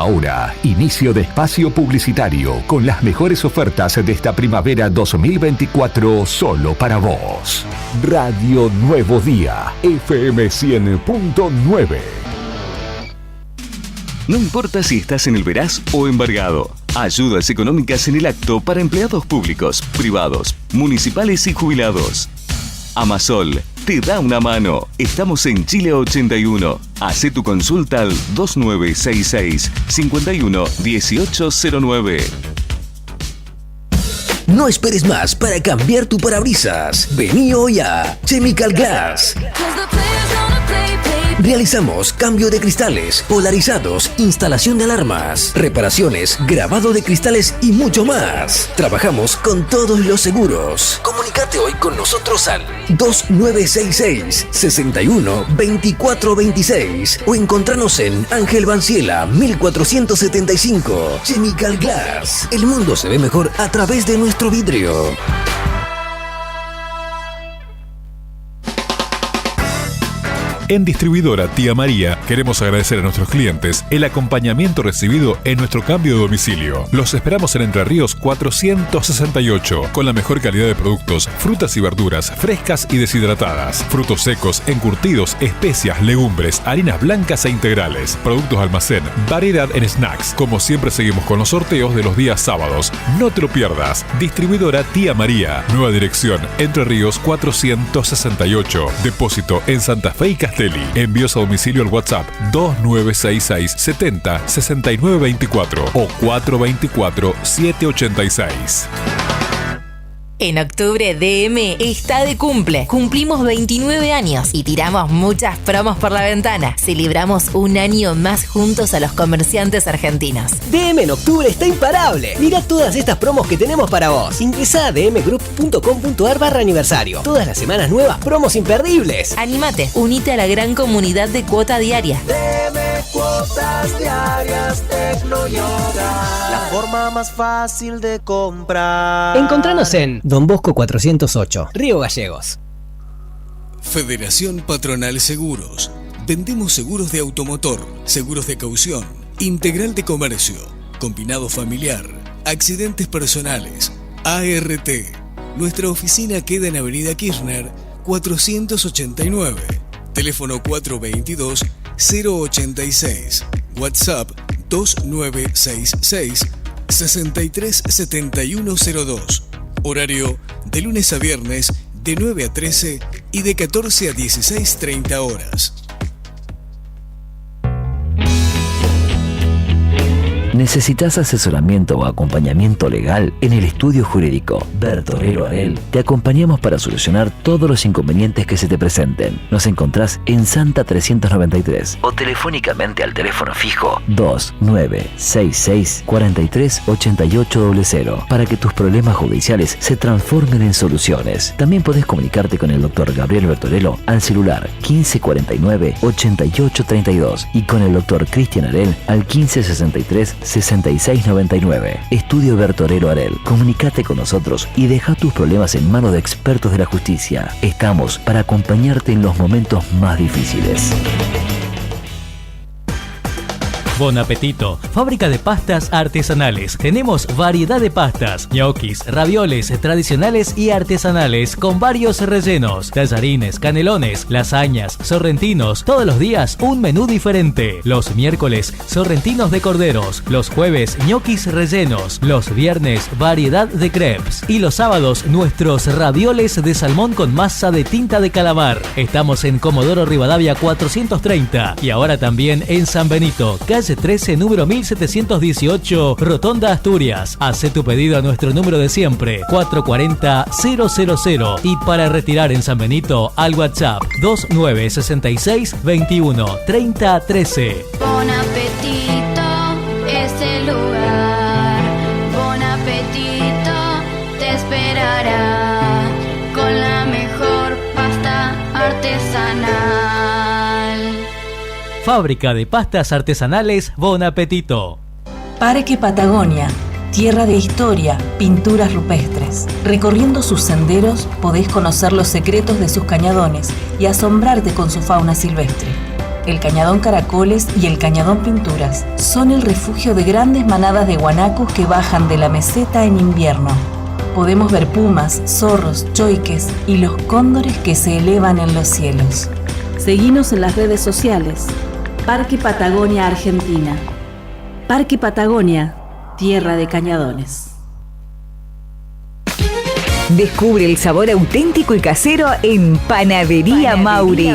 Ahora, inicio de espacio publicitario con las mejores ofertas de esta primavera 2024 solo para vos. Radio Nuevo Día, FM 100.9. No importa si estás en el Veraz o embargado. Ayudas económicas en el acto para empleados públicos, privados, municipales y jubilados. Amasol te da una mano. Estamos en Chile 81. Hacé tu consulta al 2966 51 1809. No esperes más para cambiar tu parabrisas. Vení hoy a Chemical Glass. Realizamos cambio de cristales, polarizados, instalación de alarmas, reparaciones, grabado de cristales y mucho más. Trabajamos con todos los seguros. Comunicate hoy con nosotros al 2966 61 24 26 o encontranos en Ángel Banciela 1475. Chemical Glass. El mundo se ve mejor a través de nuestro vidrio. En Distribuidora Tía María queremos agradecer a nuestros clientes el acompañamiento recibido en nuestro cambio de domicilio. Los esperamos en Entre Ríos 468 con la mejor calidad de productos, frutas y verduras frescas y deshidratadas, frutos secos, encurtidos, especias, legumbres, harinas blancas e integrales, productos de almacén, variedad en snacks. Como siempre seguimos con los sorteos de los días sábados. No te lo pierdas. Distribuidora Tía María. Nueva dirección Entre Ríos 468. Depósito en Santa Fe y Castelli. Envíos a domicilio al WhatsApp 2966 70 6924 o 424 786. En octubre DM está de cumple. Cumplimos 29 años y tiramos muchas promos por la ventana. Celebramos un año más juntos a los comerciantes argentinos. DM en octubre está imparable. Mira todas estas promos que tenemos para vos. Ingresá a dmgroup.com.ar/aniversario. Todas las semanas nuevas promos imperdibles. Anímate, unite a la gran comunidad de Cuota Diaria. DM Cuotas Diarias Tecnoyoga. La forma más fácil de comprar. Encontranos en Don Bosco 408, Río Gallegos. Federación Patronal Seguros. Vendemos seguros de automotor, seguros de caución, integral de comercio, combinado familiar, accidentes personales, ART. Nuestra oficina queda en Avenida Kirchner 489. Teléfono 422-086. WhatsApp 2966 637102. Horario de lunes a viernes de 9 a 13 y de 14 a 16:30 horas. ¿Necesitas asesoramiento o acompañamiento legal? En el estudio jurídico Bertorero Arel te acompañamos para solucionar todos los inconvenientes que se te presenten. Nos encontrás en Santa 393 o telefónicamente al teléfono fijo 2966 43 8800 para que tus problemas judiciales se transformen en soluciones. También podés comunicarte con el doctor Gabriel Bertorello al celular 1549 8832 y con el doctor Cristian Arel al 1563 6699. Estudio Bertorero Arel. Comunicate con nosotros y deja tus problemas en manos de expertos de la justicia. Estamos para acompañarte en los momentos más difíciles. Bon Apetito, fábrica de pastas artesanales. Tenemos variedad de pastas, ñoquis, ravioles tradicionales y artesanales con varios rellenos, tallarines, canelones, lasañas, sorrentinos. Todos los días un menú diferente. Los miércoles, sorrentinos de corderos. Los jueves, ñoquis rellenos. Los viernes, variedad de crepes. Y los sábados, nuestros ravioles de salmón con masa de tinta de calamar. Estamos en Comodoro Rivadavia 430 y ahora también en San Benito, calle 13, número 1718, Rotonda Asturias. Hace tu pedido a nuestro número de siempre, 440-000. Y para retirar en San Benito, al WhatsApp 2966 21 30 13. Bon Apetito es el lugar. Bon Apetito te esperará con la mejor pasta artesanal. Fábrica de pastas artesanales Bon Apetito. Parque Patagonia, tierra de historia, pinturas rupestres. Recorriendo sus senderos podés conocer los secretos de sus cañadones y asombrarte con su fauna silvestre. El Cañadón Caracoles y el Cañadón Pinturas son el refugio de grandes manadas de guanacos que bajan de la meseta en invierno. Podemos ver pumas, zorros, choiques y los cóndores que se elevan en los cielos. Seguinos en las redes sociales. Parque Patagonia Argentina. Parque Patagonia, tierra de cañadones. Descubre el sabor auténtico y casero en Panadería Mauri.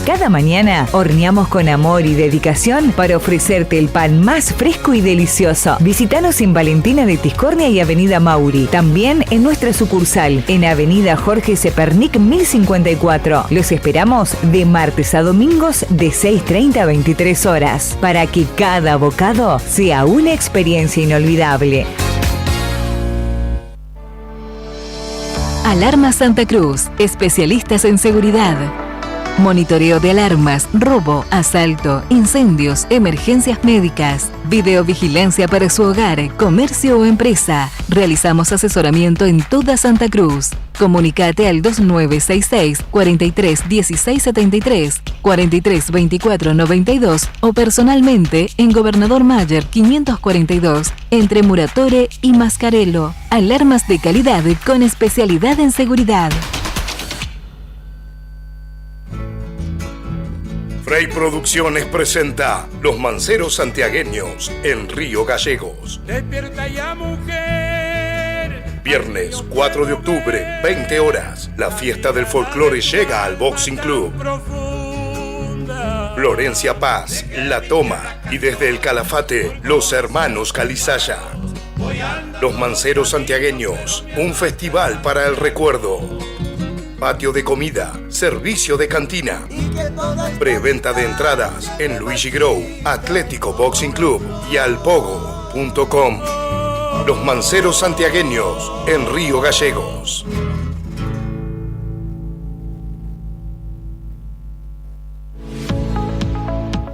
Cada mañana horneamos con amor y dedicación para ofrecerte el pan más fresco y delicioso. Visítanos en Valentina de Tiscornia y Avenida Mauri. También en nuestra sucursal, en Avenida Jorge Cepernic 1054. Los esperamos de martes a domingos de 6:30 a 23 horas para que cada bocado sea una experiencia inolvidable. Alarma Santa Cruz, especialistas en seguridad. Monitoreo de alarmas, robo, asalto, incendios, emergencias médicas, videovigilancia para su hogar, comercio o empresa. Realizamos asesoramiento en toda Santa Cruz. Comunicate al 2966 43 16 73, 43 24 92 o personalmente en Gobernador Mayer 542, entre Muratore y Mascarello. Alarmas de calidad con especialidad en seguridad. Frey Producciones presenta Los Manceros Santiagueños en Río Gallegos. Despierta ya, mujer. Viernes 4 de octubre, 20 horas. La fiesta del folclore llega al Boxing Club. Florencia Paz, La Toma y desde el Calafate, los hermanos Calizaya. Los Manceros Santiagueños, un festival para el recuerdo. Patio de comida, servicio de cantina. Preventa de entradas en Luigi Grow, Atlético Boxing Club y alpogo.com. Los Manceros Santiagueños en Río Gallegos.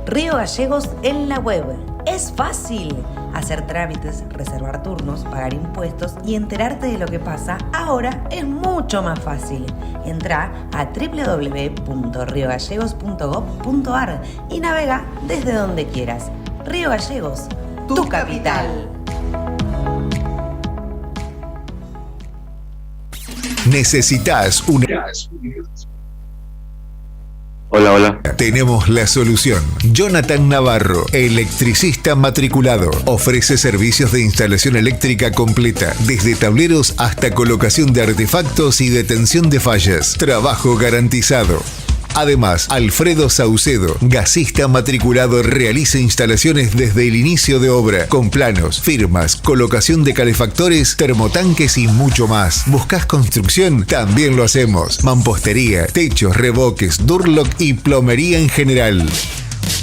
Río Gallegos en la web. Es fácil hacer trámites, reservar turnos, pagar impuestos y enterarte de lo que pasa. Ahora es mucho más fácil. Entra a www.riogallegos.gov.ar y navega desde donde quieras. Río Gallegos, tu capital. ¿Necesitas una... Hola, hola. Tenemos la solución. Jonathan Navarro, electricista matriculado. Ofrece servicios de instalación eléctrica completa, desde tableros hasta colocación de artefactos y detención de fallas. Trabajo garantizado. Además, Alfredo Saucedo, gasista matriculado, realiza instalaciones desde el inicio de obra, con planos, firmas, colocación de calefactores, termotanques y mucho más. ¿Buscas construcción? También lo hacemos. Mampostería, techos, revoques, durlock y plomería en general.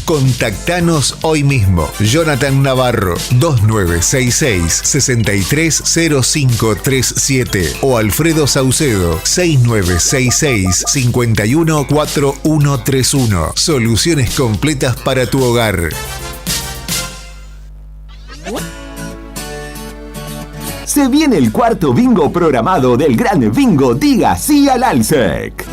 Contactanos hoy mismo. Jonathan Navarro, 2966-630537 o Alfredo Saucedo, 6966-514131. Soluciones completas para tu hogar. Se viene el cuarto bingo programado del Gran Bingo Diga Sí al Alsec.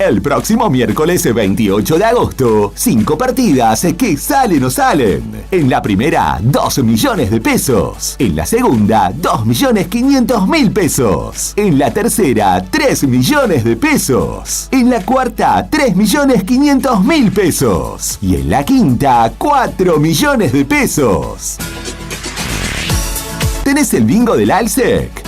El próximo miércoles 28 de agosto, 5 partidas que salen o salen. En la primera, 2 millones de pesos. En la segunda, 2.500.000 pesos. En la tercera, 3 millones de pesos. En la cuarta, 3.500.000 pesos. Y en la quinta, 4 millones de pesos. ¿Tenés el bingo del Alsec?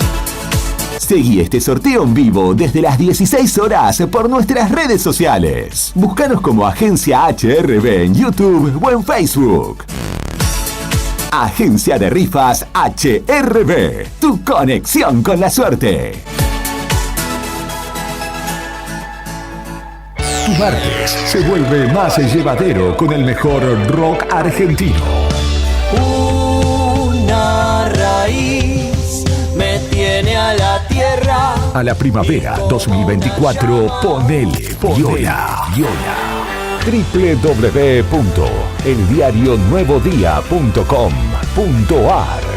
Seguí este sorteo en vivo desde las 16 horas por nuestras redes sociales. Búscanos como Agencia HRB en YouTube o en Facebook. Agencia de Rifas HRB, tu conexión con la suerte. Tu martes se vuelve más llevadero con el mejor rock argentino. Una raíz me tiene a la tierra. A la primavera 2024, ponele Viola. www.eldiarionuevodía.com.ar